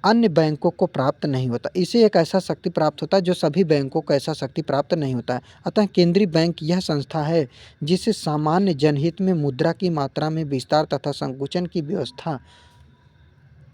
अन्य बैंकों को प्राप्त नहीं होता। इसे एक ऐसा शक्ति प्राप्त होता है जो सभी बैंकों को ऐसा शक्ति प्राप्त नहीं होता है। अतः केंद्रीय बैंक यह संस्था है जिसे सामान्य जनहित में मुद्रा की मात्रा में विस्तार तथा संकुचन की व्यवस्था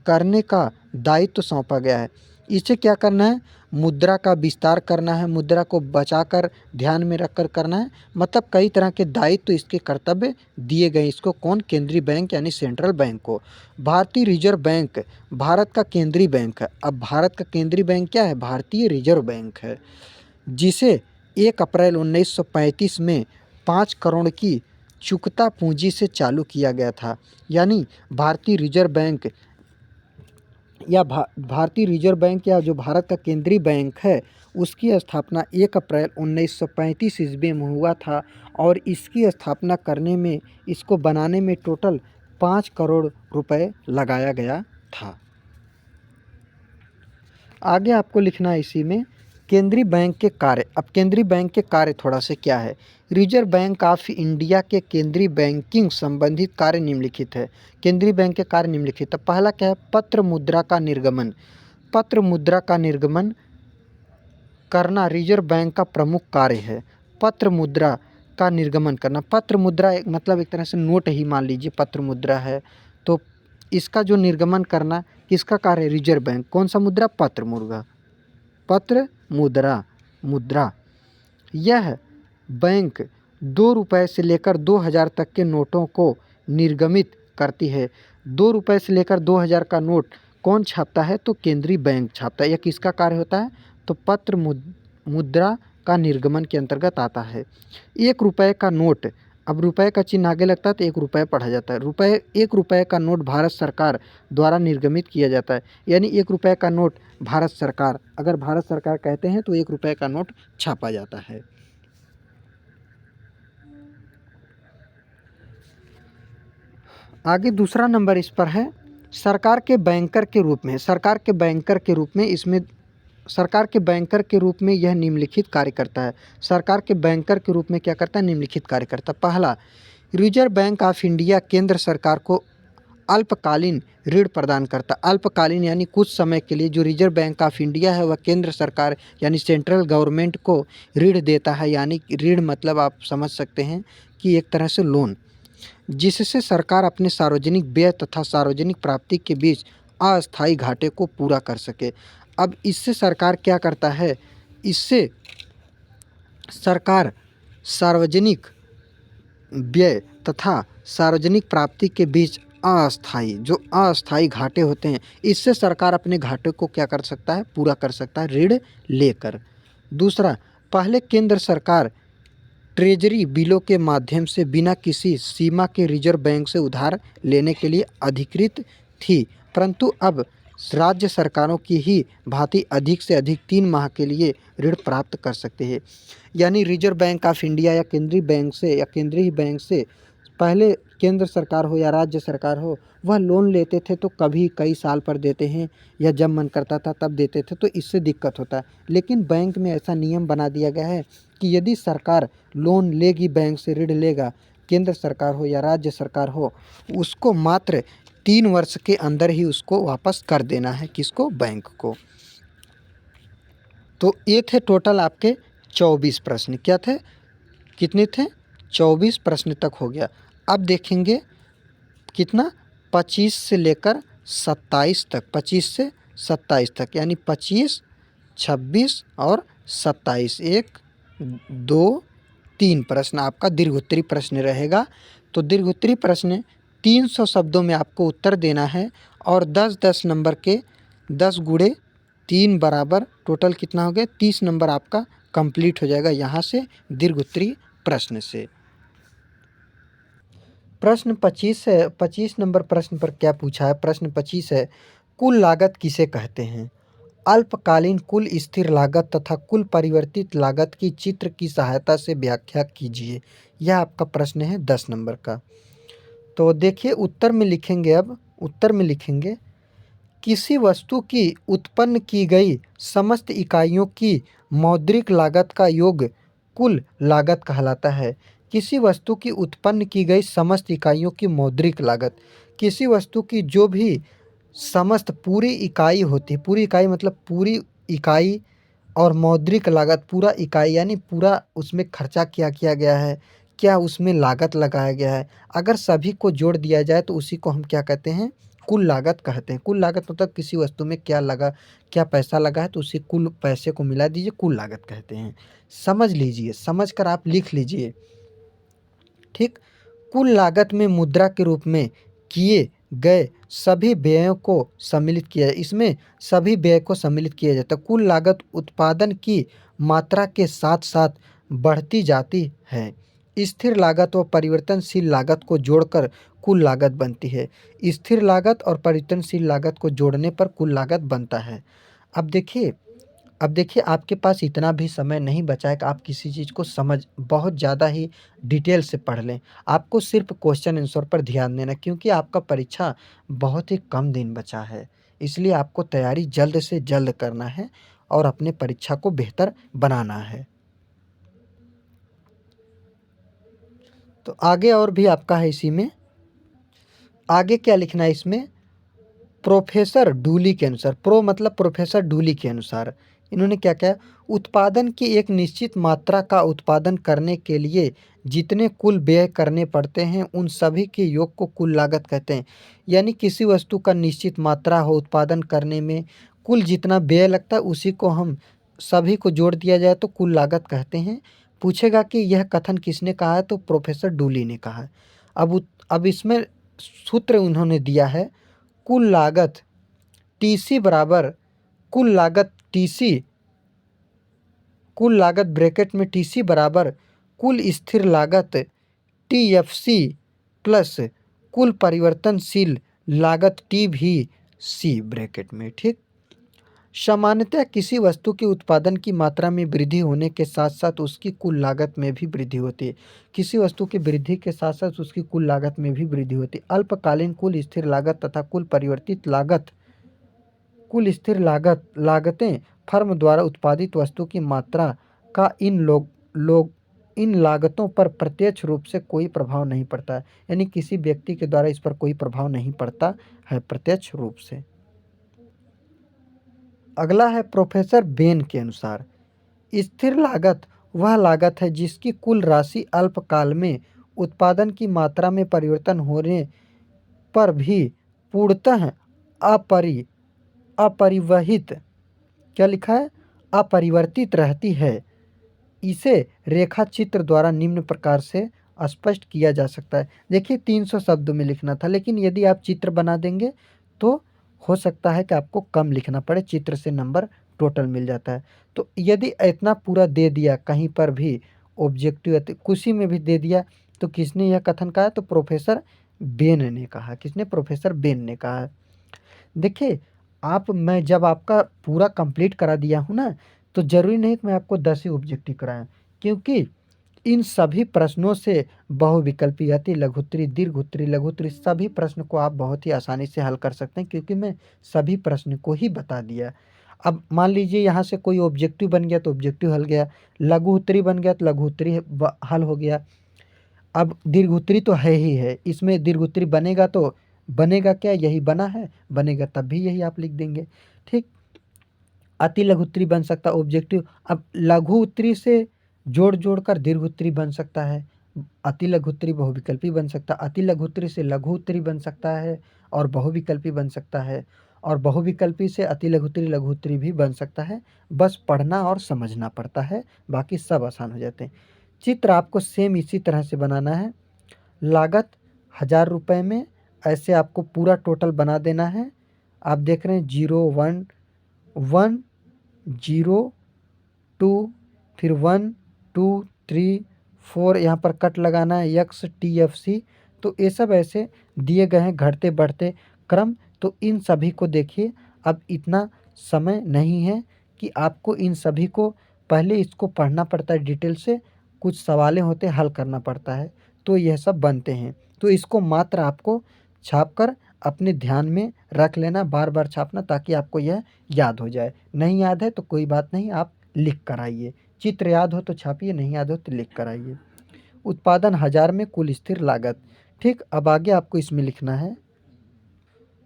करने का दायित्व सौंपा गया है। इसे क्या करना है? मुद्रा का विस्तार करना है, मुद्रा को बचाकर ध्यान में रखकर करना है। मतलब कई तरह के दायित्व इसके कर्तव्य दिए गए इसको। कौन? केंद्रीय बैंक यानी सेंट्रल बैंक को। भारतीय रिजर्व बैंक भारत का केंद्रीय बैंक है। अब भारत का केंद्रीय बैंक क्या है? भारतीय रिजर्व बैंक है, जिसे 1 अप्रैल 1935 में 5 करोड़ की चुकता पूंजी से चालू किया गया था। यानी भारतीय रिजर्व बैंक भारतीय रिजर्व बैंक या जो भारत का केंद्रीय बैंक है उसकी स्थापना 1 अप्रैल 1935 ईस्वी में हुआ था और इसकी स्थापना करने में, इसको बनाने में टोटल 5 करोड़ रुपए लगाया गया था। आगे आपको लिखना है इसी में केंद्रीय बैंक के कार्य। अब केंद्रीय बैंक के कार्य थोड़ा से क्या है। रिजर्व बैंक ऑफ इंडिया के केंद्रीय बैंकिंग संबंधित कार्य निम्नलिखित है। केंद्रीय बैंक के कार्य निम्नलिखित है। पहला क्या है, पत्र मुद्रा का निर्गमन। पत्र मुद्रा का निर्गमन करना रिजर्व बैंक का प्रमुख कार्य है। पत्र मुद्रा का निर्गमन करना। पत्र मुद्रा मतलब एक तरह से नोट ही मान लीजिए पत्र मुद्रा है, तो इसका जो निर्गमन करना किसका कार्य है, रिजर्व बैंक। कौन सा मुद्रा, पत्र मुद्रा। पत्र मुद्रा मुद्रा यह बैंक 2 रुपये से लेकर 2000 तक के नोटों को निर्गमित करती है। 2 रुपये से लेकर 2000 का नोट कौन छापता है, तो केंद्रीय बैंक छापता है। यह किसका कार्य होता है, तो पत्र मुद्रा का निर्गमन के अंतर्गत आता है। 1 रुपये का नोट, अब रुपये का चिन्ह आगे लगता है तो 1 रुपये पढ़ा जाता है। 1 रुपये का नोट भारत सरकार द्वारा निर्गमित किया जाता है। यानी 1 रुपये का नोट भारत सरकार, अगर भारत सरकार कहते हैं तो 1 रुपये का नोट छापा जाता है। आगे दूसरा नंबर इस पर है सरकार के बैंकर के रूप में। सरकार के बैंकर के रूप में इसमें सरकार के बैंकर के रूप में यह निम्नलिखित कार्य करता है। सरकार के बैंकर के रूप में क्या करता है, निम्नलिखित कार्य करता है। पहला, रिजर्व बैंक ऑफ इंडिया केंद्र सरकार को अल्पकालीन ऋण प्रदान करता है। अल्पकालीन यानी कुछ समय के लिए जो रिजर्व बैंक ऑफ इंडिया है वह केंद्र सरकार यानी सेंट्रल गवर्नमेंट को ऋण देता है। यानी ऋण मतलब आप समझ सकते हैं कि एक तरह से लोन, जिससे सरकार अपने सार्वजनिक व्यय तथा सार्वजनिक प्राप्ति के बीच अस्थायी घाटे को पूरा कर सके। अब इससे सरकार क्या करता है, इससे सरकार सार्वजनिक व्यय तथा सार्वजनिक प्राप्ति के बीच अस्थायी घाटे होते हैं, इससे सरकार अपने घाटे को क्या कर सकता है, पूरा कर सकता है ऋण लेकर। दूसरा, पहले केंद्र सरकार ट्रेजरी बिलों के माध्यम से बिना किसी सीमा के रिजर्व बैंक से उधार लेने के लिए अधिकृत थी, परंतु अब राज्य सरकारों की ही भांति अधिक से अधिक 3 माह के लिए ऋण प्राप्त कर सकते हैं। यानी रिजर्व बैंक ऑफ इंडिया या केंद्रीय बैंक से पहले केंद्र सरकार हो या राज्य सरकार हो, वह लोन लेते थे तो कभी कई साल पर देते हैं या जब मन करता था तब देते थे, तो इससे दिक्कत होता है। लेकिन बैंक में ऐसा नियम बना दिया गया है कि यदि सरकार लोन लेगी, बैंक से ऋण लेगा, केंद्र सरकार हो या राज्य सरकार हो, उसको मात्र 3 वर्ष के अंदर ही उसको वापस कर देना है, किसको, बैंक को। तो ये थे टोटल आपके 24 प्रश्न। क्या थे, कितने थे, 24 प्रश्न तक हो गया। अब देखेंगे कितना, 25 से लेकर 27 तक, 25 से 27 तक, यानी 25, 26 और 27, 1, 2, 3 प्रश्न आपका दीर्घोत्तरी प्रश्न रहेगा। तो दीर्घोत्तरी प्रश्न 300 शब्दों में आपको उत्तर देना है और 10-10 नंबर के 10 गुणे 3 बराबर टोटल कितना हो गया, 30 नंबर आपका कंप्लीट हो जाएगा यहाँ से दीर्घोत्तरी प्रश्न से। प्रश्न 25 है, 25 नंबर प्रश्न पर क्या पूछा है, प्रश्न 25 है, कुल लागत किसे कहते हैं। अल्पकालीन कुल स्थिर लागत तथा कुल परिवर्तित लागत की चित्र की सहायता से व्याख्या कीजिए। यह आपका प्रश्न है 10 नंबर का। तो देखिए उत्तर में लिखेंगे, अब उत्तर में लिखेंगे किसी वस्तु की उत्पन्न की गई समस्त इकाइयों की मौद्रिक लागत का योग कुल लागत कहलाता है। किसी वस्तु की उत्पन्न की गई समस्त इकाइयों की मौद्रिक लागत, किसी वस्तु की जो भी समस्त पूरी इकाई होती है, पूरी इकाई मतलब पूरी इकाई, और मौद्रिक लागत पूरा इकाई यानी पूरा उसमें खर्चा क्या किया गया है, क्या उसमें लागत लगाया गया है, अगर सभी को जोड़ दिया जाए तो उसी को हम क्या कहते हैं, कुल लागत कहते हैं। कुल लागत मतलब किसी वस्तु में क्या लगा, क्या पैसा लगा है तो उसी कुल पैसे को मिला दीजिए, कुल लागत कहते हैं। समझ लीजिए, समझ कर आप लिख लीजिए, ठीक। कुल लागत में मुद्रा के रूप में किए गए सभी व्ययों को सम्मिलित किया जाए, इसमें सभी व्यय को सम्मिलित किया जाता है। कुल लागत उत्पादन की मात्रा के साथ साथ बढ़ती जाती है। स्थिर लागत व परिवर्तनशील लागत को जोड़कर कुल लागत बनती है। स्थिर लागत और परिवर्तनशील लागत को जोड़ने पर कुल लागत बनता है। अब देखिए आपके पास इतना भी समय नहीं बचा है कि आप किसी चीज़ को बहुत ज़्यादा ही डिटेल से पढ़ लें। आपको सिर्फ क्वेश्चन आंसर पर ध्यान देना, क्योंकि आपका परीक्षा बहुत ही कम दिन बचा है। इसलिए आपको तैयारी जल्द से जल्द करना है और अपने परीक्षा को बेहतर बनाना है। तो आगे और भी आपका है इसी में, आगे क्या लिखना है इसमें, प्रोफेसर डूली के अनुसार, प्रो मतलब प्रोफेसर डूली के अनुसार इन्होंने क्या किया, उत्पादन की एक निश्चित मात्रा का उत्पादन करने के लिए जितने कुल व्यय करने पड़ते हैं उन सभी के योग को कुल लागत कहते हैं। यानी किसी वस्तु का निश्चित मात्रा हो उत्पादन करने में, कुल जितना व्यय लगता है उसी को हम सभी को जोड़ दिया जाए तो कुल लागत कहते हैं। पूछेगा कि यह कथन किसने कहा है, तो प्रोफेसर डूली ने कहा है। अब इसमें सूत्र उन्होंने दिया है, कुल लागत टीसी बराबर, कुल लागत टीसी, कुल लागत ब्रैकेट में टीसी बराबर कुल स्थिर लागत टीएफसी प्लस कुल परिवर्तनशील लागत टी भी सी ब्रैकेट में। ठीक, सामान्यतः किसी वस्तु के उत्पादन की मात्रा में वृद्धि होने के साथ साथ उसकी कुल लागत में भी वृद्धि होती है। किसी वस्तु की वृद्धि के साथ साथ उसकी कुल लागत में भी वृद्धि होती है। अल्पकालीन कुल स्थिर लागत तथा कुल परिवर्तित लागत, कुल स्थिर लागतें फर्म द्वारा उत्पादित वस्तु की मात्रा का इन लागतों पर प्रत्यक्ष रूप से कोई प्रभाव नहीं पड़ता है। यानी किसी व्यक्ति के द्वारा इस पर कोई प्रभाव नहीं पड़ता है प्रत्यक्ष रूप से। अगला है प्रोफेसर बेन के अनुसार, स्थिर लागत वह लागत है जिसकी कुल राशि अल्पकाल में उत्पादन की मात्रा में परिवर्तन होने पर भी पूर्णतः अपरिवहित, क्या लिखा है, अपरिवर्तित रहती है। इसे रेखा चित्र द्वारा निम्न प्रकार से स्पष्ट किया जा सकता है। देखिए 300 शब्दों में लिखना था, लेकिन यदि आप चित्र बना देंगे तो हो सकता है कि आपको कम लिखना पड़े, चित्र से नंबर टोटल मिल जाता है। तो यदि इतना पूरा दे दिया कहीं पर भी ऑब्जेक्टिव कुछ में भी दे दिया, तो किसने यह कथन कहा, तो प्रोफेसर बेन ने कहा। किसने, प्रोफेसर बेन ने कहा। देखिए मैं जब आपका पूरा कंप्लीट करा दिया हूँ ना, तो ज़रूरी नहीं कि मैं आपको 10 ही ऑब्जेक्टिव कराएं, क्योंकि इन सभी प्रश्नों से बहुविकल्पी, अति लघुत्तरी, दीर्घोत्तरी, लघुत्तरी सभी प्रश्न को आप बहुत ही आसानी से हल कर सकते हैं, क्योंकि मैं सभी प्रश्न को ही बता दिया। अब मान लीजिए यहाँ से कोई ऑब्जेक्टिव बन गया तो ऑब्जेक्टिव हल गया, लघु उत्तरी बन गया तो लघु उत्तरी हल हो गया। अब दीर्घोत्तरी तो है ही है, इसमें दीर्घोत्तरी बनेगा तो बनेगा क्या, यही बना है, बनेगा तब भी यही आप लिख देंगे। ठीक, अति लघु उत्तरी बन सकता ऑब्जेक्टिव। अब लघु उत्तरी से जोड़ जोड़कर दीर्घ उत्तरी बन सकता है, अति लघु उत्तरी बहुविकल्पी बन सकता है, अति लघु उत्तरी से लघु उत्तरी बन सकता है और बहुविकल्पी बन सकता है, और बहुविकल्पी से अति लघु उत्तरी लघु उत्तरी भी बन सकता है। बस पढ़ना और समझना पड़ता है, बाकी सब आसान हो जाते हैं। चित्र आपको सेम इसी तरह से बनाना है। लागत 1000 रुपये में ऐसे आपको पूरा टोटल बना देना है। आप देख रहे हैं 0 1 1 0 2, फिर 1 2 3 4, यहाँ पर कट लगाना है, यक्स टी एफ सी। तो ये सब ऐसे दिए गए हैं घटते बढ़ते क्रम। तो इन सभी को देखिए, अब इतना समय नहीं है कि आपको इन सभी को पहले इसको पढ़ना पड़ता है डिटेल से, कुछ सवालें होते हल करना पड़ता है, तो यह सब बनते हैं। तो इसको मात्र आपको छाप कर अपने ध्यान में रख लेना, बार बार छापना, ताकि आपको यह याद हो जाए। नहीं याद है तो कोई बात नहीं, आप लिख कर आइए। चित्र याद हो तो छापिए, नहीं याद हो तो लिख कर आइए। उत्पादन 1000 में कुल स्थिर लागत। ठीक, अब आगे आपको इसमें लिखना है।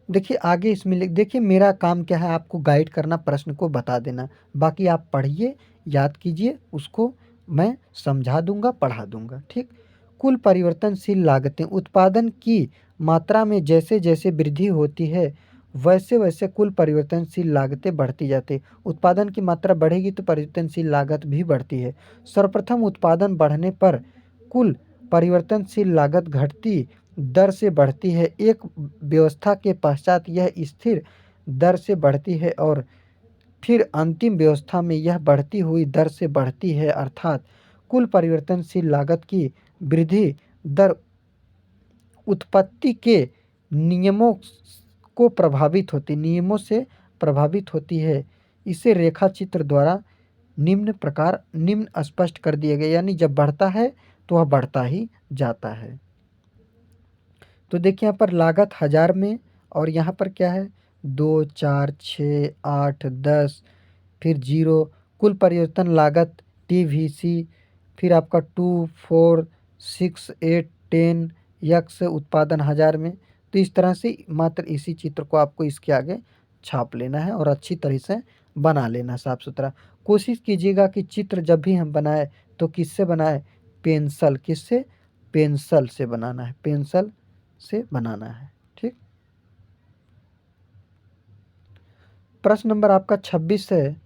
देखिए आगे इसमें लिख, देखिए मेरा काम क्या है, आपको गाइड करना, प्रश्न को बता देना, बाकी आप पढ़िए, याद कीजिए, उसको मैं समझा दूंगा, पढ़ा दूंगा। ठीक, कुल परिवर्तनशील लागतें, उत्पादन की मात्रा में जैसे जैसे वृद्धि होती है वैसे वैसे कुल परिवर्तनशील लागतें बढ़ती जाती है। उत्पादन की मात्रा बढ़ेगी तो परिवर्तनशील लागत भी बढ़ती है। सर्वप्रथम उत्पादन बढ़ने पर कुल परिवर्तनशील लागत घटती दर से बढ़ती है। एक व्यवस्था के पश्चात यह स्थिर दर से बढ़ती है और फिर अंतिम व्यवस्था में यह बढ़ती हुई दर से बढ़ती है। अर्थात कुल परिवर्तनशील लागत की वृद्धि दर उत्पत्ति के नियमों को प्रभावित होती नियमों से प्रभावित होती है। इसे रेखा चित्र द्वारा निम्न स्पष्ट कर दिया गया, यानी जब बढ़ता है तो वह बढ़ता ही जाता है। तो देखिए यहाँ पर लागत 1000 में, और यहाँ पर क्या है, 2, 4, 6, 8, 10, फिर 0, कुल परिवर्तन लागत TVC, फिर आपका 2, 4, 6, 8, 10 यक्स उत्पादन 1000 में। तो इस तरह से मात्र इसी चित्र को आपको इसके आगे छाप लेना है और अच्छी तरह से बना लेना साफ सुथरा। कोशिश कीजिएगा कि चित्र जब भी हम बनाए तो किससे बनाए, पेंसिल, किससे, पेंसिल से बनाना है, पेंसिल से बनाना है। ठीक। प्रश्न नंबर आपका 26 है,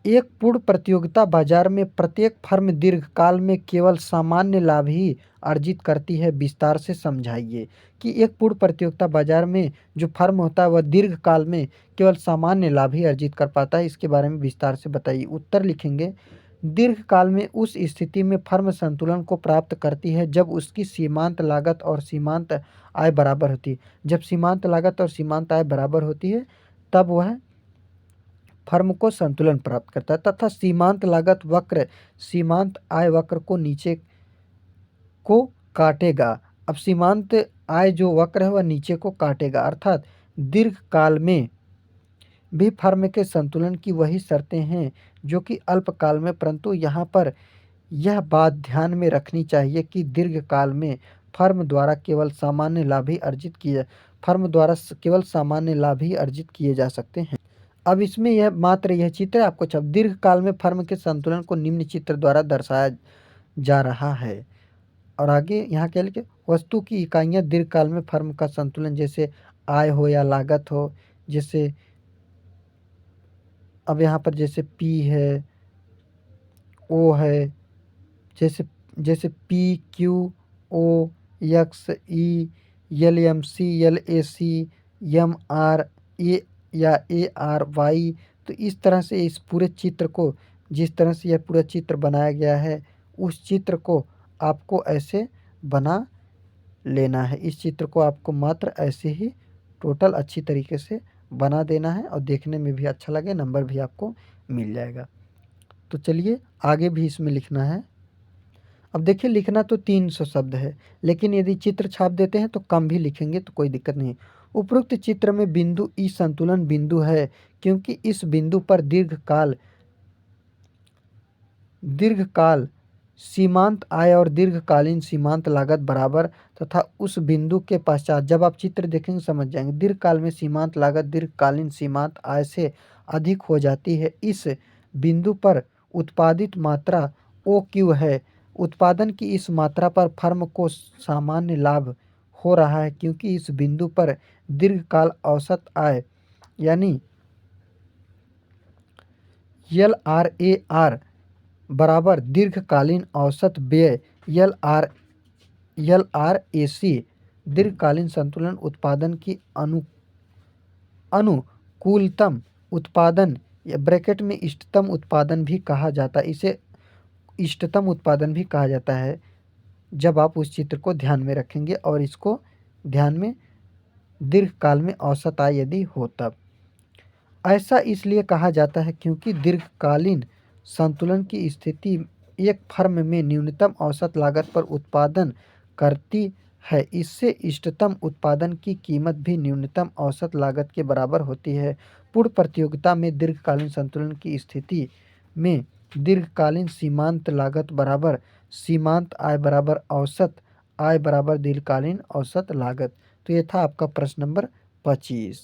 एक पूर्ण प्रतियोगिता बाजार में प्रत्येक फर्म दीर्घकाल में केवल सामान्य लाभ ही अर्जित करती है, विस्तार से समझाइए। कि एक पूर्ण प्रतियोगिता बाजार में जो फर्म होता है वह दीर्घकाल में केवल सामान्य लाभ ही अर्जित कर पाता है, इसके बारे में विस्तार से बताइए। उत्तर लिखेंगे, दीर्घकाल में उस स्थिति में फर्म संतुलन को प्राप्त करती है जब उसकी सीमांत लागत और सीमांत आय बराबर होती है। जब सीमांत लागत और सीमांत आय बराबर होती है तब वह फर्म को संतुलन प्राप्त करता है, तथा सीमांत लागत वक्र सीमांत आय वक्र को नीचे को काटेगा। अब सीमांत आय जो वक्र है वह नीचे को काटेगा, अर्थात दीर्घकाल में भी फर्म के संतुलन की वही शर्तें हैं जो कि अल्पकाल में, परंतु यहाँ पर यह बात ध्यान में रखनी चाहिए कि दीर्घकाल में फर्म द्वारा केवल सामान्य लाभ ही अर्जित किए फर्म द्वारा केवल सामान्य लाभ ही अर्जित किए जा सकते हैं। अब इसमें यह मात्र यह चित्र आपको छप दीर्घकाल में फर्म के संतुलन को निम्न चित्र द्वारा दर्शाया जा रहा है। और आगे यहाँ क्या लिखे, वस्तु की इकाइयाँ दीर्घकाल में फर्म का संतुलन, जैसे आय हो या लागत हो, जैसे अब यहाँ पर जैसे P है, O है, जैसे जैसे PQO, XE, LMC, LAC, MR, A या ARY। तो इस तरह से इस पूरे चित्र को, जिस तरह से यह पूरा चित्र बनाया गया है, उस चित्र को आपको ऐसे बना लेना है। इस चित्र को आपको मात्र ऐसे ही टोटल अच्छी तरीके से बना देना है और देखने में भी अच्छा लगे, नंबर भी आपको मिल जाएगा। तो चलिए आगे भी इसमें लिखना है। अब देखिए, लिखना तो 300 शब्द है, लेकिन यदि चित्र छाप देते हैं तो कम भी लिखेंगे तो कोई दिक्कत नहीं। उपरोक्त चित्र में बिंदु ई संतुलन बिंदु है क्योंकि इस बिंदु पर दीर्घकाल सीमांत आय और दीर्घकालीन सीमांत लागत बराबर, तथा उस बिंदु के पश्चात जब आप चित्र देखेंगे समझ जाएंगे, दीर्घकाल में सीमांत लागत दीर्घकालीन सीमांत आय से अधिक हो जाती है। इस बिंदु पर उत्पादित मात्रा OQ है। उत्पादन की इस मात्रा पर फर्म को सामान्य लाभ हो रहा है क्योंकि इस बिंदु पर दीर्घकाल औसत आय यानी LRAR बराबर दीर्घकालीन औसत व्यय LRAC दीर्घकालीन संतुलन उत्पादन की अनुकूलतम उत्पादन या ब्रैकेट में इष्टतम उत्पादन भी कहा जाता है। इसे इष्टतम उत्पादन भी कहा जाता है जब आप उस चित्र को ध्यान में रखेंगे और इसको ध्यान में दीर्घकाल में औसत आय यदि हो तब। ऐसा इसलिए कहा जाता है क्योंकि दीर्घकालीन संतुलन की स्थिति एक फर्म में न्यूनतम औसत लागत पर उत्पादन करती है। इससे इष्टतम उत्पादन की कीमत भी न्यूनतम औसत लागत के बराबर होती है। पूर्ण प्रतियोगिता में दीर्घकालीन संतुलन की स्थिति में दीर्घकालीन सीमांत लागत बराबर सीमांत आय बराबर औसत आय बराबर दीर्घकालीन औसत लागत। तो ये था आपका प्रश्न नंबर 25।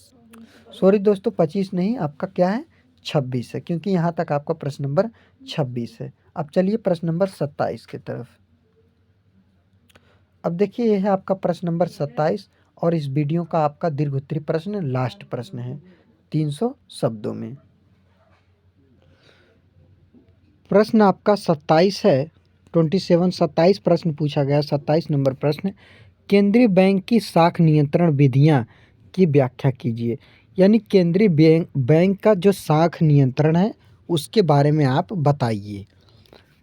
सॉरी दोस्तों, 25 नहीं, आपका क्या है, 26 है, क्योंकि यहाँ तक आपका प्रश्न नंबर 26 है। अब चलिए प्रश्न नंबर 27 की तरफ। अब देखिए, यह है आपका प्रश्न नंबर 27 और इस वीडियो का आपका दीर्घोत्तरी प्रश्न लास्ट प्रश्न है 300 शब्दों में। प्रश्न आपका 27 है, 27 प्रश्न पूछा गया। 27 नंबर प्रश्न, केंद्रीय बैंक की शाख नियंत्रण विधियां की व्याख्या कीजिए। यानी केंद्रीय बैंक का जो शाख नियंत्रण है उसके बारे में आप बताइए।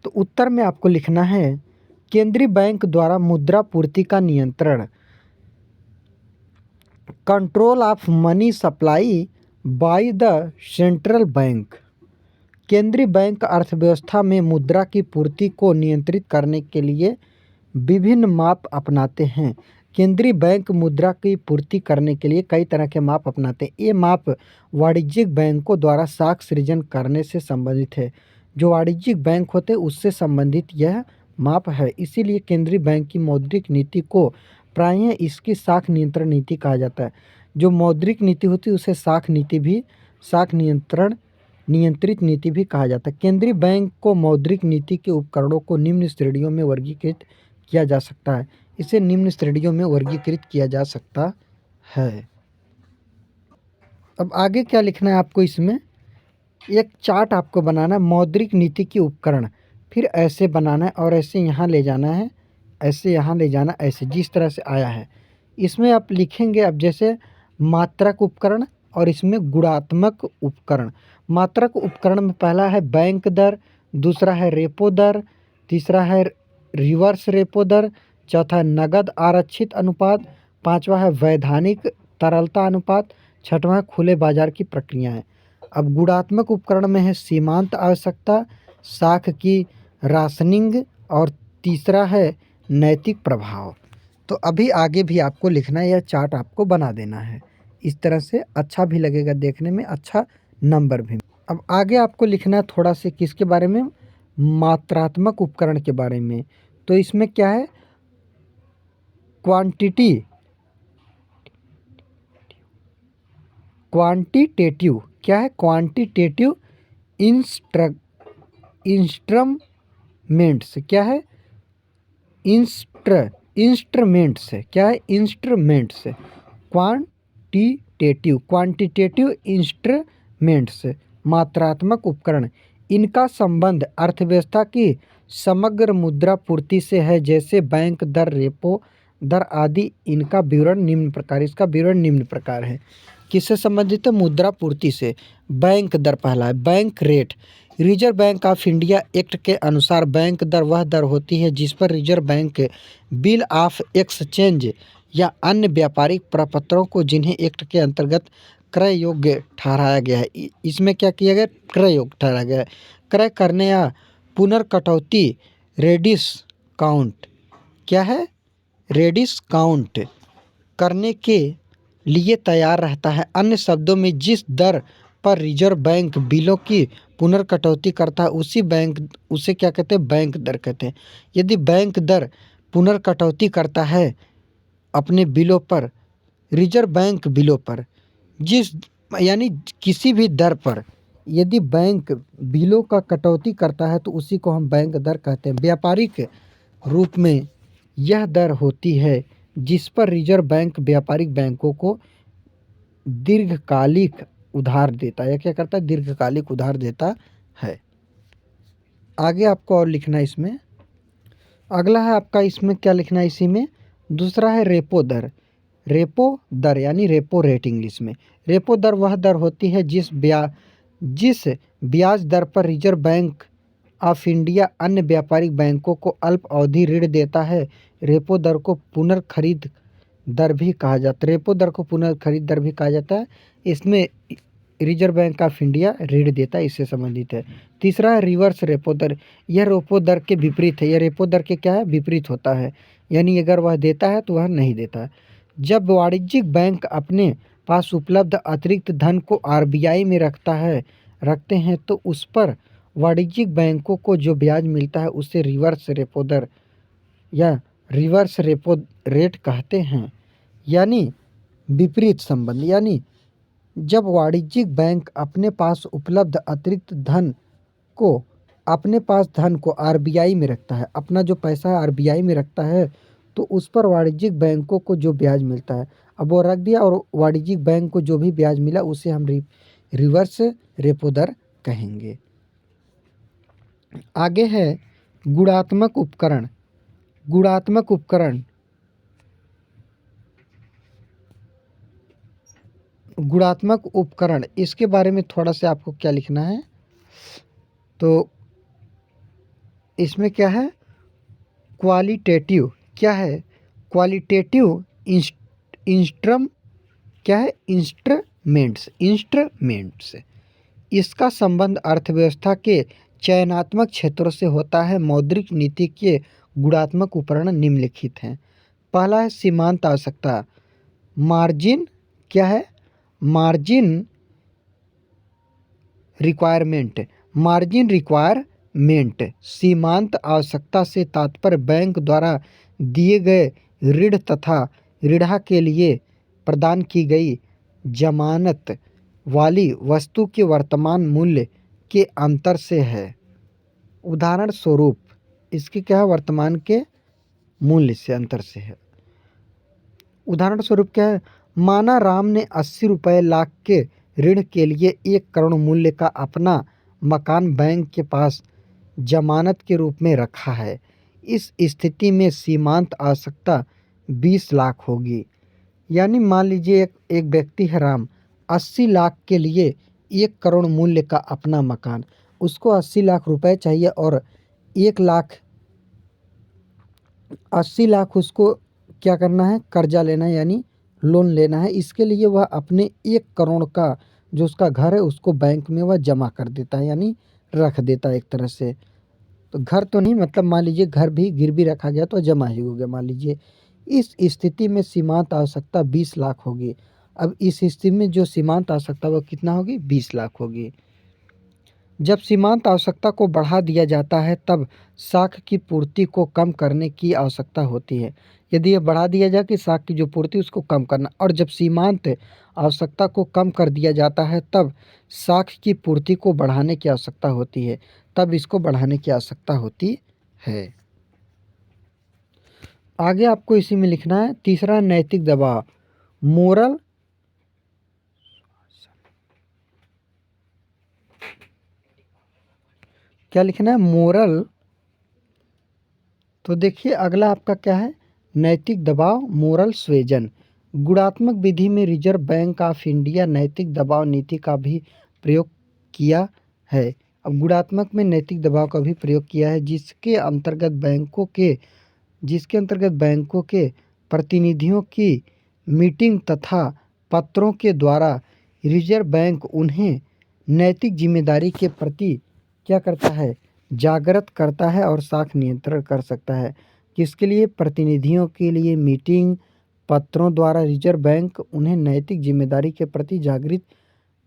तो उत्तर में आपको लिखना है, केंद्रीय बैंक द्वारा मुद्रा पूर्ति का नियंत्रण, control of money supply by the central bank. केंद्रीय बैंक अर्थव्यवस्था में मुद्रा की पूर्ति को नियंत्रित करने के लिए विभिन्न माप अपनाते हैं। केंद्रीय बैंक मुद्रा की पूर्ति करने के लिए कई तरह के माप अपनाते हैं। ये माप वाणिज्यिक बैंकों द्वारा साख सृजन करने से संबंधित है। जो वाणिज्यिक बैंक होते हैं उससे संबंधित यह माप है। इसीलिए केंद्रीय बैंक की मौद्रिक नीति को प्रायः इसकी साख नियंत्रण नीति कहा जाता है। जो मौद्रिक नीति होती है उसे साख नियंत्रित नीति भी कहा जाता है। केंद्रीय बैंक को मौद्रिक नीति के उपकरणों को निम्न श्रेणियों में वर्गीकृत किया जा सकता है। इसे निम्न श्रेणियों में वर्गीकृत किया जा सकता है। अब आगे क्या लिखना है आपको, इसमें एक चार्ट आपको बनाना है, मौद्रिक नीति के उपकरण, फिर ऐसे बनाना है और ऐसे यहाँ ले जाना है, ऐसे यहाँ ले जाना, ऐसे जिस तरह से आया है। इसमें आप लिखेंगे अब जैसे मात्रक उपकरण और इसमें गुणात्मक उपकरण। मात्रक उपकरण में पहला है बैंक दर, दूसरा है रेपो दर, तीसरा है रिवर्स रेपो दर, चौथा है नगद आरक्षित अनुपात, पांचवा है वैधानिक तरलता अनुपात, छठवां है खुले बाजार की प्रक्रियाएं। अब गुणात्मक उपकरण में है सीमांत आवश्यकता, साख की राशनिंग और तीसरा है नैतिक प्रभाव। तो अभी आगे भी आपको लिखना है, यह चार्ट आपको बना देना है। इस तरह से अच्छा भी लगेगा देखने में, अच्छा नंबर भी। अब आगे आपको लिखना है थोड़ा सा किसके बारे में, मात्रात्मक उपकरण के बारे में। तो इसमें क्या है, क्वांटिटेटिव क्या है, क्वांटिटेटिव इंस्ट्रूमेंट्स क्या है, इंस्ट्रूमेंट्स क्या है, इंस्ट्रूमेंट्स। क्वांटिटेटिव इंस्ट्रूमेंट्स मात्रात्मक उपकरण। इनका संबंध अर्थव्यवस्था की समग्र मुद्रा पूर्ति से है, जैसे बैंक दर, रेपो दर आदि। इसका विवरण निम्न प्रकार है। किससे संबंधित है, मुद्रा पूर्ति से। बैंक दर पहला है, bank rate. Reserve bank of India act के अनुसार बैंक दर वह दर होती है जिस पर reserve bank bill of exchange या अन्य व्यापारिक प्रपत्रों को, जिन्हें एक्ट के अंतर्गत क्रय योग्य ठहराया गया है, इसमें क्या किया गया, क्रय योग्य ठहराया गया है, क्रय करने या पुनर्कटौती रेडिस काउंट क्या है, रेडिस काउंट करने के लिए तैयार रहता है। अन्य शब्दों में, जिस दर पर रिजर्व बैंक बिलों की पुनर्कटौती करता है उसे क्या कहते हैं, बैंक दर कहते हैं। यदि बैंक दर पुनर्कटौती करता है अपने बिलों पर, रिजर्व बैंक बिलों पर, यानी किसी भी दर पर यदि बैंक बिलों का कटौती करता है तो उसी को हम बैंक दर कहते हैं। व्यापारिक रूप में यह दर होती है जिस पर रिजर्व बैंक व्यापारिक बैंकों को दीर्घकालिक उधार देता है। या क्या करता है, दीर्घकालिक उधार देता है। आगे आपको और लिखना है इसमें, अगला है आपका, इसमें क्या लिखना है, इसी में दूसरा है रेपो दर। रेपो दर यानी रेपो रेट इंग्लिश में। रेपो दर वह दर होती है जिस ब्याज दर पर रिजर्व बैंक ऑफ इंडिया अन्य व्यापारिक बैंकों को अल्प अवधि ऋण देता है। रेपो दर को पुनर्खरीद दर भी कहा जाता है। रेपो दर को पुनर्खरीद दर भी कहा जाता है। इसमें रिजर्व बैंक ऑफ इंडिया ऋण देता है, इससे संबंधित है। तीसरा है रिवर्स रेपो दर। यह रेपो दर के विपरीत है। यह रेपो दर के क्या है, विपरीत होता है, यानी अगर वह देता है तो वह नहीं देता है। जब वाणिज्यिक बैंक अपने पास उपलब्ध अतिरिक्त धन को आरबीआई में रखते हैं तो उस पर वाणिज्यिक बैंकों को जो ब्याज मिलता है उसे रिवर्स रेपो दर या रिवर्स रेपो रेट कहते हैं, यानी विपरीत संबंध। यानी जब वाणिज्यिक बैंक अपने पास उपलब्ध अतिरिक्त धन को आरबीआई में रखता है, अपना जो पैसा है आरबीआई में रखता है, तो उस पर वाणिज्यिक बैंकों को जो ब्याज मिलता है, अब वो रख दिया और वाणिज्यिक बैंक को जो भी ब्याज मिला उसे हम रिवर्स रेपो दर कहेंगे। आगे है गुणात्मक उपकरण। गुणात्मक उपकरण इसके बारे में थोड़ा सा आपको क्या लिखना है, तो इसमें क्या है, क्वालिटेटिव क्या है, क्वालिटेटिव इंस्ट्रूमेंट्स। इसका संबंध अर्थव्यवस्था के चयनात्मक क्षेत्रों से होता है। मौद्रिक नीति के गुणात्मक उपकरण निम्नलिखित हैं। पहला है सीमांत आवश्यकता, मार्जिन क्या है, मार्जिन रिक्वायरमेंट, मार्जिन रिक्वायरमेंट। सीमांत आवश्यकता से तात्पर्य बैंक द्वारा दिए गए ऋण तथा ऋण के लिए प्रदान की गई जमानत वाली वस्तु के वर्तमान मूल्य के अंतर से है। उदाहरण स्वरूप इसकी क्या है, वर्तमान के मूल्य से अंतर से है। उदाहरण स्वरूप क्या है, माना राम ने 80 रुपये लाख के ऋण के लिए 1 करोड़ मूल्य का अपना मकान बैंक के पास जमानत के रूप में रखा है। इस स्थिति में सीमांत आवश्यकता 20 लाख होगी। यानी मान लीजिए एक व्यक्ति है राम, 80 लाख के लिए 1 करोड़ मूल्य का अपना मकान, उसको 80 लाख रुपए चाहिए और 80 लाख उसको क्या करना है, कर्जा लेना है यानी लोन लेना है। इसके लिए वह अपने 1 करोड़ का जो उसका घर है उसको बैंक में वह जमा कर देता है, यानी रख देता है एक तरह से। तो घर तो नहीं, मतलब मान लीजिए घर भी गिरवी रखा गया तो जमा ही हो गया मान लीजिए। इस स्थिति में सीमांत आवश्यकता 20 लाख होगी। अब इस स्थिति में जो सीमांत आवश्यकता वो कितना होगी, 20 लाख होगी। जब सीमांत आवश्यकता को बढ़ा दिया जाता है तब साख की पूर्ति को कम करने की आवश्यकता होती है। यदि यह बढ़ा दिया जाए कि साख की जो पूर्ति उसको कम करना, और जब सीमांत आवश्यकता को कम कर दिया जाता है तब साख की पूर्ति को बढ़ाने की आवश्यकता होती है, तब इसको बढ़ाने की आवश्यकता होती है। आगे आपको इसी में लिखना है तीसरा, नैतिक दबाव, मोरल क्या लिखना है, मोरल। तो देखिए अगला आपका क्या है, नैतिक दबाव, मोरल स्वेजन। गुणात्मक विधि में रिजर्व बैंक ऑफ इंडिया नैतिक दबाव नीति का भी प्रयोग किया है। अब गुणात्मक में नैतिक दबाव का भी प्रयोग किया है, जिसके अंतर्गत बैंकों के प्रतिनिधियों की मीटिंग तथा पत्रों के द्वारा रिजर्व बैंक उन्हें नैतिक जिम्मेदारी के प्रति क्या करता है, जागृत करता है और साख नियंत्रण कर सकता है। किसके लिए, प्रतिनिधियों के लिए मीटिंग पत्रों द्वारा रिजर्व बैंक उन्हें नैतिक जिम्मेदारी के प्रति जागृत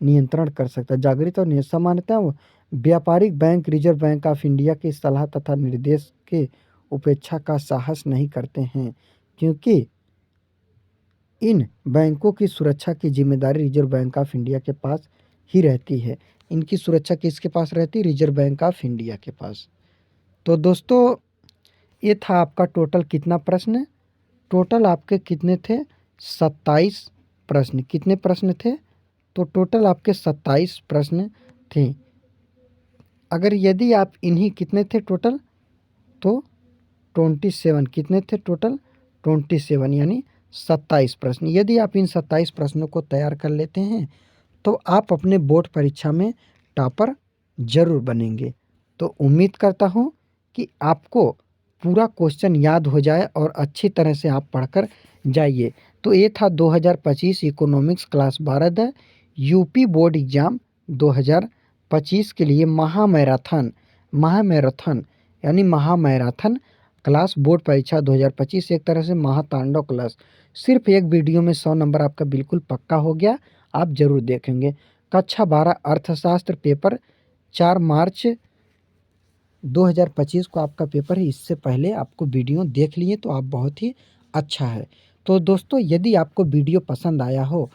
नियंत्रण कर सकता है। जागृत और सामान्यतः व्यापारिक bank reserve bank of India की सलाह तथा निर्देश के उपेक्षा का साहस नहीं करते हैं, क्योंकि इन बैंकों की सुरक्षा की जिम्मेदारी रिजर्व बैंक ऑफ इंडिया के पास ही रहती है। इनकी सुरक्षा किसके पास रहती है, रिजर्व बैंक ऑफ इंडिया के पास। तो दोस्तों ये था आपका टोटल कितना प्रश्न, टोटल आपके कितने थे, 27 प्रश्न। कितने प्रश्न थे, तो टोटल आपके 27 प्रश्न थे। अगर यदि आप इन्हीं कितने थे टोटल, तो 27 कितने थे टोटल, 27 यानी 27 प्रश्न। यदि आप इन 27 प्रश्नों को तैयार कर लेते हैं तो आप अपने बोर्ड परीक्षा में टॉपर जरूर बनेंगे। तो उम्मीद करता हूँ कि आपको पूरा क्वेश्चन याद हो जाए और अच्छी तरह से आप पढ़कर जाइए। तो ये था 2025 economics class 12 UP board exam 2025 के लिए महामैराथन यानी महामैराथन क्लास बोर्ड परीक्षा 2025, एक तरह से महातांडव क्लास। सिर्फ एक वीडियो में 100 नंबर आपका बिल्कुल पक्का हो गया, आप जरूर देखेंगे। कक्षा 12 अर्थशास्त्र पेपर 4 मार्च 2025 को आपका पेपर है। इससे पहले आपको वीडियो देख लिए तो आप बहुत ही अच्छा है। तो दोस्तों यदि आपको वीडियो पसंद आया हो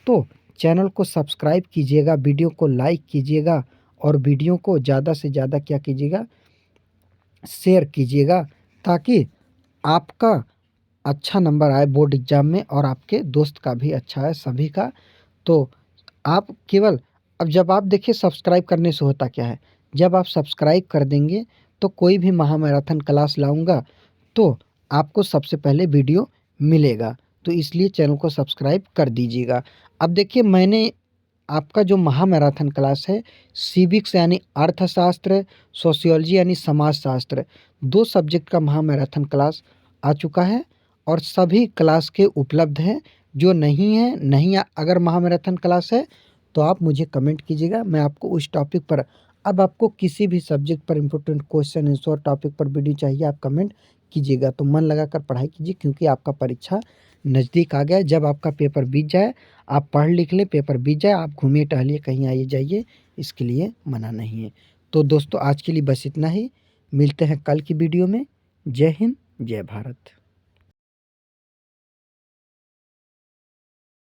तो चैनल को सब्सक्राइब कीजिएगा, वीडियो को लाइक कीजिएगा और वीडियो को ज़्यादा से ज़्यादा क्या कीजिएगा, शेयर कीजिएगा, ताकि आपका अच्छा नंबर आए बोर्ड एग्ज़ाम में और आपके दोस्त का भी अच्छा है, सभी का। तो आप केवल अब जब आप देखिए सब्सक्राइब करने से होता क्या है, जब आप सब्सक्राइब कर देंगे तो कोई भी महामैराथन क्लास लाऊंगा तो आपको सबसे पहले वीडियो मिलेगा। तो इसलिए चैनल को सब्सक्राइब कर दीजिएगा। अब देखिए मैंने आपका जो महामैराथन क्लास है, सिविक्स यानी अर्थशास्त्र, सोशियोलॉजी यानी समाजशास्त्र, 2 सब्जेक्ट का महामैराथन क्लास आ चुका है और सभी क्लास के उपलब्ध हैं। जो नहीं है, अगर महामैराथन क्लास है तो आप मुझे कमेंट कीजिएगा, मैं आपको उस टॉपिक पर अब आपको किसी भी सब्जेक्ट पर इम्पोर्टेंट क्वेश्चन आंसर टॉपिक पर वीडियो चाहिए आप कमेंट कीजिएगा। तो मन लगाकर पढ़ाई कीजिए क्योंकि आपका परीक्षा नज़दीक आ गया है। जब आपका पेपर बीत जाए, आप पढ़ लिख लें, पेपर बीत जाए, आप घूमिए टहलिए, कहीं आइए जाइए, इसके लिए मना नहीं है। तो दोस्तों आज के लिए बस इतना ही, मिलते हैं कल की वीडियो में। जय हिंद, जय भारत।